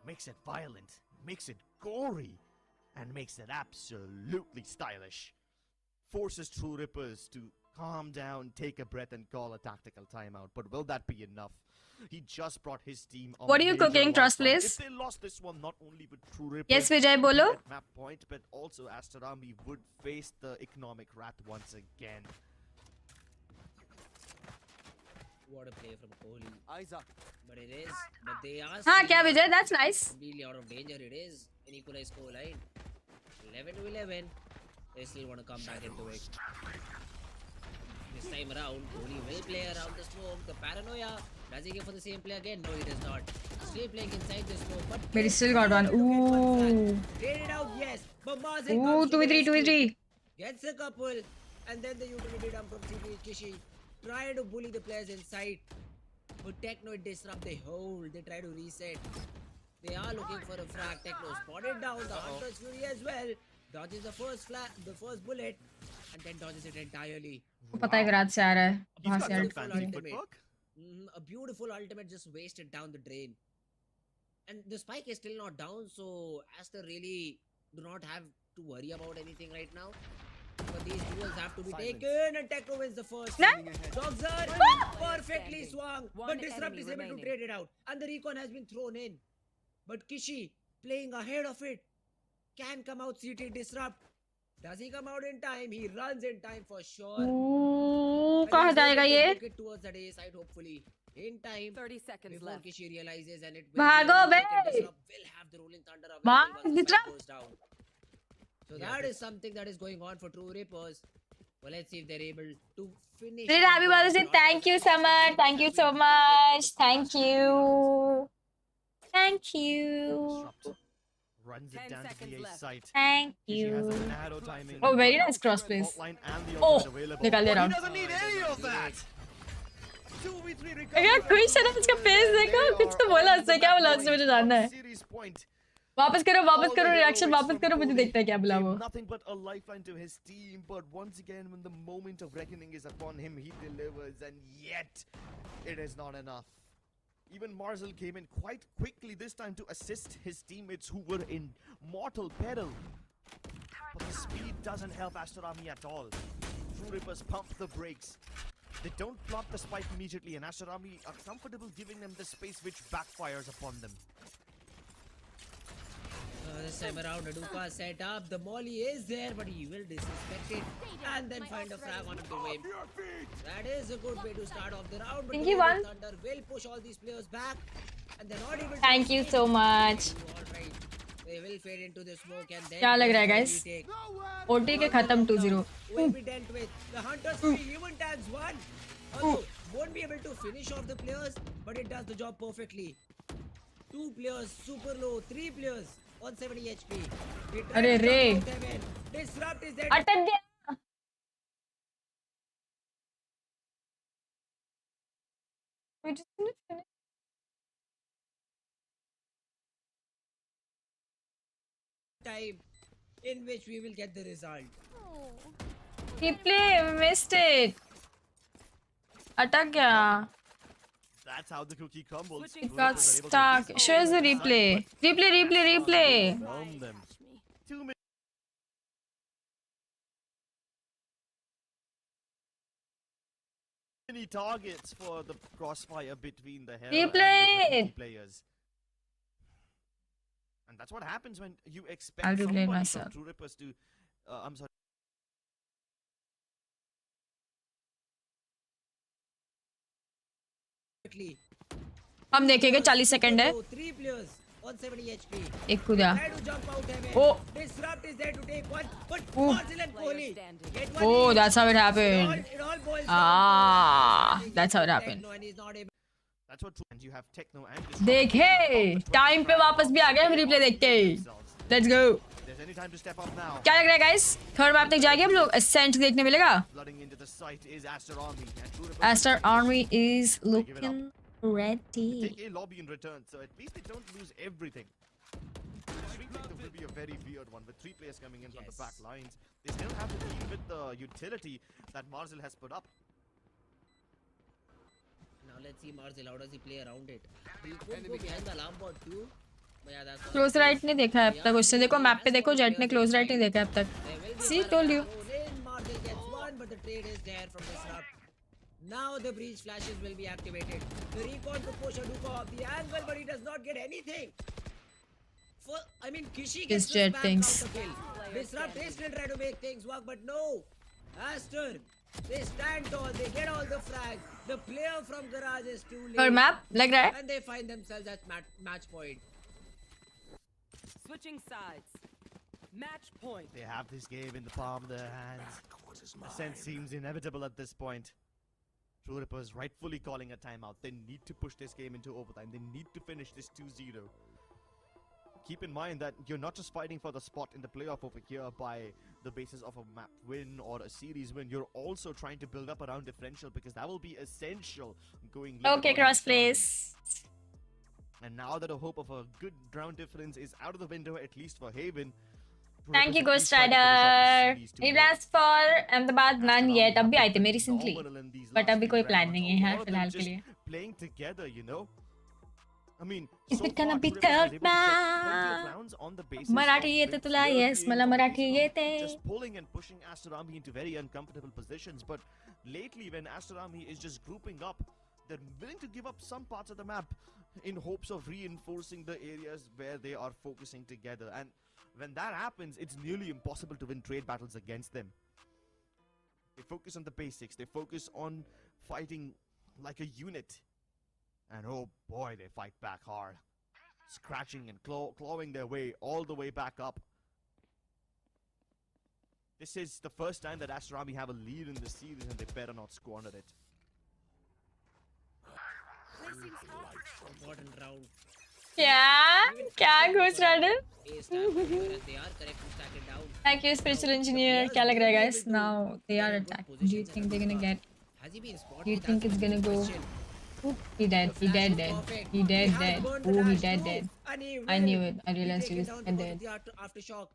Makes it violent, makes it gory, and makes it absolutely stylish. Forces True Rippers to calm down, take a breath, and call a tactical timeout. But will that be enough? He just brought his team on What are you major cooking, Trust, lifeline. please? If they lost this one, not only would True Rippers Yes, Vijay, bolo. at map point, but also Aster would face the economic wrath once again. What a play from Kohli. Eyes up. But it is. But they are हाँ still क्या विजय? That's nice. completely out of danger. It is an equalized score line. 11 to 11. They still want to come back into it. This time around, Kohli will play around the smoke. The paranoia. Does he go for the same play again? No, he does not. Still playing inside the smoke. But But he still got one. Ooh. Get it out, yes. But Mazen Ooh, comes to the 2v3, rescue. 2v3. Gets a couple. And then the utility dump from CP Kishi. Try to bully the players inside. But Techno disrupt the hold. They try to reset. They are looking for a frag. Techno spotted down. The Hunter's Fury as well. Dodges the first bullet. And then dodges it entirely. पता है ग्राज से आ रहा है. He's वहाँ got से some आ fancy रहा है. footwork. A beautiful ultimate just wasted down the drain. And the spike is still not down, so Aster really do not have to worry about anything right now. But these duels have to be taken, and Techno wins the first. Dogzer perfectly swung, but Disrupt is able to trade it out, and the recon has been thrown in. But Kishi playing ahead of it can come out. CT Disrupt. Does he come out in time? He runs in time for sure. Ooh, कहाँ जाएगा ये? Book it towards the day side, hopefully. In time. 30 seconds Before left. Kishi realizes and it will भागो be bay! Disrupt will have the rolling thunder भाग, available once the Disrupt! spike goes down. So that is something that is going on for True Rippers. Well, let's see if they're able to finish. Really happy Mother's Day. Thank you, Summer. Thank you so much. Thank you. Thank you. Disrupt runs it 10 down to seconds the ace left. site. Thank She has you. an arrow timing. Oh, very nice cross plays. Hotline and the Oh, ultimate available. निकाल दे But रहा he हूँ. doesn't need any of that. 2v3 recovery. अगर कोई शराब इसका face देखो, कुछ तो बोला उससे, क्या बोला उससे मुझे जानना है. Series point. वापस करो All the रिएक्शन heroics वापस from करो, मुझे Kohli देखता है क्या बोला gave वो. Nothing but a lifeline to his team, but once again, when the moment of reckoning is upon him, he delivers, and yet it is not enough. Even Marzel came in quite quickly this time to assist his teammates who were in mortal peril. But the speed doesn't help Astorami at all. True Rippers pump the brakes. They don't plot the spike immediately, and Astorami are comfortable giving them the space which backfires upon them. This time around, Aduka set up. The molly is there, but he will disrespect it and then find a frag on him to win. That is a good way to start off the round. But Thank the you, Golden Van. Thunder will push all these players back, and they're not able to. Thank you so much. All right, they will fade into the smoke and then. क्या लग रहा है, will guys? retake. OT के खत्म 2-0. Will be dealt with. The Hunter's Fury even tags one. Also, won't be able to finish off the players, but it does the job perfectly. 2 players super low, 3 players 170 HP. They try अरे to रे. jump out heaven. Disrupt is there. अटक गया. We just need to finish. time in which we will get the result. Replay, missed it. अटक गया. That's how the cookie crumbles. It got stuck. Show us the replay. Replay. Overwhelm them. 2 many targets for the crossfire between the Hell Replay. and the players. And that's what happens when you expect I'll replay somebody myself. from True Rippers to I'm sorry. Quickly. हम देखेंगे 40 second है. 3 players on 70 HP. एक कूदा. Try to jump out heaven. Oh. Disrupt is there to take one, but Ooh. Marcel and Kohli get one. Oh, each. that's how it happened. It all boils Ah, down to that's how it happened. Techno and he's not able. That's what and you have Techno and देखे time पे वापस भी आ गए हम replay देख के. Let's go. There's any time to step up now. क्या लग रहा है गाइस? थर्ड मैप तक जाएंगे हम लोग. Ascent देखने मिलेगा. Flooding into the site is Aster Army and True Rippers Aster Army is looking ready. take a lobby in return, so at least they don't lose everything. This retake will be a very weird one with 3 players coming in from the back lines. They still have to deal with the utility that Marcel has put up. Now let's see Marcel, how does he play around it? He could go behind the alarm board too. But yeah, that's close right नहीं देखा है अब तक. उससे देखो map पे देखो jet ने क्लोज राइट नहीं देखा है अब तक. See, told you. Marcel gets one, but the trade is there from Disrupt. Now the breach flashes will be activated. The recon to push Aduka off the angle, but he does not get anything. I mean, Kishi gets His jet back things. out the kill. Disrupt is still trying to make things work, but no. Aster, they stand tall, they get all the frag. The player from Garage is too late. और map लग रहा है. And they find themselves at match point. Switching sides. Match point. They have this game in the palm of their hands. Ascent seems inevitable at this point. True Rippers rightfully calling a timeout. They need to push this game into overtime. They need to finish this 2-0. Keep in mind that you're not just fighting for the spot in the playoff over here by the basis of a map win or a series win. You're also trying to build up a round differential because that will be essential going Okay, cross plays. And now that the hope of a good round difference is out of the window, at least for Haven. Thank you, Ghost Rider. Reblast for Ahmedabad none yet. अभी आए थे मैं recently. But अभी कोई plan नहीं है फिलहाल के लिए. Playing together, you know. I mean, Is it gonna be third map? Marathi येते तुला? Yes, मला मराठी येते. Just pulling and pushing Aster Army into very uncomfortable positions. But lately, when Aster Army is just grouping up, they're willing to give up some parts of the map in hopes of reinforcing the areas where they are focusing together. And when that happens, it's nearly impossible to win trade battles against them. They focus on the basics. They focus on fighting like a unit. And oh boy, they fight back hard. Scratching and clawing their way all the way back up. This is the first time that Aster Army have a lead in the series and they better not squander it. Important round. क्या Ghost Rider? They are correct to stack it down. Thank you, Spiritual Engineer. क्या लग रहा है guys? Now they are attacking. Do you think they're gonna get? Has he been spotted? Do you think it's gonna go? Oop, he dead. He dead. He dead. Oh, he dead. I knew it. I realized he was dead. Aftershock.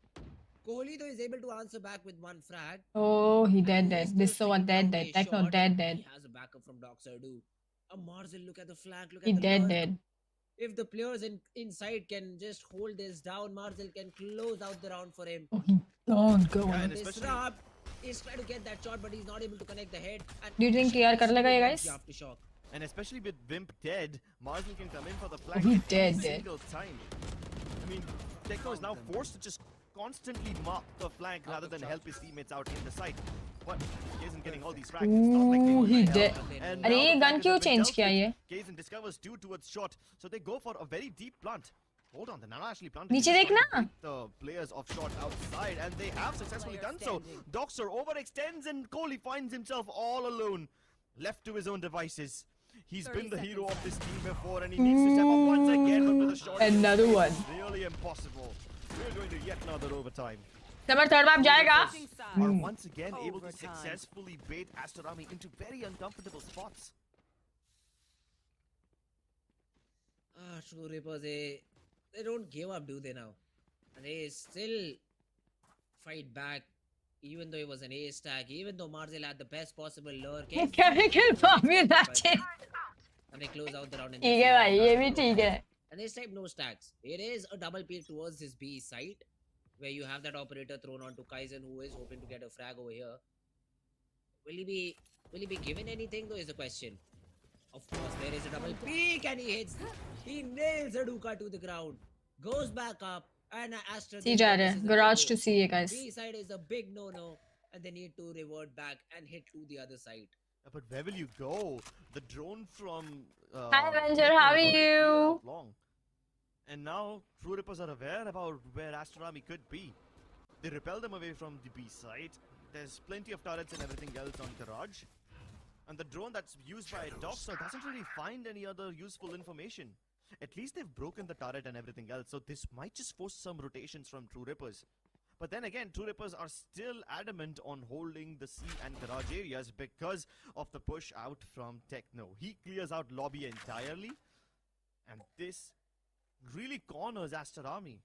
Kohli though is able to answer back with one frag. Oh, he dead. This so what dead. Techno dead. He has a backup from Doxer do. Marcel, look at the flank. Look He at the dead. If the players inside can just hold this down, Marcel can close out the round for him. Oh, he don't go. And Disrupt is trying to get that shot, but he's not able to connect the head. And Do you think TR कर लेगा ये guys? Aftershock. And especially with Wimp dead, Marcel can come in for the flank he every dead. single time. I mean, Techno is now forced to just constantly mark the flank rather than help his teammates out in the site. But he isn't getting all these frags. It's not like they Ooh, want he my dead. help. And अरे now ये the gun flank क्यों has been change dealt किया with. ये? Gazen discovers 2 towards shot, so they go for a very deep plant. Hold on, they're not actually planted. नीचे देखना. The players of shot outside, and they have successfully done so. Doxer overextends, and Kohli finds himself all alone, left to his own devices. He's been the hero of this team before, and he needs to step up once again. But with a shot, Another one. it's really impossible. We're going to yet another overtime. Summer third map जाएगा. Are once again able to successfully bait Aster Army into very uncomfortable spots. True Rippers, they don't give up, do they now? And they still fight back, even though it was an ace stack, even though Marzel had the best possible lure. Chemical formula change. And they close out the round. And ठीक है भाई, ये भी ठीक है. And this time no stacks. It is a double peek towards this B side, where you have that operator thrown onto Kaizen, who is hoping to get a frag over here. Will he be given anything though is the question. Of course, there is a double peek and he hits. He nails Aduka to the ground. Goes back up and Aster. See जा रहे हैं. Garage to see है guys. B side is a big no-no, and they need to revert back and hit to the other side. But where will you go? The drone from... Hi Avenger, how are you? Long. And now, True Rippers are aware about where Aster Army could be. They repel them away from the B side. There's plenty of turrets and everything else on Garage. And the drone that's used by Doctor doesn't really find any other useful information. At least they've broken the turret and everything else, so this might just force some rotations from True Rippers. But then again, True Rippers are still adamant on holding the C and Garage areas because of the push out from Techno. He clears out lobby entirely, and this really corners Aster Army.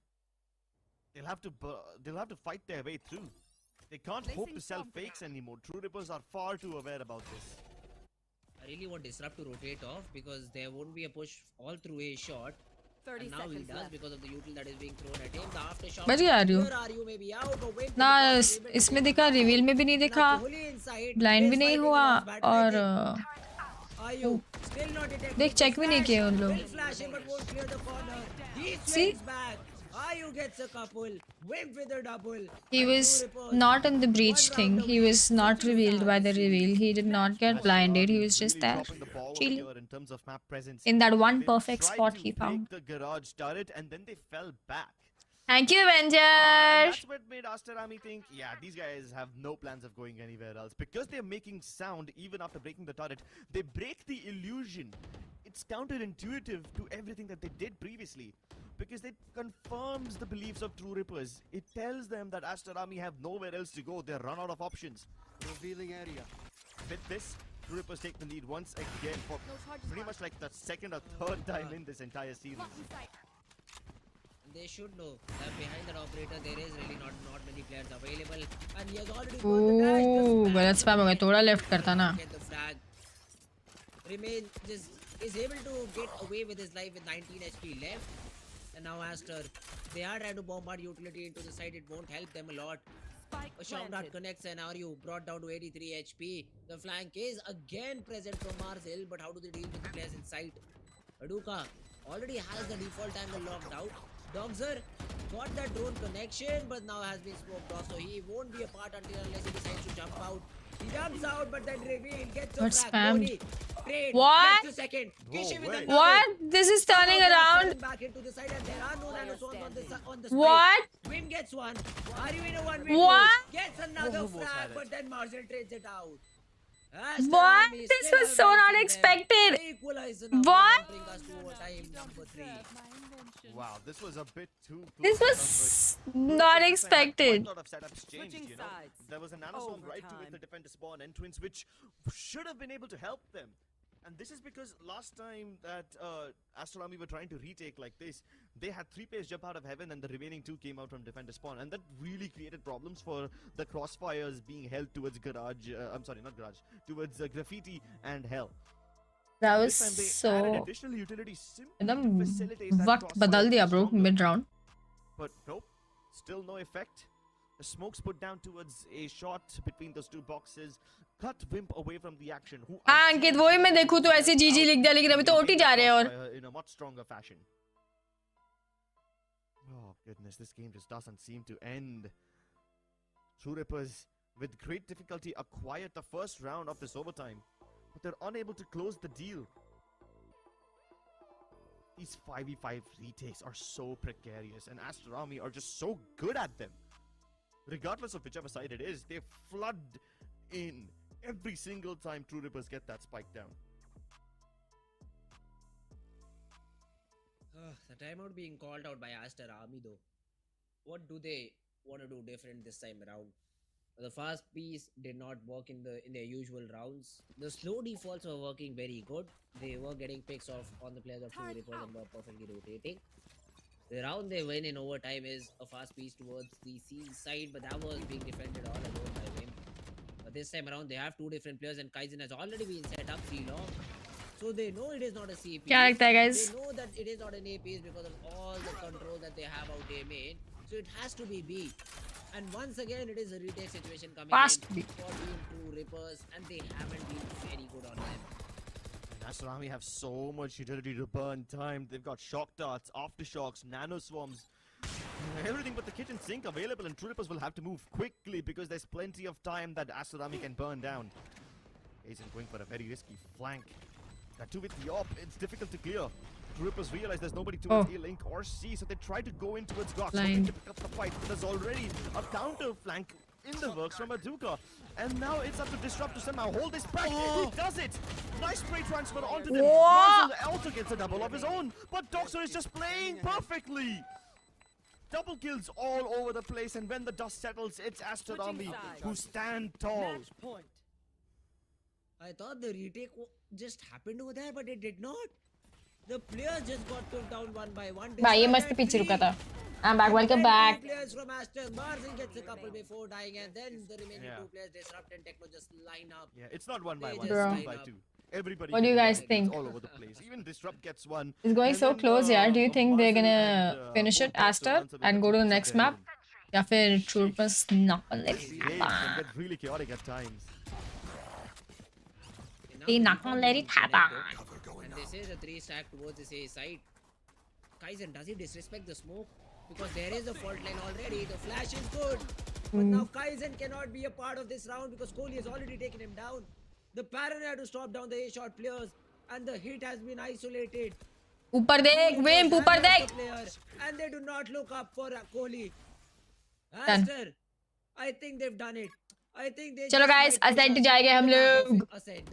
They'll have to fight their way through. They can't hope to sell fakes anymore. True Rippers are far too aware about this. I really want Disrupt to rotate off because there won't be a push all through a shot. 30 and now he seconds does left. because of the util that is being thrown at him. The aftershock. बच गया Where are you? Maybe out or win. ना इसमें दिखा, reveal में भी नहीं दिखा, blind भी नहीं हुआ और देख चेक भी नहीं किए उन लोग. See? Ayu gets a couple. Wimp with a double. He was not in the breach thing. He was not revealed by the reveal. He did not get blinded. He was just there, chilling in that one perfect spot he found. The garage turret and then they fell back. Thank you, Avenger. That's what made Aster Army think, yeah, these guys have no plans of going anywhere else. Because they're making sound even after breaking the turret, they break the illusion. It's counterintuitive to everything that they did previously. Because it confirms the beliefs of True Rippers. It tells them that Aster Army have nowhere else to go. They're run out of options. Revealing area. With this, True Rippers take the lead once again for pretty much like the second or third time in this entire series. They should know that behind that operator there is really not many players available, and he has already got the dash. Ooh, गलत spam हो गया. थोड़ा left करता ना. Get the frag. Is able to get away with his life with 19 HP left. And now Aster, they are trying to bombard utility into the side. It won't help them a lot. A shot that connects and are you brought down to 83 HP. The flank is again present from Marzel, but how do they deal with the players inside? Aduka already has the default angle locked out. Dogzer got that drone connection, but now has been smoked off, so he won't be a part unless he decides to jump out. He jumps out, but then reveal gets a spammed. Trade, What? gets a second. What? This is turning around. Back into the side, and there are no nanoswarms on the What? Win gets one. Are you in a 1v2? What? Gets another frag, but then Marcel trades it out. What? This was so not expected. What? Wow, this was a bit too close. This was not expected. Switching sides. There was a nanoswarm right to it, the defender spawn entrance, which should have been able to help them. And this is because last time that Aster Army were trying to retake like this, they had 3 players jump out of heaven and the remaining 2 came out from defender spawn, and that really created problems for the crossfires being held towards garage. I'm sorry, not garage, towards graffiti and hell. That was so एकदम वक्त बदल दिया bro mid round. But nope, still no effect. The smokes put down towards a shot between those 2 boxes. Cut Wimp away from the action. हाँ अंकित वही मैं देखूँ तो ऐसे जीजी लिख दिया, लेकिन अभी तो ओटी जा रहे हैं और in a much stronger fashion. Oh goodness, this game just doesn't seem to end. True Rippers with great difficulty acquired the first round of this overtime, but they're unable to close the deal. These 5v5 retakes are so precarious, and Aster Army are just so good at them. Regardless of whichever side it is, they flood in every single time True Rippers get that spike down. The timeout being called out by Aster Army though. What do they want to do different this time around? The fast piece did not work in their usual rounds. The slow defaults were working very good. They were getting picks off on the players of True Rippers and were perfectly rotating. The round they win in overtime is a fast piece towards the C side, but that was being defended all alone by him. But this time around, they have two different players, and Kaizen has already been set up C-long. So they know it is not a C piece. क्या लगता है guys? They know that it is not an A piece because of all the control that they have out there main. So it has to be B. And once again, it is a retake situation coming Fast in B. for Team 2 Rippers, and they haven't been very good on them. Astor Army have so much utility to burn time. They've got shock darts, aftershocks, nano swarms, everything but the kitchen sink available, and True Rippers will have to move quickly because there's plenty of time that Astor Army can burn down. Ascent going for a very risky flank. That too with the op, it's difficult to clear. True Rippers realize there's nobody towards A Link or C, so they try to go in towards Gox, hoping to pick up the fight. But there's already a counter flank in the works from Aduka. And now it's up to Disrupt to somehow hold this back. He does it! Nice spray transfer onto them. What? Marzel also gets a double of his own. But Doxer is just playing perfectly. Double kills all over the place. And when the dust settles, it's Astor Army who stand tall. Match point. I thought the retake just happened over there, but it did not. The players just got took down one by one. भाई ये मस्त पीछे रुका था. I'm back. Welcome back. Players from Aster, Marzel gets a couple before dying, and then the remaining two players, Disrupt and Techno, just line up. Yeah, it's not one by one, Bro. it's 2 by 2. Everybody. What do you gets guys one, think? it's all over the place. Even Disrupt gets one. It's going And so then, close, yeah. Do you think they're Marzel gonna and, finish it, Both Aster, also and go to the answer next their map? own. या फिर True Rippers not gonna let These it games can happen? get really chaotic at times. They're not gonna let it happen. And this is a 3-stack towards the A side. Kaizen, does he disrespect the smoke? Because there is a fault line already. The flash is good. But now Kaizen cannot be a part of this round because Kohli has already taken him down. The paranoia to stop down the A-shot players. And the hit has been isolated. ऊपर देख, Wimp, ऊपर देख. And they do not look up for Kohli. Done. Aster, I think they've done it. I think they चलो just guys, might push Ascent us जाएंगे हम to the map लोग. of Ascent.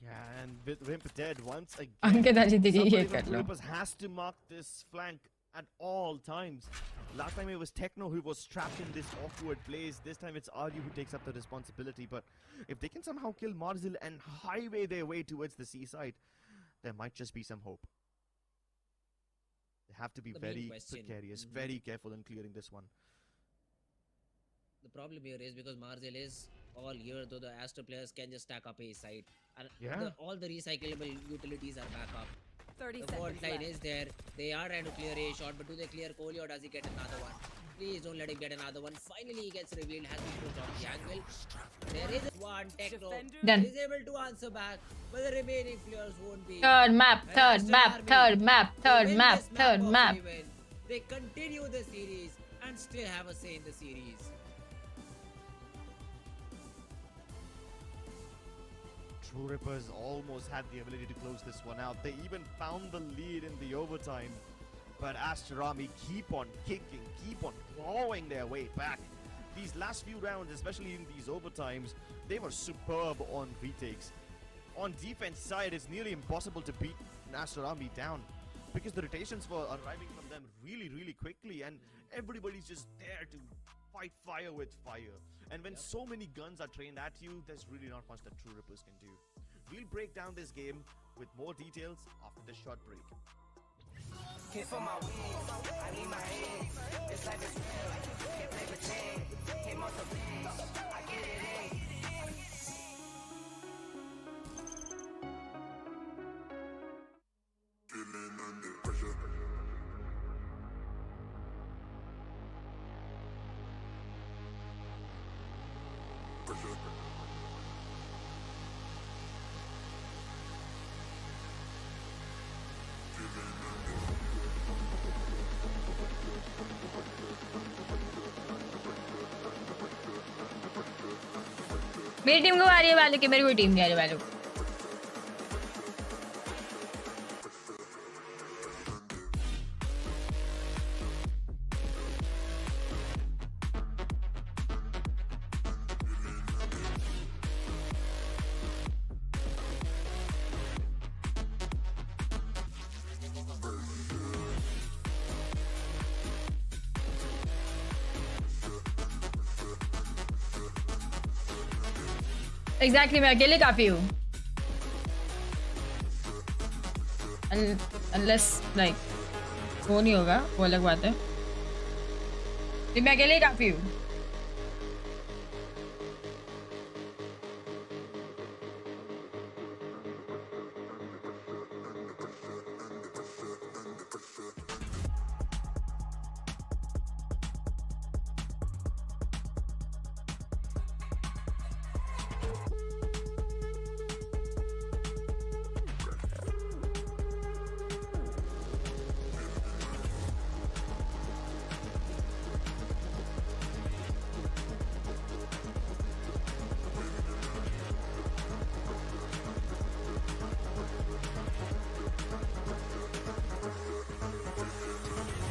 Yeah, and with Wimp dead once again, Ankita जी दीजिए ये somebody कर from low. Troopers has to mark this flank at all times. Last time it was Techno who was trapped in this awkward place. This time it's Aryu who takes up the responsibility. But if they can somehow kill Marzel and highway their way towards the seaside, there might just be some hope. They have to be The main very question. precarious, very careful in clearing this one. The problem here is because Marzel is all here, though the Aster players can just stack up A side. And Yeah. all the recyclable utilities are back up. 30 The fault seconds line left. is there. They are trying to clear A shot, but do they clear Kohli or does he get another one? Please don't let him get another one. Finally, he gets revealed, has been put on the angle. There is one Techno. Done. Is able to answer back, but the remaining players won't be. Third map, And third Aster map, Army, third map, they third win map, this third of map. even. They continue the series and still have a say in the series. True Rippers almost had the ability to close this one out. They even found the lead in the overtime. But Astor Army keep on kicking, keep on clawing their way back. These last few rounds, especially in these overtimes, they were superb on retakes. On defense side, it's nearly impossible to beat Astor Army down because the rotations were arriving from them really, really quickly, and everybody's just there to fight fire with fire. And when so many guns are trained at you, there's really not much that True Rippers can do. We'll break down this game with more details after this short break. मेरी team को आ रही है वाले की, मेरी कोई team नहीं आ रही वाले को. Exactly, मैं अकेले काफी हूँ. अनलेस लाइक वो नहीं होगा, वो अलग बात है। मैं अकेले ही काफी हूँ।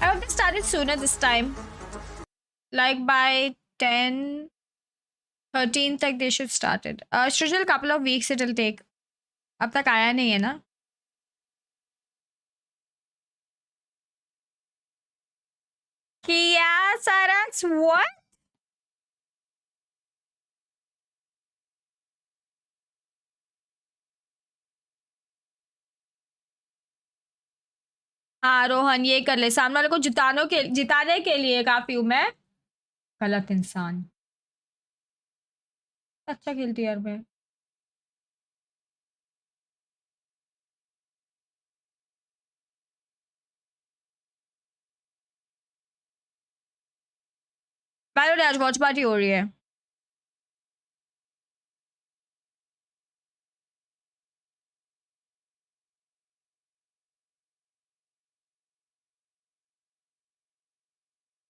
I hope they started sooner this time. Like by 10, 13 तक they should started. Usual couple of weeks it'll take. अब तक आया नहीं है ना? Kia Sarax, what? हाँ रोहन ये कर ले, सामने वाले को जिताने के लिए काफी हूँ मैं। गलत इंसान। अच्छा खेलती है यार मैं। आज वॉच पार्टी हो रही है।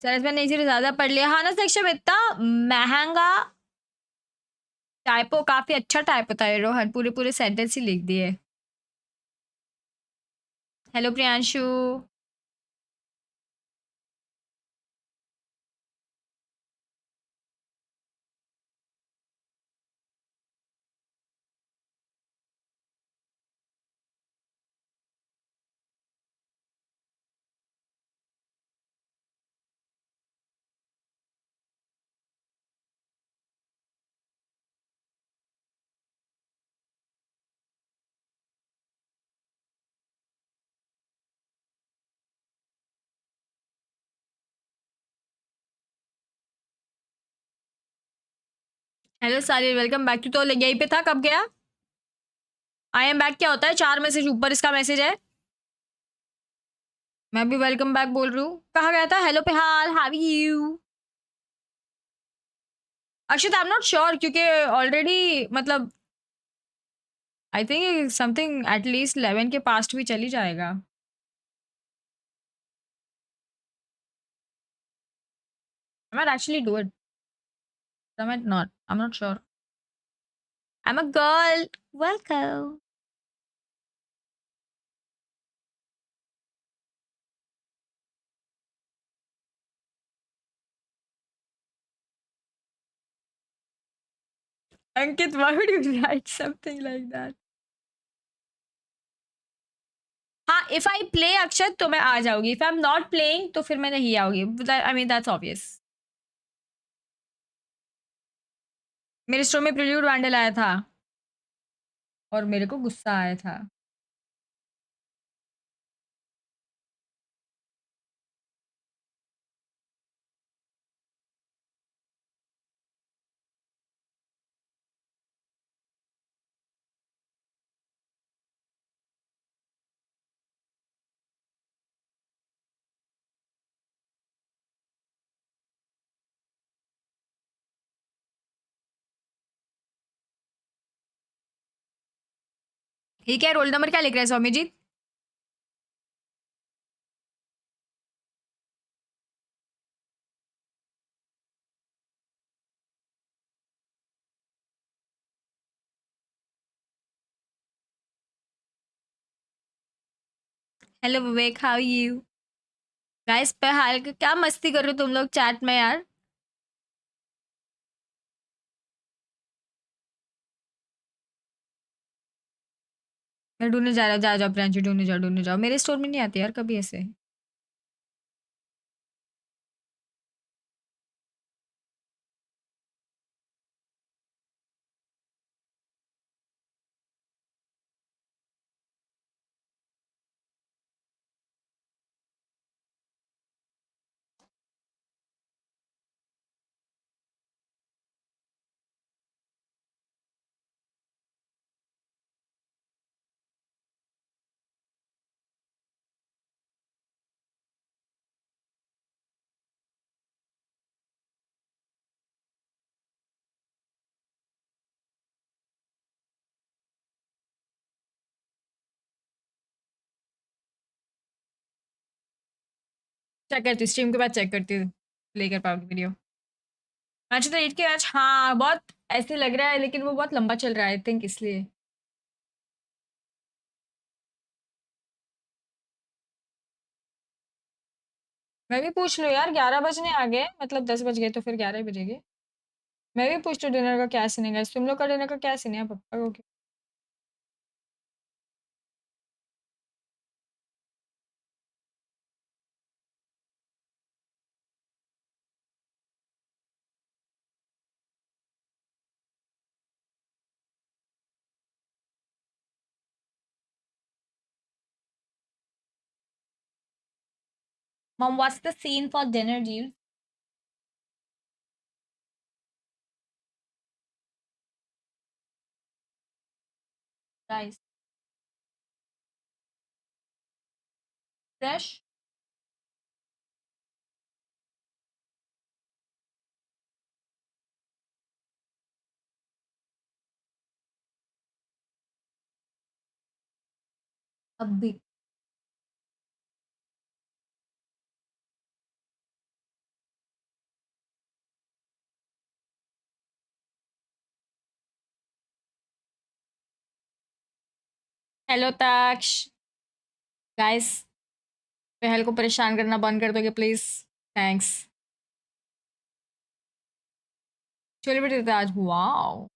सर इसमें नहीं सीरीज ज्यादा पढ़ लिया। हाँ ना सेक्शन इतना महंगा टाइपो, काफी अच्छा टाइप होता है रोहन, पूरे पूरे सेंटेंस ही लिख दिए। Hello Priyanshu. Hello Saril, welcome back. तो यहीं पे था, कब गया? आई एम बैक क्या होता है? 4 मैसेज ऊपर इसका मैसेज है। मैं भी वेलकम बैक बोल रही हूँ। कहाँ गया था? Hello Pehal, how are you? Akshit I am not sure, क्योंकि ऑलरेडी मतलब आई थिंक समथिंग एटलीस्ट 11 के पास्ट भी चली जाएगा। I might actually do it. I might not. I'm not sure. I'm a girl. Welcome. Ankit, why would you write something like that? हाँ, if I play अक्षत तो मैं आ जाऊंगी। If I'm not playing तो फिर मैं नहीं आऊंगी। I mean that's obvious. मेरे स्टोर में प्रिल्यूड वैंडल आया था और मेरे को गुस्सा आया था। ठीक है, रोल नंबर क्या लिख रहे हैं Swami ji? Hello Vivek, how you guys? Pehal क्या मस्ती कर रहे हो तुम लोग चैट में यार? मैं ढूंढने जा रहा, जा जाओ प्रियांशु, ढूंढने जाओ। मेरे स्टोर में नहीं आती यार कभी ऐसे। चेक करती हूँ, स्ट्रीम के बाद चेक करती हूँ, प्ले कर पाऊंगी वीडियो। मैनचेस्टर 8 के मैच, हाँ बहुत ऐसे लग रहा है, लेकिन वो बहुत लंबा चल रहा है आई थिंक, इसलिए। मैं भी पूछ लो यार, 11 बजने आ गए, मतलब 10 बज गए तो फिर 11 ही बजेंगे। मैं भी पूछ लो डिनर का क्या सीन है guys? तुम लोग का डिनर का क्या सीन है पापा को? Mom, what's the scene for dinner, dude? Guys, fresh? अभी हेलो ताक्ष, गाइस पहल को परेशान करना बंद कर दोगे प्लीज? थैंक्स। छोले भटूरे थे आज, वाओ।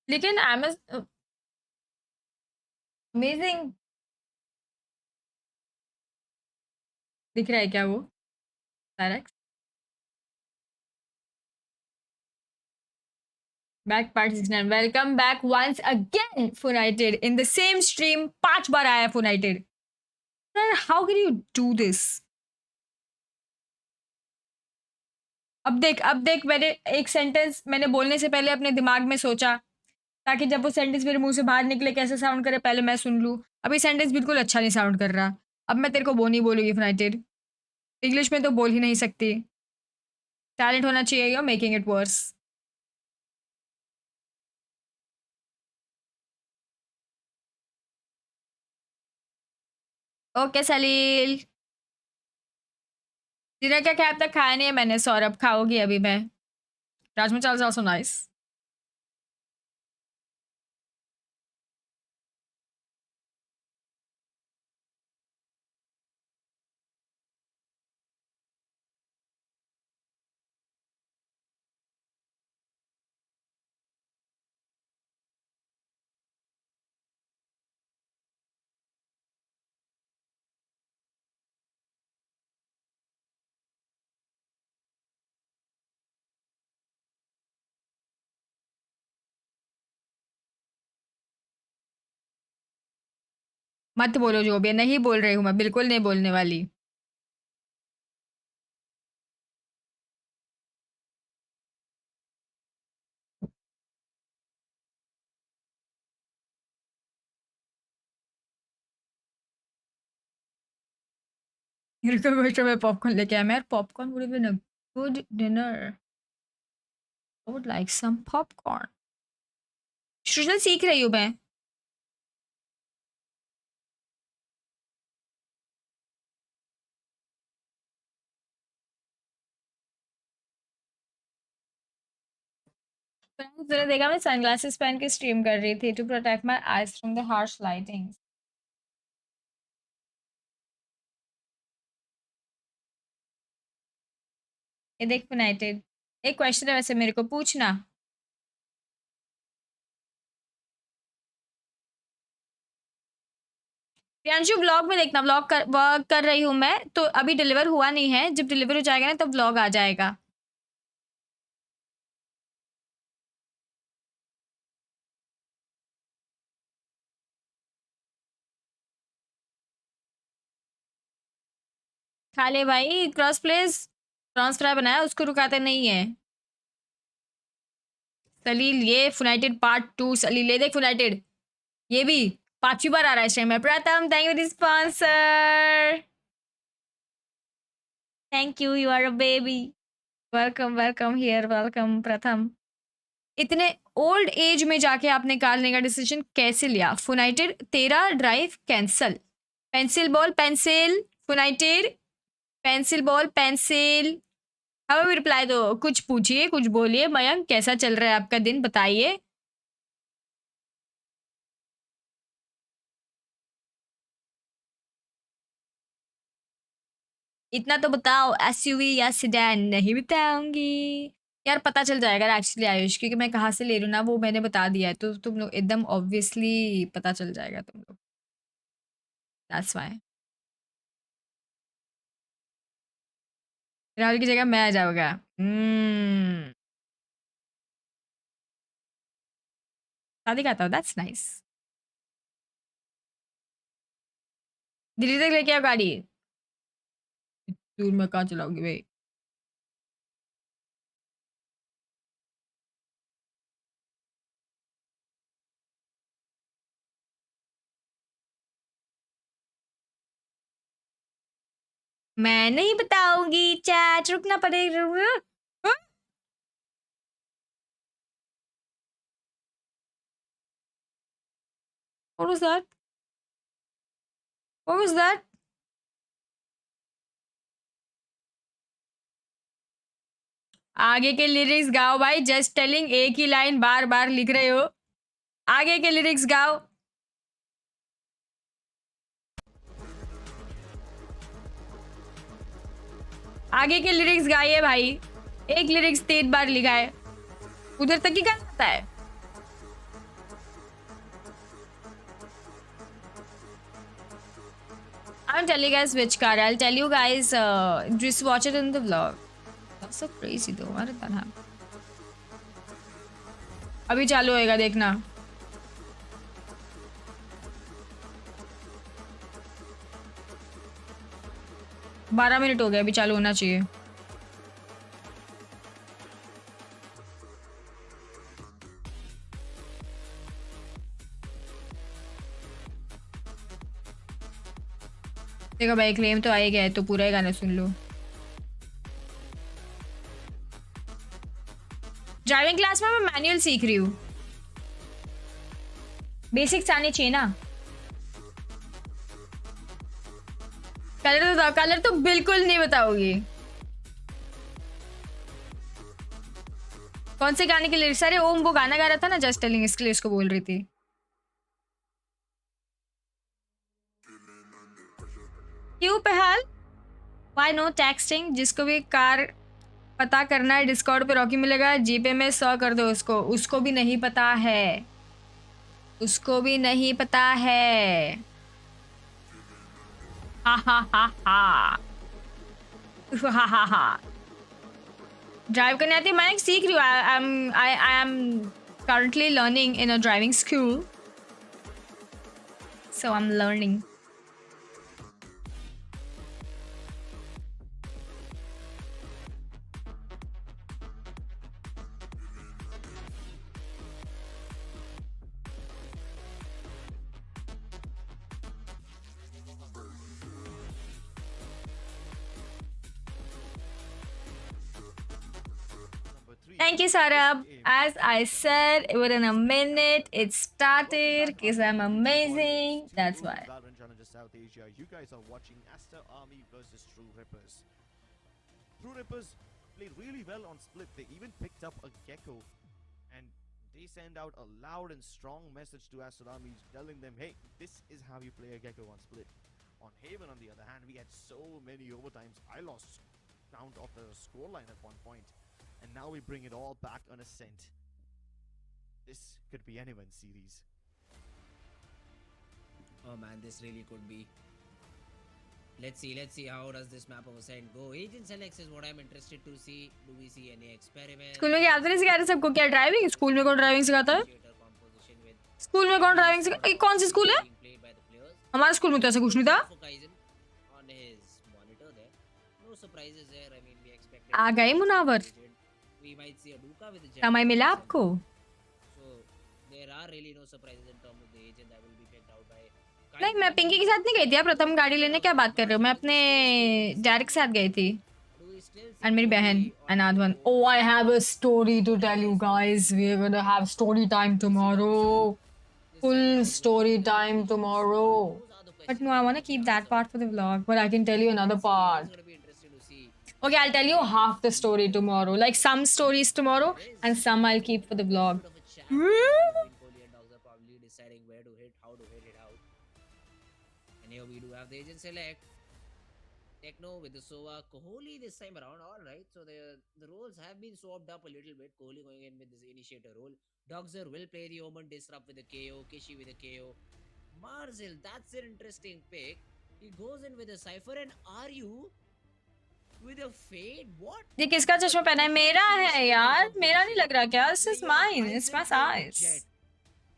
लेकिन अमेजिंग दिख रहा है क्या वो सारा? Back part 69, welcome back once again Fonited in the same stream. 5 बार आया Fonited. How can you do this? अब देख, मैंने एक सेंटेंस मैंने बोलने से पहले अपने दिमाग में सोचा, ताकि जब वो सेंटेंस मेरे मुंह से बाहर निकले कैसे साउंड करे पहले मैं सुन लूं। अभी सेंटेंस बिल्कुल अच्छा नहीं साउंड कर रहा। अब मैं तेरे को वो नहीं बोलूंगी फोनाइटेड, इंग्लिश में तो बोल ही नहीं सकती। टैलेंट होना चाहिए, yo making it worse. Okay Salil, dinner क्या क्या अब तक खाया नहीं है मैंने, सौरभ खाओगी अभी मैं। राजमा चावल आल्सो नाइस। मत बोलो जो भी है, नहीं बोल रही हूँ मैं, बिल्कुल नहीं बोलने वाली। रुको बेटा, मैं पॉपकॉर्न लेके आया। मैं यार popcorn would been a good dinner. I would like some popcorn. Srijal सीख रही हूँ मैं। तूने देखा मैं सनग्लासेस पहन के स्ट्रीम कर रही थी to protect my eyes from the harsh lighting. ये देख यूनाइटेड, एक क्वेश्चन है वैसे, मेरे को पूछना। प्रियांशु व्लॉग में देखना, व्लॉग कर वर्क कर रही हूँ मैं तो, अभी डिलीवर हुआ नहीं है, जब डिलीवर हो जाएगा ना तब व्लॉग आ जाएगा। खा ले भाई, क्रॉस प्लेस ट्रांसफर फ्राई बनाया, उसको रुकाते नहीं है। सलील ये फुनाइटेड पार्ट 2, सलील ये देख फुनाइटेड, ये भी 5वीं बार आ रहा है स्ट्रीम में। Pratham thank you for the sponsor. Thank you, you are a baby. Welcome welcome here, welcome Pratham. इतने ओल्ड एज में जाके आपने कार लेने का डिसीजन कैसे लिया? फुनाइटेड तेरा drive cancel. Pencil ball pencil, Funited pencil ball pencil. हमें भी रिप्लाई दो, कुछ पूछिए, कुछ बोलिए। मयंक कैसा चल रहा है आपका दिन, बताइए। इतना तो बताओ, एसयूवी या सेडान? नहीं बताऊंगी यार, पता चल जाएगा एक्चुअली आयुष, क्योंकि मैं कहाँ से ले रही हूँ ना वो मैंने बता दिया है, तो तुम लोग एकदम ऑब्वियसली पता चल जाएगा तुम लोग। दैट्स व्हाई राहुल की जगह मैं आ जाऊंगा। शादी का था, दैट्स नाइस। दिल्ली तक लेके आओ गाड़ी। दूर में कहाँ चलाओगी भाई? मैं नहीं बताऊंगी, चैट रुकना पड़ेगा। What was that? What was that? आगे के लिरिक्स गाओ भाई, जस्ट टेलिंग, एक ही लाइन बार बार लिख रहे हो। आगे के लिरिक्स गाओ। आगे के लिरिक्स गाइए भाई। एक लिरिक्स 3 बार लिखा है, उधर तक ही क्या आता है? I'll tell you guys which car. I'll tell you guys. Just watch it in the vlog. That's so crazy though. Why did that happen? अभी चालू होएगा देखना। बारह मिनट हो गए, अभी चालू होना चाहिए। देखो भाई, क्लेम तो आ ही गया है, तो पूरा ही गाना सुन लो। ड्राइविंग क्लास में मैं मैनुअल सीख रही हूँ, बेसिक्स आने चाहिए ना। कलर तो बताओ, कलर तो बिल्कुल नहीं बताओगी। कौन से गाने के लिरिक्स? अरे ओम वो गाना गा रहा था ना, जस्ट टेलिंग, इसके लिए इसको बोल रही थी। क्यों पेहाल? Why no texting? जिसको भी कार पता करना है डिस्कॉर्ड पे रॉकी मिलेगा, जीपे में 100 कर दो उसको। उसको भी नहीं पता है, उसको भी नहीं पता है। हा हा हा हा हा हा हा। ड्राइव करने आती है? मैं सीख रही हूँ। I am currently learning in a driving school, so I'm learning. Thank you, Sarab. As I said, within a minute it started because I'm amazing. That's why. Valorant Challenger South Asia. You guys are watching Aster Army versus True Rippers. True Rippers played really well on Split. They even picked up a Gecko, and they send out a loud and strong message to Aster Army, telling them, "Hey, this is how you play a Gecko on Split." On Haven, on the other hand, we had so many overtimes. I lost count of the scoreline at one point. And now we bring it all back on Ascent. This could be anyone's series. Oh man, this really could be. Let's see how does this map of Ascent go. Agent selects is what I'm interested to see. Do we see any experiment? School में क्या नहीं सिखा रहे सबको? क्या driving? School में कौन driving सिखाता है? स्कूल में कौन ड्राइविंग सिखा? कौन सी स्कूल है? हमारे स्कूल में तो ऐसा कुछ नहीं था। आ गए मुनावर, समय मिला आपको? नहीं, मैं पिंकी के साथ नहीं गई थी यार प्रथम गाड़ी लेने। क्या बात कर रहे हो? मैं अपने डायरेक्ट के साथ गई थी। we still see And मेरी बहन Kohli on Anand the one. board. Oh, I have a story to tell you guys. We're gonna have story time tomorrow. This time Full around, what story will the time Kohli should tomorrow. solve? Those are the But questions no, I that want to need be keep that answered. part for the vlog. But I can tell you another Let's see, part. it's going to be interesting to see. Okay, I'll tell you half the story tomorrow. Like some stories tomorrow and some I'll keep for the vlog. Bit of a chat between Kohli and Dogs are probably deciding where to hit, how to hit it out. And here we do have the agent select. Techno with the Sova. Kohli this time around. Alright, so the roles have been swapped up a little bit. Kohli going in with this initiator role. Dogzer will play the Omen Disrupt with a KO. Kishi with a KO. Marzil, that's an interesting pick. He goes in with a Cypher and are you with a Fade? What? ये किसका चश्मा पहना है? मेरा है यार. मेरा नहीं लग रहा क्या? This is mine. It's my size.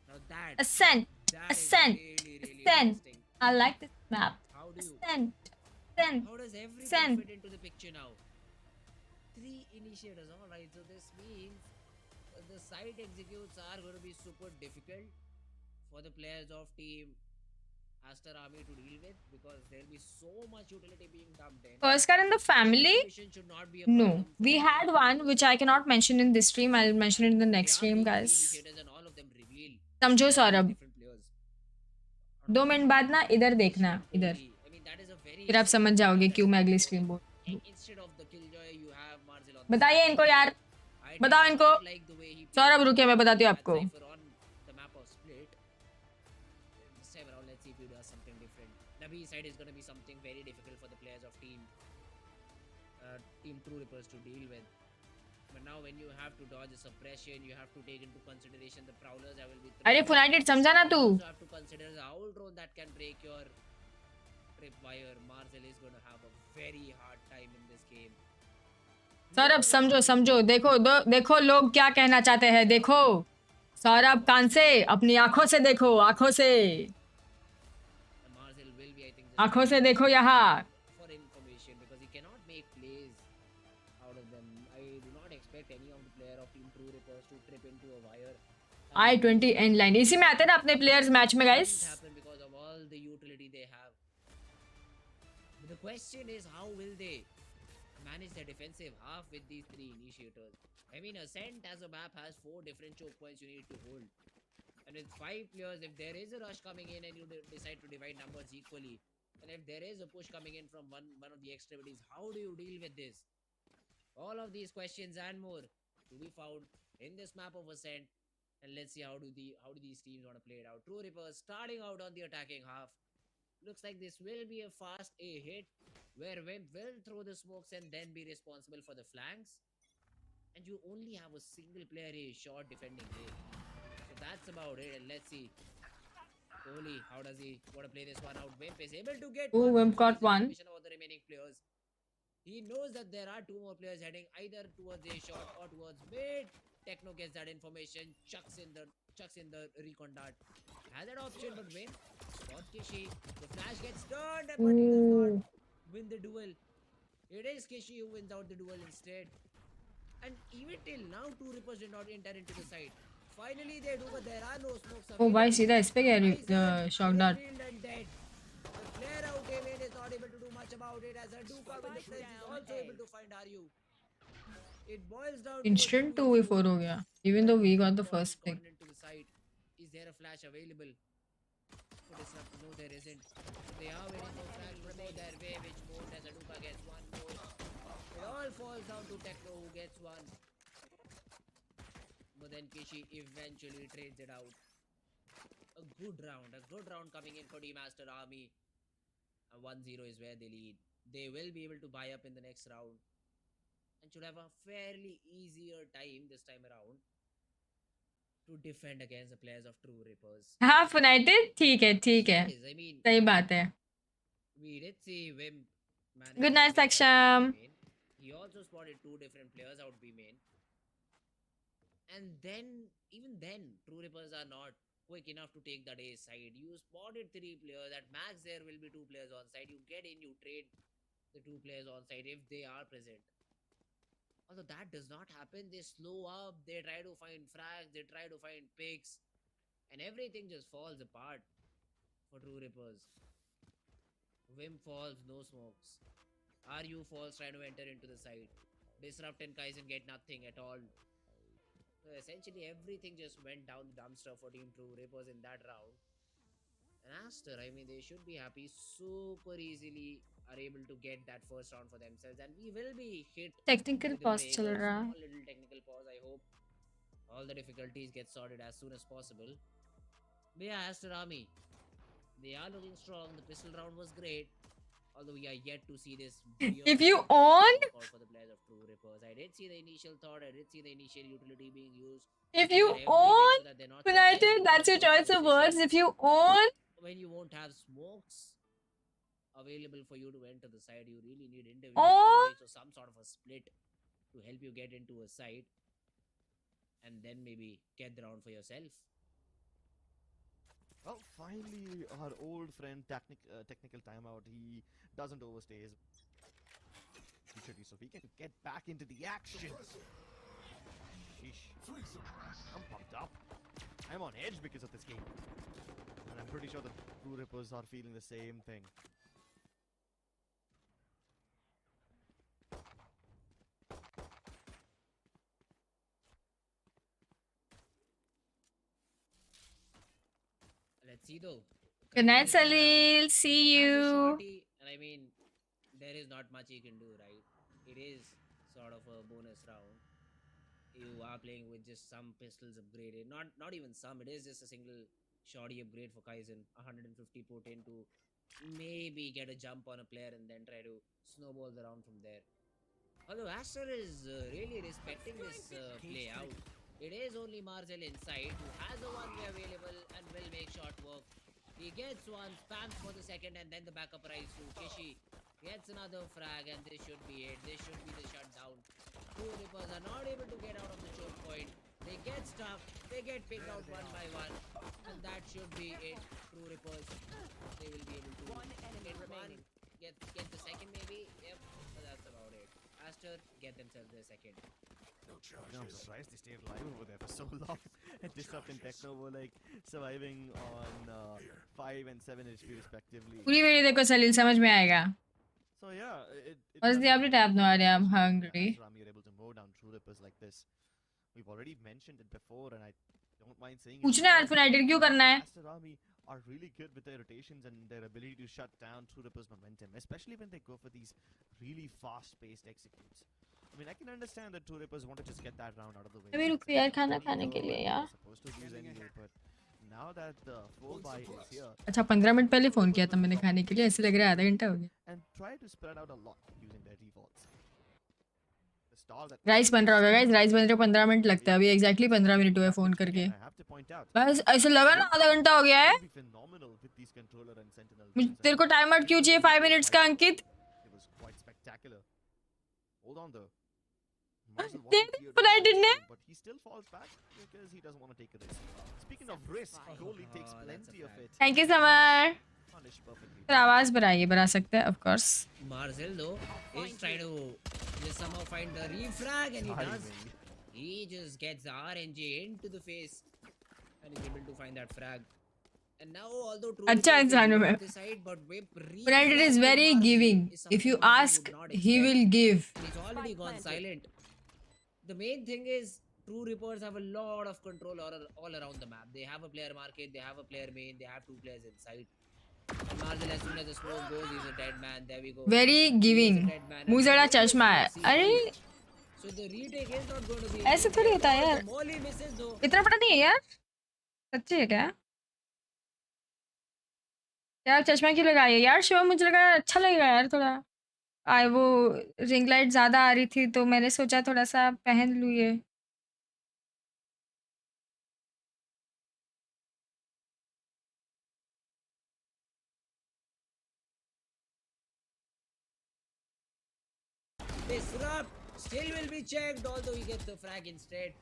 Now that Ascent. is Ascent. really Ascent. interesting. I like this map. How do you Ascent. Ascent. How does everything Ascent. fit into the picture now? 3 initiators, alright, so this means the site executes are going to be super difficult for the players of team Aster army to deal with because there will be so much utility being dumped in. First car in the family? Intermission should not be a No. problem We for had one which I cannot mention in this stream. I'll mention it in the next They are stream, making guys. initiators and all of them reveal समझो Saurabh. different players. 2 minute बाद ना इधर देखना इधर. I mean that is a very फिर आप समझ जाओगे क्यों मैं अगली स्ट्रीम बोल. instead of the killjoy you have Marzil on बताइए इनको यार. I बताओ did इनको. not like the way he Saurabh रुकिए मैं बताती हूँ that आपको. Cypher on the map of Split. This time around, let's see if he does something different. Nabi side is going to be something very difficult for the players of Team True Rippers to deal with. But now when you have to dodge a suppression, you have to take into consideration the prowlers that will be अरे फुनाइटेड समझा ना तू. You also have to consider the owl drone that can break your tripwire. Marzil is going to have a very hard time in this game. Saurabh समझो समझो. देखो लोग क्या कहना चाहते हैं. देखो सौरभ कान से अपनी आंखों से देखो. आंखों से. And Marzil will be, I think, just आंखों से देखो यहाँ. for information because he cannot make plays out of them. I do not expect any of the player of Team True Rippers to trip into a wire. I-20 and line इसी में आते हैं ना अपने प्लेयर्स मैच में guys. Doesn't happen because of all the utility they have. But the question is, how will they manage their defensive half with these 3 initiators? I mean, Ascent as a map has 4 different choke points you need to hold. And with 5 players, if there is a rush coming in and you decide to divide numbers equally, and if there is a push coming in from one of the extremities, how do you deal with this? All of these questions and more to be found in this map of Ascent. And let's see how do these teams want to play it out. True Rippers starting out on the attacking half. Looks like this will be a fast A hit where Wimp will throw the smokes and then be responsible for the flanks. And you only have a single player A shot defending A. So that's about it. And let's see. Kohli, how does he want to play this one out? Wimp is able to get Oh, one. Wimp got one. Information about the remaining players. He knows that there are 2 more players heading either towards A shot or towards mid. Techno gets that information, chucks in the recon dart. Has that option, but Wimp got Kishi. The flash gets turned, but he does not win the duel. It is Kishi who wins out the duel instead. And even till now, 2 Rippers did not enter into the site. Finally, they do, but there are no smokes. ओ भाई सीधा इस पे गया shot dart. And dead. The player out Amen is not able to do much about it as Aduka with the fence is also able to find Ryu. It boils down instant 2v4 हो गया. Even though we got the first pick. into the site. Is there a flash available? For disrupt? No, there isn't. They are waiting for flash to go their way, which won't as Aduka gets one more. It all falls down to Techno who gets one. But then Kishi eventually trades it out. A good round coming in for Team Aster Army. And 1-0 is where they lead. They will be able to buy up in the next round. And should have a fairly easier time this time around to defend against the players of True Rippers. हाँ फुनाइटेड ठीक है I mean, सही बात है. we did see Wimp manage Good to night, get that Saksham. B main. He also spotted 2 different players out B main. And then, even then, True Rippers are not quick enough to take that A side. You spotted 3 players. At max, there will be 2 players on side. You get in, you trade the 2 players on side if they are present. Although that does not happen, they slow up, they try to find frags, they try to find picks, and everything just falls apart for True Rippers. Wimp falls, no smokes. Are you false trying to enter into the side? Disrupt and Kaizen get nothing at all. So essentially everything just went down the dumpster for Team True Rippers in that round. And Aster, I mean, they should be happy. Super easily are able to get that first round for themselves, and we will be hit technical with a pause break, चल a रहा है. small little technical pause. I hope all the difficulties get sorted as soon as possible. But yeah, Aster Army, they are looking strong. The pistol round was great, although we are yet to see this. If you own, For the players of True Rippers, I did see the initial thought. I did see the initial utility being used. if you own United, that's your choice of words. If you own, When you won't have smokes available for you to enter the side, you really need individual teammates or some sort of a split to help you get into a side, and then maybe get the round for yourself. Well, finally, our old friend technical timeout. He doesn't overstay his duty, so he can get back into the action. Sheesh. I'm pumped up. I'm on edge because of this game, and I'm pretty sure the True Rippers are feeling the same thing. Let's see though. good night, Salil. See As a you. shorty, and I mean, there is not much you can do, right? It is sort of a bonus round. You are playing with just some pistols upgraded. Not even some. It is just a single shorty upgrade for Kaizen. 150 put in to maybe get a jump on a player and then try to snowball the round from there. Although Aster is really respecting this play out. It is only Marcel inside who has a one-way available and will make short work. He gets one, spams for the second, and then the backup rise to Kishi. Gets another frag, and this should be it. This should be the shutdown. Two Rippers are not able to get out of the choke point. They get stuck. They get picked out one by one. And that should be it. True Rippers. They will be able to get one. Get the second maybe. Yep. But that's about it. Aster get themselves their second. I'm surprised they stayed alive over there for so long. And Disrupt and Techno were like surviving on 5 and 7 HP respectively. पूरी video देखो सलील, समझ में आएगा. So yeah, What's the update? I have no idea. I'm hungry. You're able to mow down True Rippers like this. We've already mentioned it before, and I don't mind saying it. पूछना है United क्यों करना है? Aster Army are really good with their rotations and their ability to shut down True Rippers' momentum, especially when they go for these really fast-paced executes. I mean, I can understand that True Rippers want to just get that round out of the way. अभी रुको यार, खाना खाने के लिए यार. Supposed to use anyway, but now that the full buy is here, अच्छा 15 minute पहले फोन किया था मैंने खाने के लिए, ऐसे लग रहा है आधा घंटा हो गया. and try to spread out a lot using their defaults. The star that rice बन रहा होगा गाइस, राइस बन रहे 15 मिनट लगता है. अभी एग्जैक्टली 15 मिनट हुए फोन करके. I have to point out, बस ऐसे लगा ना आधा घंटा हो गया है. be phenomenal with these controller and sentinel. तेरे को टाइम आउट क्यों चाहिए 5 मिनट्स का अंकित? It was quite spectacular. Hold on though. Marcel They wasn't cleared but I by didn't. Ascent, but he still falls back because he doesn't want to take a risk. Speaking of risk, Goalie takes plenty of it. Thank you summer. Punished perfectly. फिर आवाज बढ़ाइए, बढ़ा सकते हैं of course. Marcel though is trying to just somehow find the refrag, and he does. He just gets the RNG into the face and is able to find that frag. And now although True अच्छा Rippers इंसान हूँ is मैं. on the side, but Whip United is very giving. If you ask, he will give. He's already gone silent. The main thing is True Rippers have a lot of control all around the map. They have a player market, they have a player main, they have two players inside. And Marcel, as soon as the smoke goes, he's a dead man. There we go. Very giving. मुझे चश्मा है. अरे So the retake is not going to be. ऐसे थोड़ी होता है यार. Molly misses though. इतना बड़ा नहीं है यार. सच्ची है क्या? यार चश्मा क्यों लगाई है यार शिवम? मुझे लगा अच्छा लगेगा यार थोड़ा. वो रिंग लाइट ज्यादा आ रही थी तो मैंने सोचा थोड़ा सा पहन लूँ ये. Disrupt still will be checked, although he gets the frag instead.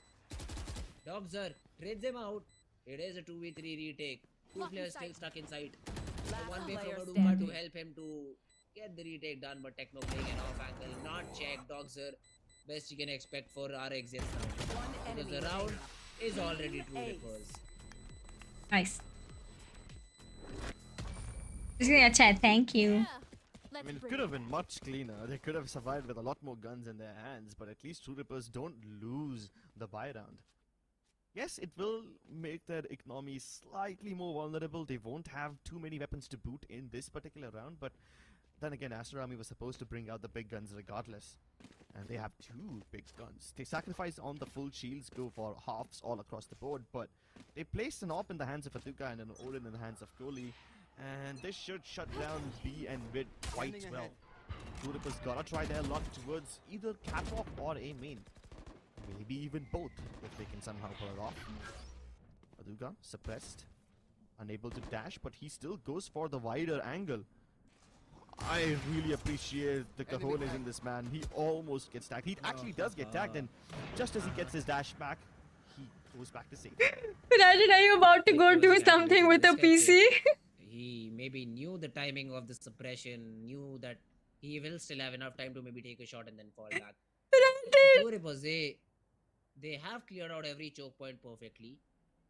Dogzer trades him out. It is a 2v3 retake. Two players still stuck inside. One way from Aduma to help him to get the retake done, but Techno playing an off angle, not checked. Dogzer, best you can expect for our exits now. Because the round is already True Rippers. Nice. इसलिए अच्छा है. Thank you. I mean, it could have been much cleaner. They could have survived with a lot more guns in their hands, but at least True Rippers don't lose the buy round. Yes, it will make their economy slightly more vulnerable. They won't have too many weapons to boot in this particular round, but then again, Aster Army was supposed to bring out the big guns regardless. And they have 2 big guns. They sacrifice on the full shields, go for halves all across the board, but they placed an AWP in the hands of Aduka and an Odin in the hands of Kohli. And this should shut down B and mid quite well. True Rippers gotta try their luck towards either catwalk or A main. Maybe even both, if they can somehow pull it off. Aduka suppressed, unable to dash, but he still goes for the wider angle. I really appreciate the cojones in this man. He almost gets tagged. He actually does get tagged, and just as he gets his dash back, he goes back to safety. Imagine, are you about to go do something with a PC? He maybe knew the timing of the suppression, knew that he will still have enough time to maybe take a shot and then fall back. True Rippers, they have cleared out every choke point perfectly.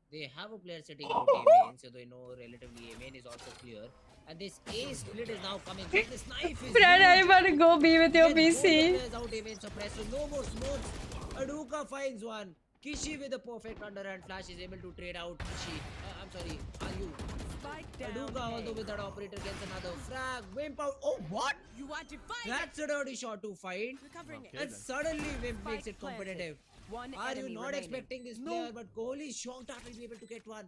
They have a player sitting out A main, so they know relatively A main is also clear. And this A split is now coming. But this knife is. Brad, I want to go be with your PC. Out A main suppressed, so no more smokes. Aduka finds one. Kishi with a perfect underhand flash is able to trade out Kishi. I'm sorry, Ayu. Aduka although with that operator gets another frag. Wimp out. Oh, what? You want to fight? That's a dirty shot to find. Recovering it. And suddenly Wimp makes it Spike planted. competitive. One Are you enemy not remaining. expecting this player? But Kohli is shocked that will be able to get one.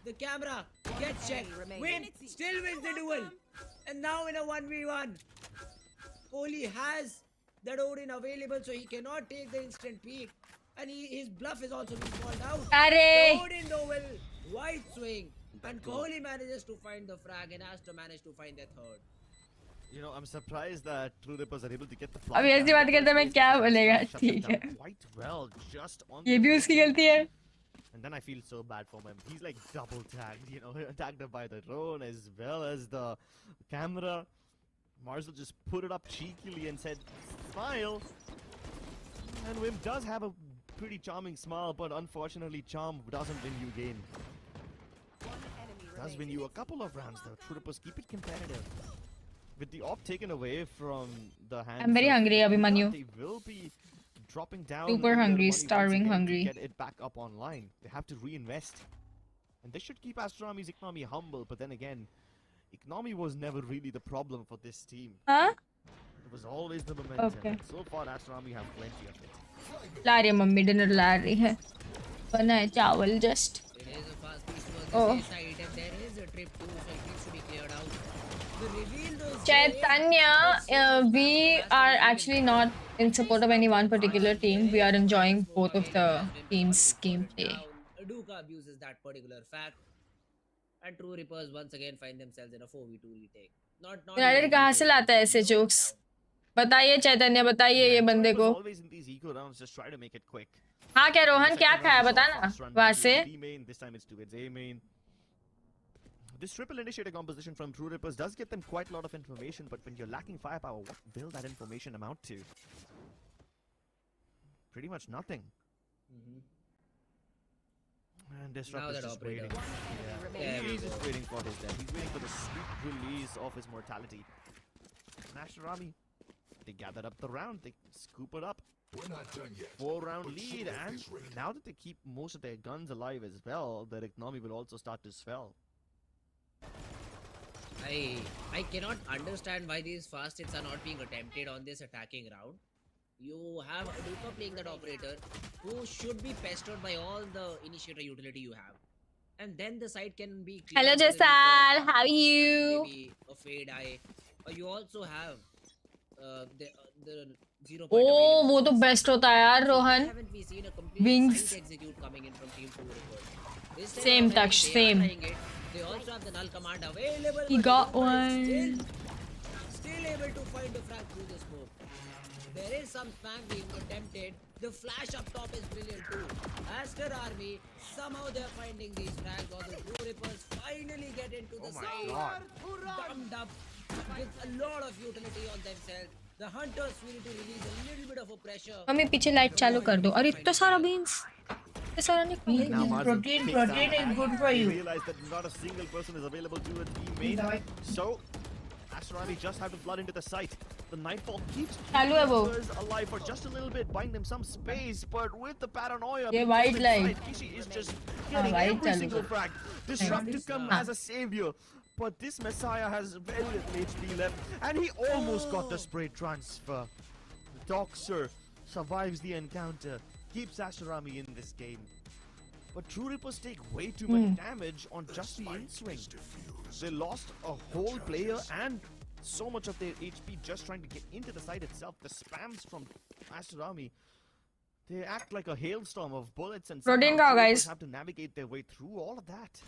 The camera gets checked. remaining. Wimp still wins the duel. And now in a 1v1. Kohli has that Odin available, so he cannot take the instant peek. And his bluff is also being called out. Arey. The Odin though will wide swing. And Kohli manages to find the frag, and Aster managed to find the third. You know, I'm surprised that True Rippers are able to get the अब ऐसी बात करता मैं क्या बोलेगा ठीक है quite well just on ये भी उसकी गलती है And then I feel so bad for him. He's like double tagged, you know, tagged up by the drone as well as the camera. Marzel just put it up cheekily and said, smile. And Wim does have a pretty charming smile, but unfortunately charm doesn't win you game. Does win you a couple of rounds though. True Rippers keep it competitive. With the AWP taken away from the hands I'm very hungry, Abhimanyu. They will be dropping down. Super their hungry, money starving once again hungry. To get it back up online. They have to reinvest. And this should keep Aster Army's economy humble, but then again, economy was never really the problem for this team. हाँ It was always the momentum. Okay. So far, Aster Army have plenty of it. ला रही है mummy dinner ला रही है बना है चावल just It is a fast piece towards Oh. the A side, and there is a trip too, so it needs to be cleared out. The reveal though is Chaitanya, we are actually not in support of any one particular team. We are enjoying both of the teams' gameplay. Aduka abuses that particular fact, and True Rippers once again find themselves in a 4v2 retake. Not United कहाँ से लाता है ऐसे jokes बताइए चैतन्य बताइए ये बंदे को Always in these eco rounds, just try to make it quick. हाँ क्या रोहन क्या खाया बता ना वहाँ से B main, this time it's towards A main. This triple initiator composition from True Rippers does get them quite a lot of information, but when you're lacking firepower, what will that information amount to? Pretty much nothing. And Disrupt is just waiting. Yeah, he's just waiting for his death. He's waiting for the sweet release of his mortality. National Army, they gathered up the round, they scoop it up. 4-round lead, and now that they keep most of their guns alive as well, their economy will also start to swell. I cannot understand why these fast hits are not being attempted on this attacking round. You have Aduka playing that operator who should be pestered by all the initiator utility you have. And then the side can be cleared Hello with a Jessal, recall, how are you? maybe a fade eye. Or you also have the 0 point O available. वो तो best होता है यार Rohan Haven't we seen a complete Wings. side execute coming in from Team 2 Rippers? This time Same around, I touch, think they are same. trying it. They also have the null command available. He but got Aduka one. is Still able to find the frag through the smoke. There is some spam being attempted. The flash up top is brilliant too. Aster Army, somehow they're finding these frags, or the True Rippers finally get into the side. Dumbed up with a lot of utility on themselves. The hunters need to release a little bit of a pressure. Mummy पीछे light चालू कर दो अरे इतना सारा beans इतना सारा नहीं Now Marzel Protein takes is down. good for They you. realize that not a single person is available to it. He made so Aster Army just have to flood into the site. The Nightfall keeps चालू है वो. Troopers alive for just a little bit, buying them some space, but with the paranoia, ये being white pulled light. inside, Kishi is just getting white every चालू single कर. frag. Disrupt to come as a savior, but this Messiah has very little HP left, and he almost got the spray transfer. The Doxer survives the encounter, keeps Aster Army in this game. But True Rippers take way too much damage on just the in-swing. They lost a whole player and so much of their HP just trying to get into the site itself. The spams from Aster Army, they act like a hailstorm of bullets, and Protein somehow cow, True Rippers guys. have to navigate their way through all of that.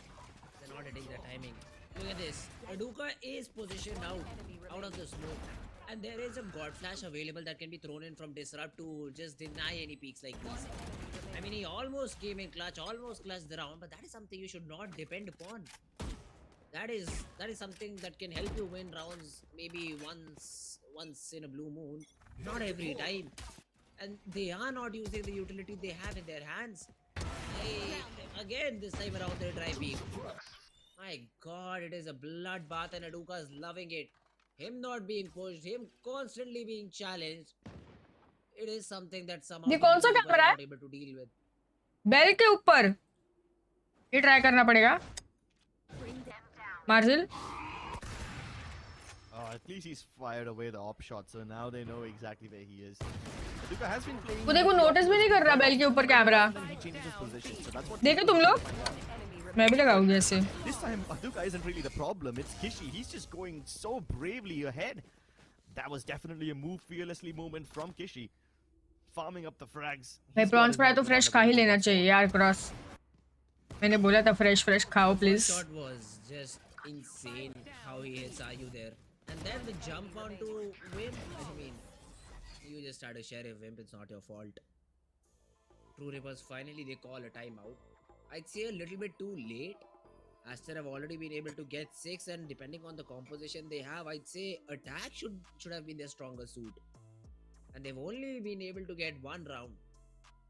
They're not hitting the timing. Look at this. Aduka is positioned out of the smoke. And there is a God Flash available that can be thrown in from Disrupt to just deny any peaks like this. I mean, he almost came in clutch, almost clutched the round, but that is something you should not depend upon. That is something that can help you win rounds maybe once in a blue moon, not every time. And they are not using the utility they have in their hands. Again, this time around they're driving. My God, it is a bloodbath and Aduka's loving it. Him not being pushed, him constantly being challenged. It is something that somehow ये कौन सा Aduka is camera है? not able to deal with. Bell के ऊपर. ये try करना पड़ेगा. मार्जिल. At least he's fired away the op shot, so now they know exactly where he is. Aduka has been playing. वो देखो नोटिस भी नहीं कर रहा बेल के ऊपर camera. He changes his position, so that's what. देखो तुम लोग. मैं भी लगाऊंगी ऐसे. This time, Aduka isn't really the problem. It's Kishi. He's just going so bravely ahead. That was definitely a move fearlessly moment from Kishi. Farming up the frags. भाई prawns fry तो fresh खा ही लेना चाहिए यार cross. मैंने बोला था fresh खाओ please. Shot was just insane how he hits Ayu there. And then the jump onto Wimp. I mean, you just started Sheriff Wimp. It's not your fault. True Rippers finally they call a timeout. I'd say a little bit too late. Aster have already been able to get 6, and depending on the composition they have, I'd say attack should have been their stronger suit. And they've only been able to get 1 round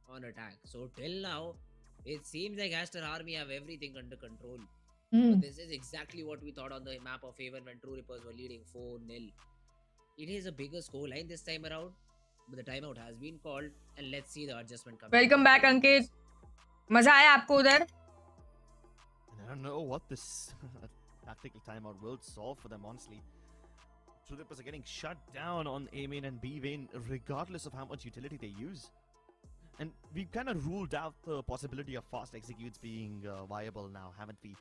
on attack. So till now, it seems like Aster Army have everything under control. But this is exactly what we thought on the map of Haven when True Rippers were leading 4-0. It is a bigger scoreline this time around, but the timeout has been called, and let's see the adjustment coming. Welcome back Ankit. मजा आया आपको उधर? I don't know what this tactical timeout will solve for them, honestly. True Rippers are getting shut down on A main and B main, regardless of how much utility they use. And we've kind of ruled out the possibility of fast executes being viable now, haven't we?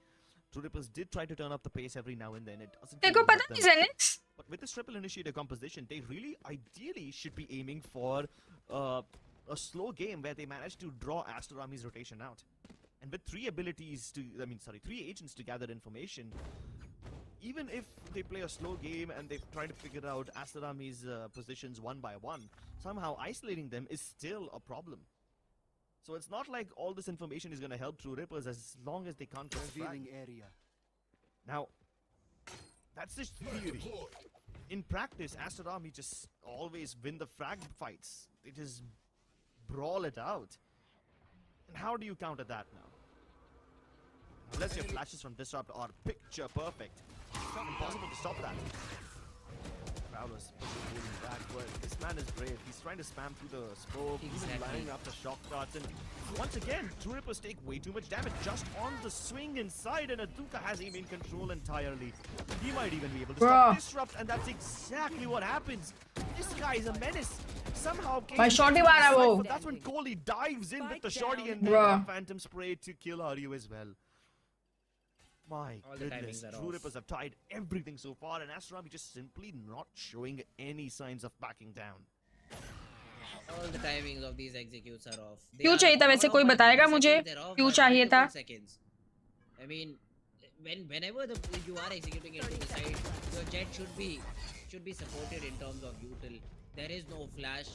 True Rippers did try to turn up the pace every now and then. It doesn't. देखो really पता help नहीं them. जेनिक्स. But with this triple initiator composition, they really ideally should be aiming for a slow game where they manage to draw Aster Army's rotation out. And with 3 agents to gather information, even if they play a slow game and they try to figure out Aster Army's positions one by one, somehow isolating them is still a problem. So it's not like all this information is going to help True Rippers as long as they can't get frag. Revealing area. Now, that's just theory. In practice, Aster Army just always win the frag fights. They just brawl it out. And how do you counter that now? Unless your flashes from Disrupt are picture perfect. Impossible to stop that. Prowler's pushing back, but this man is brave. He's trying to spam through the smoke, even lining up the shock darts, and once again, True Rippers take way too much damage just on the swing inside, and Aduka has him in control entirely. He might even be able to stop Disrupt, and that's exactly what happens. This guy is a menace. Somehow, भाई shorty मारा वो. but that's when Kohli dives in with the shorty and then Bruh. a phantom spray to kill Aryu as well. My All the goodness, timings are True off. Rippers have tied everything so far, and Aster Army just simply not showing any signs of backing down. All the timings of these executes are off. They क्यों are चाहिए था not वैसे off कोई by बताएगा 30 मुझे? seconds, they're off क्यों by चाहिए था? multiple seconds. I mean, whenever you are executing into the side, your jet should be supported in terms of util. There is no flash.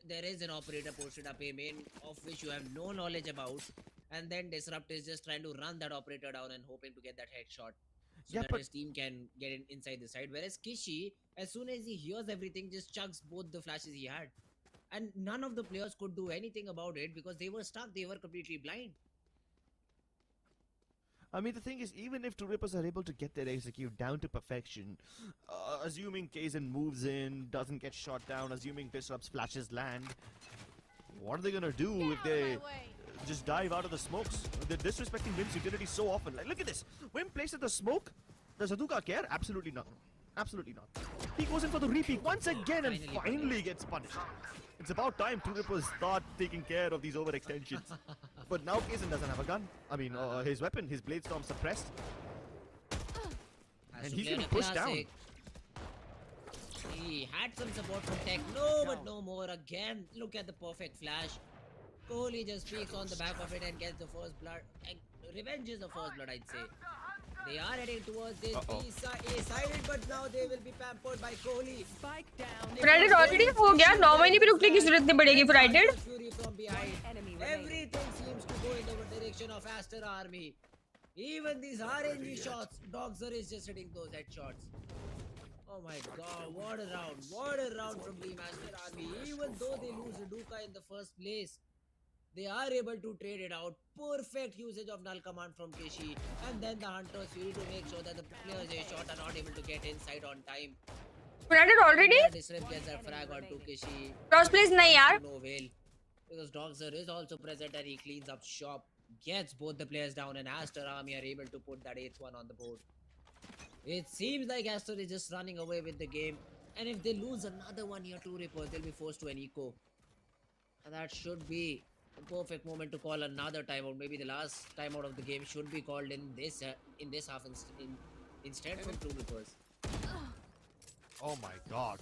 There is an operator posted up A main of which you have no knowledge about, and then Disrupt is just trying to run that operator down and hoping to get that headshot so Yeah, that but- his team can get in inside the side. Whereas Kishi, as soon as he hears everything, just chucks both the flashes he had. And none of the players could do anything about it because they were stuck. They were completely blind. I mean, the thing is, even if Two Rippers are able to get their execute down to perfection, assuming Kaizen moves in, doesn't get shot down, assuming Disrupts flashes land, what are they gonna do if they just dive out of the smokes? They're disrespecting Wimp's utility so often. Like, look at this. Wimp places the smoke. Does Aduka care? Absolutely not. Absolutely not. He goes in for the repeat once again and finally gets punished. It's about time Two Rippers start taking care of these overextensions. But now Kaizen doesn't have a gun. I mean, his weapon, his Blade Storm suppressed. And he's getting pushed down. He had some support from Tech. No, but no more again. Look at the perfect flash. Kohli just peeks on the back of it and gets the first blood. And revenge is the first blood, I'd say. They are heading towards this A-sided, but now they will be pampered by Kohli. Spike down. Frighted already हो गया 9 महीने भी रुकने की जरूरत नहीं पड़ेगी Frighted. Fury from behind. Everything seems to go in the direction of Aster army. Even these RNG shots, Dogzer is just hitting those headshots. Oh my god, what a round. What a round from Team Aster army. Even though they lose Aduka in the first place, they are able to trade it out. Perfect usage of null command from Kishi. And then the Hunter's Fury to make sure that the players they shot are not able to get inside on time. Frighted already? Disrupt gets a frag onto Kishi. Cross plays नहीं यार. No avail. Because Dogzer is also present and he cleans up shop. Gets both the players down and Aster army are able to put that 8th one on the board. It seems like Aster is just running away with the game. And if they lose another one here, Two Rippers, they'll be forced to an eco. And that should be a perfect moment to call another timeout. Maybe the last timeout of the game should be called in this half instead from Two Rippers. Oh my god.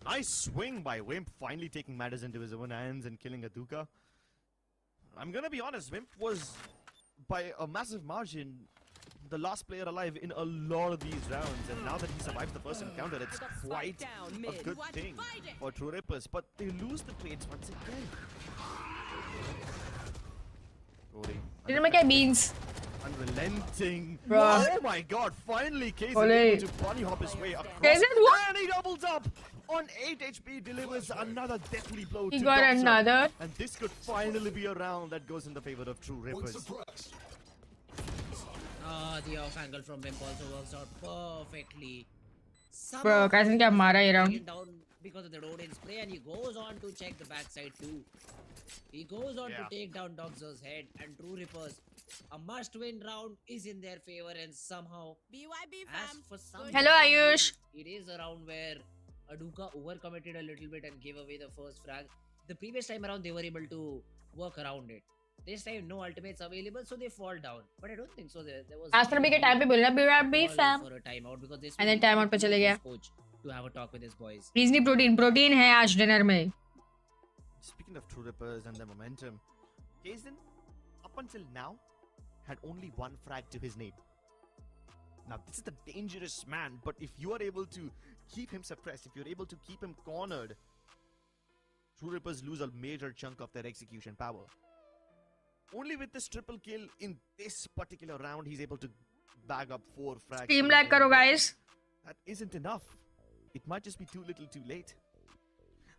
Nice swing by Wimp, finally taking matters into his own hands and killing Aduka. I'm gonna be honest, Wimp was, by a massive margin, the last player alive in a lot of these rounds, and now that he survives the first encounter, it's quite a good thing for True Rippers, but they lose the trades once again. Didn't make any beans. Unrelenting. Bruh. Oh my god, finally Kaizen Ole. able to bunny hop his way across. Kaizen what? And he doubles up on 8 HP, delivers another deathly blow He to got Doxa. another. And this could finally be a round that goes in the favor of True Rippers. The off angle from Wimp also works out perfectly. Bro, Kaizen क्या मारा ये round? Down because of the Rodin spray, and he goes on to check the backside too. He goes on to take down Dogzer's head, and True Rippers, a must-win round is in their favor, and somehow, as for some Hello, Ayush. it is a round where Aduka overcommitted a little bit and gave away the first frag. The previous time around, they were able to work around it. This time, no ultimates available, so they fall down. But I don't think so. There was Aster भी के time पे बोलना be fam. for a timeout because this And then timeout पे चले गया. coach to have a talk with his boys. Please नहीं protein है आज dinner में. Speaking of True Rippers and their momentum, Kaizen, up until now, had only one frag to his name. Now, this is the dangerous man, but if you are able to keep him suppressed, if you're able to keep him cornered, True Rippers lose a major chunk of their execution power. Only with this triple kill in this particular round, he's able to bag up 4 frags. Team lag करो guys. That isn't enough. It might just be too little too late.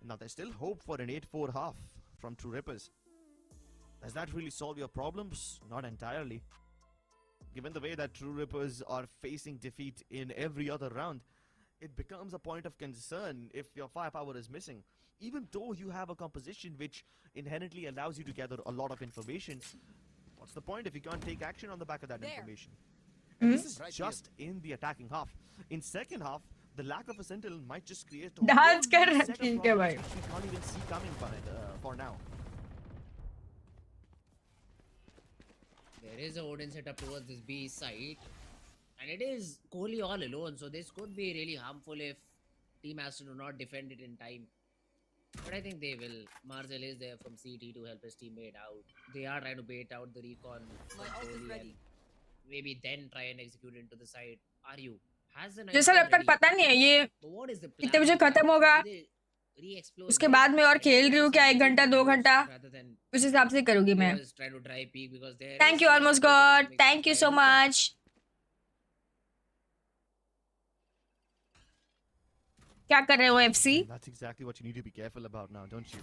Now, there's still hope for an 8-4 half from True Rippers. Does that really solve your problems? Not entirely. Given the way that True Rippers are facing defeat in every other round, it becomes a point of concern if your firepower is missing. Even though you have a composition which inherently allows you to gather a lot of information, what's the point if you can't take action on the back of that information? And this is just in the attacking half. In second half, the lack of a sentinel might just create a Dance whole कर new रहा set of ठीक है problems भाई. which we can't even see coming for now. There is a Odin setup towards this B side, and it is Kohli all alone, so this could be really harmful if Team Aster do not defend it in time. But I think they will. Marzel is there from CT to help his teammate out. They are trying to bait out the recon from Kohli and maybe then try and execute into the side. Are you? Has the जैसा जब तक पता नहीं है ये कितने बजे खत्म होगा उसके बाद में और खेल रही हूँ क्या 1 घंटा 2 घंटा उस हिसाब से करूँगी मैं. Thank you almost god. Thank you so much. क्या कर रहे हो FC? That's exactly what you need to be careful about now, don't you?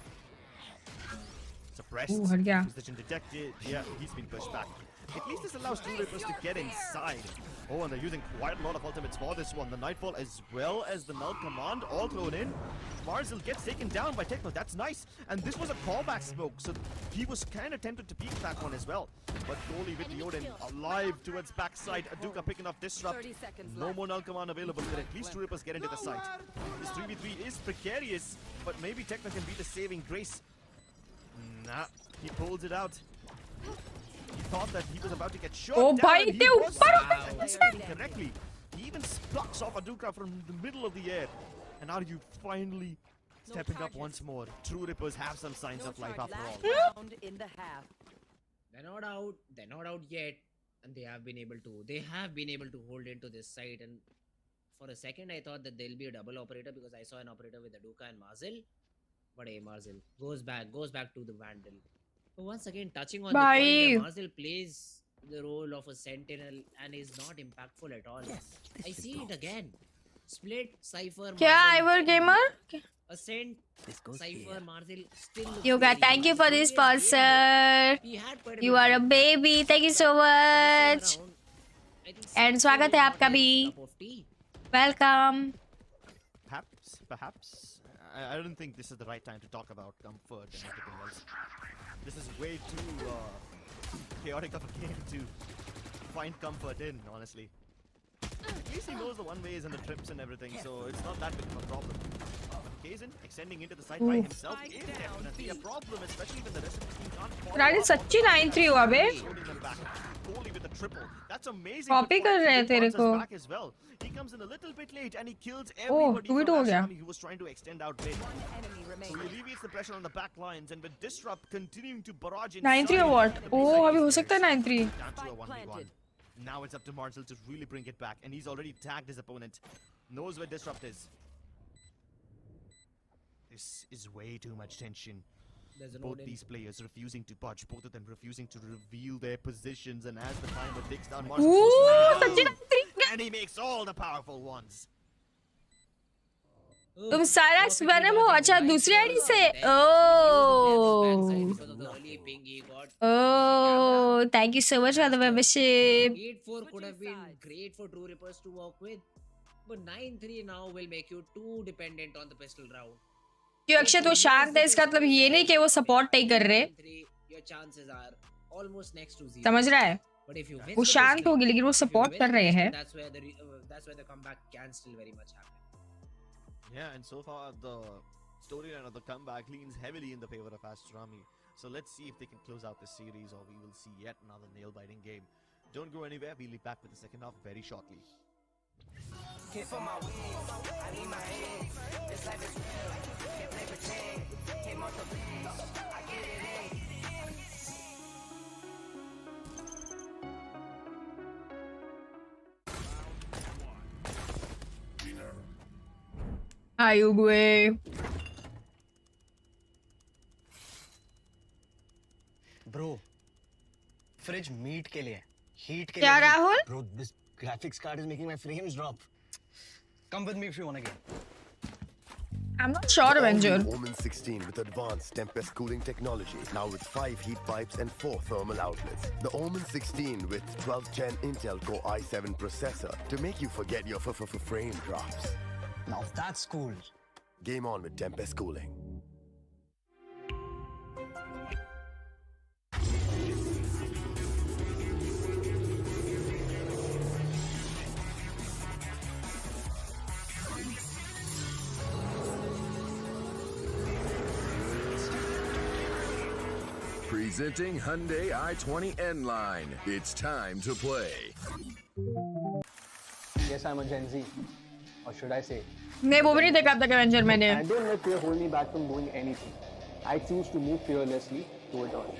Suppressed. हट गया. Position detected. Yeah, he's been pushed back. At least this allows two Rippers to get inside. Oh, and they're using quite a lot of ultimates for this one. The Nightfall as well as the Null Command all thrown in. Barzil gets taken down by Techno. That's nice. And this was a callback smoke, so he was kind of tempted to peek that one as well. But Goalie with the Odin alive towards backside. Aduka picking up Disrupt. No more Null Command available, but at least two Rippers get into the site. This 3v3 is precarious, but maybe Techno can be the saving grace. Nah, he pulls it out. He thought that he was about to get shot Oh, down. bhai, And he te was upar executing correctly. He even plucks off Aduka from the middle of the air. And are you finally stepping up once more? True Rippers have some signs of life after all. Round in the half. They're not out. They're not out yet, and they have been able to. They have been able to hold into this site. And for a second, I thought that there'll be a double operator because I saw an operator with Aduka and Marzil. But hey, Marzil goes back to the Vandal. But once again, touching on the point where Marzil plays the role of a sentinel and is not impactful at all. I see it again. Split, Cypher, क्या Ivor Gamer? Ascent, Cypher, Marzil still. Yoga, thank you for this sponsor. You are a baby. Thank you so much. And स्वागत है आपका भी. Welcome. Perhaps. I don't think this is the right time to talk about comfort and everything else. This is way too chaotic of a game to find comfort in, honestly. At least he knows the one ways and the trips and everything, so it's not that big of a problem. But Kazin extending into the site by himself is definitely a problem, especially when the rest of the team can't follow. रानी सच्ची 9-3 हुआ बे. Goalie with a triple. That's amazing. Copy कर रहे हैं तेरे को. Back as well. He comes in a little bit late and he kills everybody tweet हो गया. he was trying to extend out mid. So he alleviates the pressure on the back lines, and with Disrupt continuing to barrage inside. 9-3 or what? Oh, अभी हो सकता है 9-3. Down to a 1v1. Now it's up to Marzil to really bring it back, and he's already tagged his opponent. Knows where Disrupt is. This is way too much tension. Both these players refusing to budge, both of them refusing to reveal their positions, and as the timer ticks down, Marzil and he makes all the powerful ones. तुम सारा स्पैनम हो अच्छा दूसरी ID से oh thank you so much for the membership. 8-4 could have been great for True Rippers to work with, but 9-3 now will make you too dependent on the pistol round. क्यों अक्षत वो शांत है इसका मतलब ये नहीं कि वो सपोर्ट नहीं कर रहे. Your chances are almost next to 0. समझ रहा है वो शांत होगी लेकिन वो सपोर्ट कर रहे हैं. That's where the comeback can still very much happen. Yeah, and so far the storyline of the comeback leans heavily in the favor of Aster. So let's see if they can close out this series, or we will see yet another nail-biting game. Don't go anywhere. We'll be back with the second half very shortly. Ayugwe. Bro, fridge meat के लिए, heat के क्या लिए. Rahul? Bro, this graphics card is making my frames drop. Come with me if you wanna game. I'm not sure, Avenger. OMEN 16 with advanced Tempest cooling technology. Now with 5 heat pipes and 4 thermal outlets. The OMEN 16 with 12th Gen Intel Core i7 processor to make you forget your frame drops. Now that's cool. Game on with Tempest cooling. Presenting Hyundai i20N line. It's time to play. Yes, I'm a Gen Z. Or should I say? नहीं वो भी नहीं देखा था Avenger मैंने. And don't let fear hold me back from doing anything. I choose to move fearlessly to it all.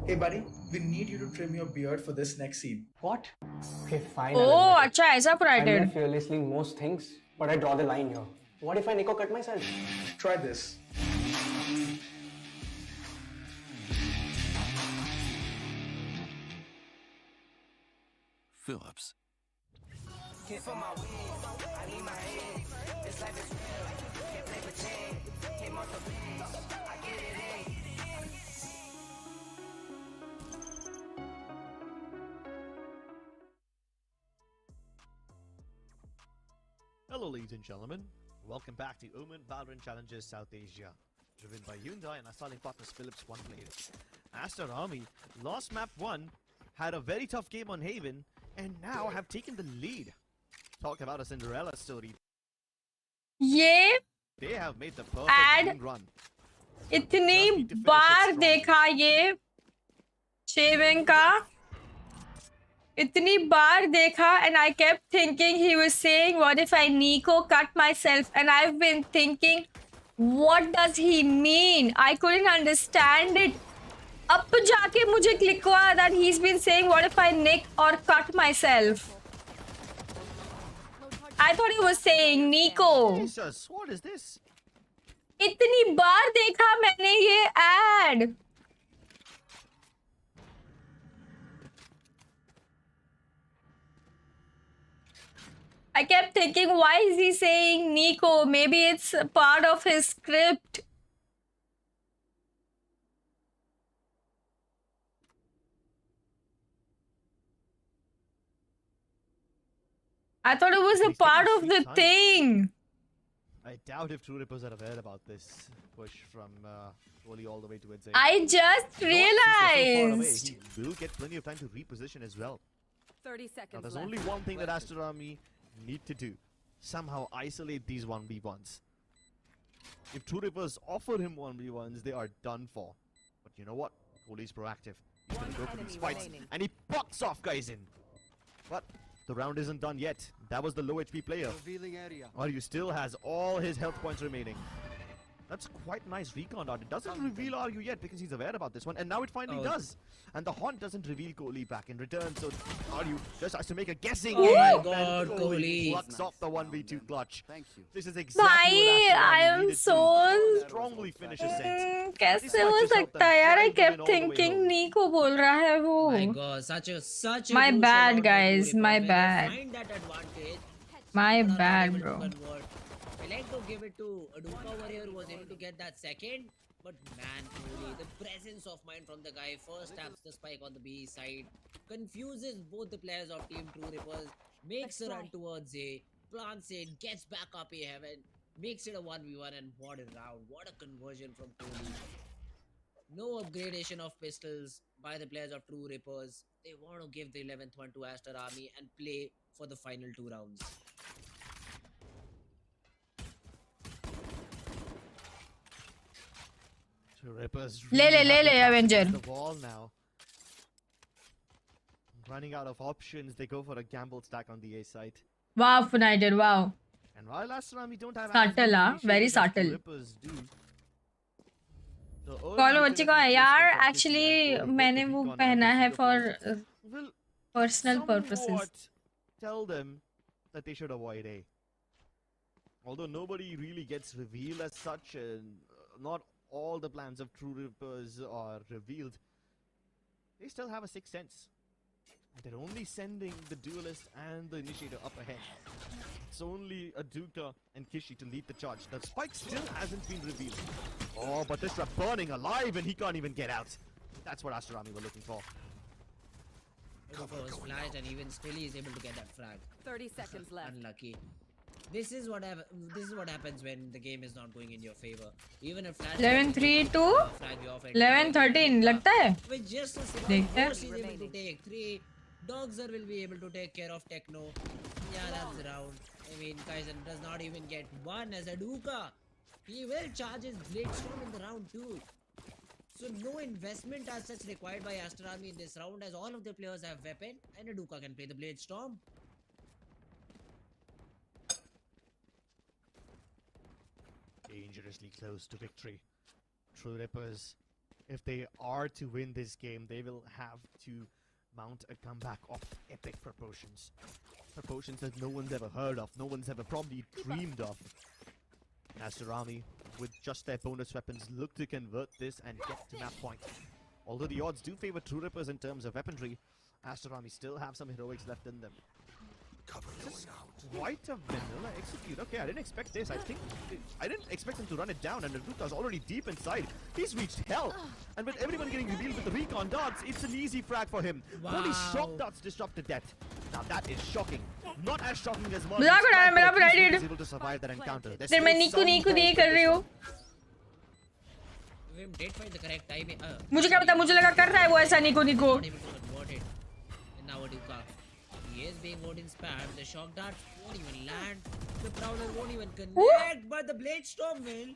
Hey buddy, we need you to trim your beard for this next scene. What? Okay, fine. Oh अच्छा ऐसा I provided. move fearlessly in most things, but I draw the line here. What if I Nico cut myself? Try this. Phillips. Hello, ladies and gentlemen. Welcome back to OMEN Valorant Challenges South Asia. Driven by Hyundai and our starting partners Philips One Blade. Aster Army lost map 1, had a very tough game on Haven, and now have taken the lead. Talk about a Cinderella story. ये They have made the perfect team run. इतनी बार देखा ये shaving का, इतनी बार देखा, and I kept thinking he was saying what if I Nico cut myself, and I've been thinking what does he mean? I couldn't understand it. अब तो जाके मुझे क्लिक हुआ that he's been saying what if I nick or cut myself. I thought he was saying Nico. Jesus, what is this? इतनी बार देखा मैंने ये ad. I kept thinking, why is he saying Nico? Maybe it's part of his script. I thought it was a part of the thing. I doubt if True Rippers are aware about this push from Oli all the way to Edzay. I just realized. He will get plenty of time to reposition as well. 30 seconds Now, there's left. only one thing that Aster Army need to do. Somehow isolate these 1v1s. If True Rippers offer him 1v1s, they are done for. But you know what? Oli's proactive. He's gonna go for these fights. And he pops off guys in. But the round isn't done yet. That was the low HP player. Revealing area. Aryu still has all his health points remaining. That's quite nice recon art. It doesn't reveal Aryu yet because he's aware about this one, and now it finally does. And the haunt doesn't reveal Kohli back in return, so Aryu just has to make a guessing game. Oh my god, Kohli. Plucks off the 1v2 clutch. Thank you. This is exactly Bhai, what I am so strongly finish Ascent. कैसे हो सकता है यार? I kept thinking Nico बोल रहा है वो. My god, such a My crucial bad, round for guys, True my Rippers. When they bad. find that advantage, My they are not bad, able to bro. convert. I like to give it to Aduka Warrior, who was able to get that second. But man, truly, the presence of mind from the guy first taps the spike on the B side, confuses both the players of Team True Rippers, makes a run towards A, plants it, gets back up A heaven, makes it a 1v1, and what a round. What a conversion from Kohli. No upgradation of pistols by the players of True Rippers. They want to give the 11th one to Aster Army and play for the final 2 rounds. Rippers ले ले Avenger. the ball now. Running out of options, they go for a gamble stack on the A side. Wow, United, wow. And while Aster Army don't have Subtle, huh? Very subtle. Rippers do. Call बच्ची को है यार. Actually, मैंने वो पहना है for will personal purposes. somewhat tell them that they should avoid A. Although nobody really gets revealed as such, and not all the plans of True Rippers are revealed, they still have a sixth sense. And they're only sending the Duelist and the Initiator up ahead. It's only Aduka and Kishi to lead the charge. The spike still hasn't been revealed. Oh, but this trap burning alive and he can't even get out. That's what Aster Army were looking for. Aduka was flashed and even still he is able to get that frag. 30 seconds left. Unlucky. This is what happens when the game is not going in your favor. Even if 11-3 to 11-13 लगता है. With just a देखते हैं. Force is able to take 3. Dogzer will be able to take care of Techno. Yeah, that's round. I mean, Kaizen does not even get 1 as Aduka. He will charge his Blade Storm in the round 2. So no investment as such required by Aster Army in this round, as all of the players have weapon and Aduka can play the Blade Storm. Dangerously close to victory. True Rippers, if they are to win this game, they will have to mount a comeback of epic proportions. Proportions that no one's ever heard of, no one's ever probably dreamed of. Aster Army, with just their bonus weapons, look to convert this and get to that point. Although the odds do favor True Rippers in terms of weaponry, Aster Army still have some heroics left in them. Quite a vanilla execute. Okay, I didn't expect this. I didn't expect him to run it down, and Aduka's already deep inside. He's reached hell, and with everyone getting revealed with the recon darts, it's an easy frag for him. Only shock darts disrupted death. Now that is shocking. Not as shocking as Marley's मजाक उड़ा रहा है मेरा but at least he Reddit. was able to survive that encounter. There's फिर मैं still Neeku some Neeku hope नहीं for कर रही this हूँ. Vim did find the correct timing. मुझे क्या पता, मुझे लगा कर रहा है वो ऐसा Neeku Neeku. Not able to convert it. And now Aduka. He is being voted in spam. The shock darts won't even land. The Prowler won't even connect. But the Blade Storm will.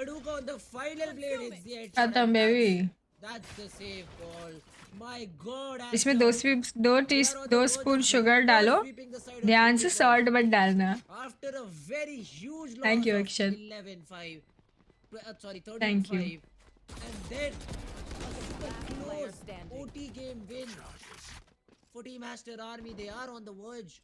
Aduka on the final blade hits the headshot. खत्म baby. That's the save call. My God. इसमें दो spoon sugar डालो. ध्यान से salt मत डालना. After a very huge loss Thank you, of Akshat. 11-5. Sorry, 13-5. Thank you. And then a super close OT game win for Team Aster Army. They are on the verge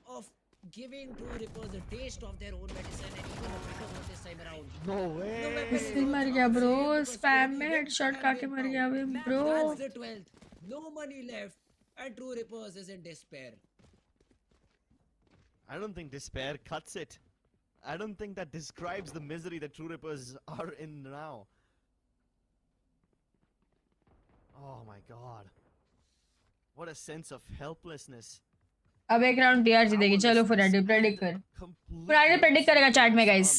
of giving True Rippers a taste of their own medicine and even a better one this time around. No way. इससे मर गया bro. Spam में headshot खा के मर गया bro. That's the 12th. No money left and True Rippers is in despair. I don't think despair cuts it. I don't think that describes the misery that True Rippers are in now. Oh my god. What a sense of helplessness. अब एक round TR जीतेगी. चलो Friday predict कर. Friday predict करेगा chat में guys.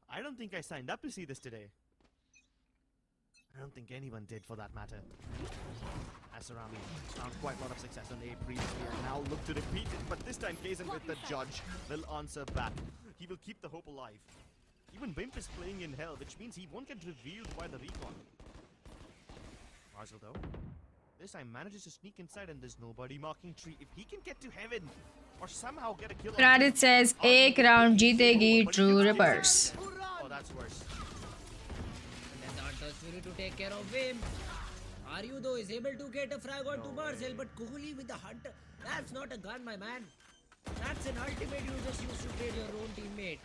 I don't think I signed up to see this today. I don't think anyone did for that matter. Asarami found quite a lot of success on A previously and now look to repeat it, but this time Kazan with the judge will answer back. He will keep the hope alive. Even Wimp is playing in hell, which means he won't get revealed by the recon. Marshall though, this time manages to sneak inside and there's nobody marking tree. If he can get to heaven or somehow get a kill. Reddit says एक round जीतेगी True Rippers. Oh, that's worse. And then the Hunter's Fury to take care of him. Aryu though is able to get a frag onto Marcel, but Kohli with the Hunter. That's not a gun, my man. That's an ultimate you just used to trade your own teammate.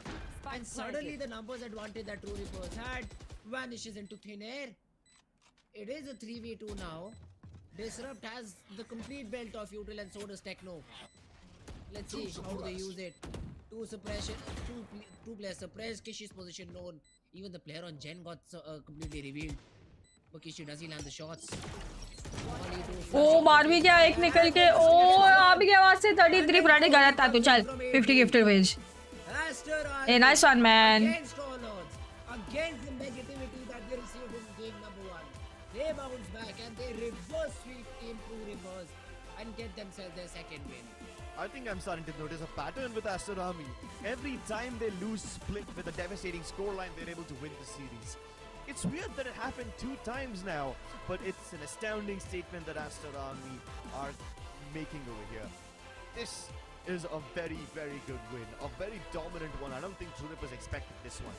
And suddenly the numbers advantage that True Rippers had vanishes into thin air. It is a 3v2 now. Disrupt has the complete belt of Util and so does Techno. Let's see how they use it. Two players suppressed. Kishi's position known. Even the player on Gen got completely revealed. But Kishi, does he land the shots? ओ मार भी गया एक निकल के. ओ आ भी गया वहां से. 33 फ्राइडे गलत था. तो चल 50 गिफ्टेड वेज. A nice one man. Against all odds, against the negativity that they received in game number 1, they bounce back and they reverse sweep Team True Rippers and get themselves their second win. I think I'm starting to notice a pattern with Aster Army. Every time they lose split with a devastating scoreline, they're able to win the series. It's weird that it happened 2 times now, but it's an astounding statement that Aster Army are making over here. This is a very, very good win. A very dominant one. I don't think True Rippers expected this one.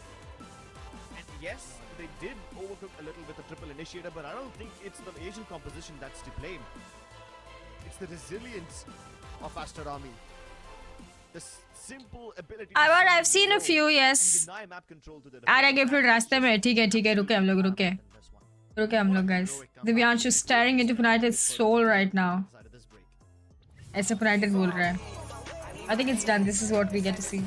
And yes, they did overcook a little with the triple initiator, but I don't think it's the Asian composition that's to blame. It's the resilience of Aster Army. The simple ability I've seen a few, yes. deny map control to the आ रहा gifted रास्ते में. ठीक है रुके हम लोग guys. Divyansh is staring into United's soul right now. ऐसे United बोल रहा है. I think it's done. This is what we get to see.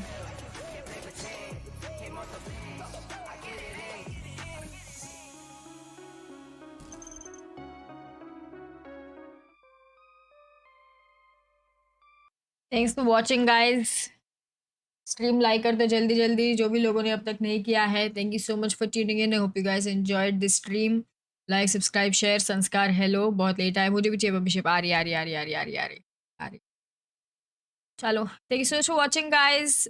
Thanks for watching, guys. Stream like कर दो जल्दी जो भी लोगों ने अब तक नहीं किया है. Thank you so much for tuning in. I hope you guys enjoyed this stream. Like, subscribe, share. संस्कार hello. बहुत लेट आए. मुझे भी चाहिए membership. आ रही. चलो. Thank you so much for watching, guys.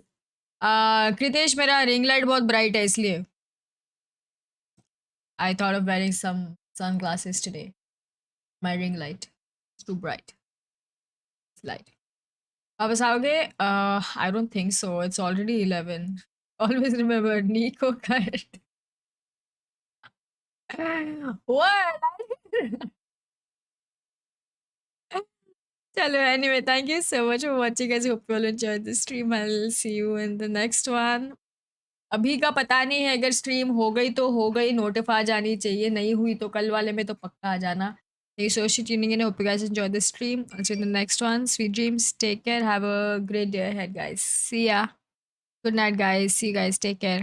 Kritesh मेरा रिंग लाइट बहुत ब्राइट है इसलिए. I thought of wearing some sunglasses today. My ring light is too bright. It's light. वापस आओगे? I don't think so. It's already 11. Always remember Nico Kurt. What? Chalo, anyway, thank you so much for watching, guys. Hope you all enjoyed the stream. I'll see you in the next one. अभी का पता नहीं है. अगर stream हो गई तो हो गई. नोटिफाई जानी चाहिए. नहीं हुई तो कल वाले में तो पक्का आ जाना. Thank you so much for tuning in. I hope you guys enjoyed the stream. I'll see you in the next one. Sweet dreams. Take care. Have a great day ahead, guys. See ya. Good night, guys. See you guys. Take care.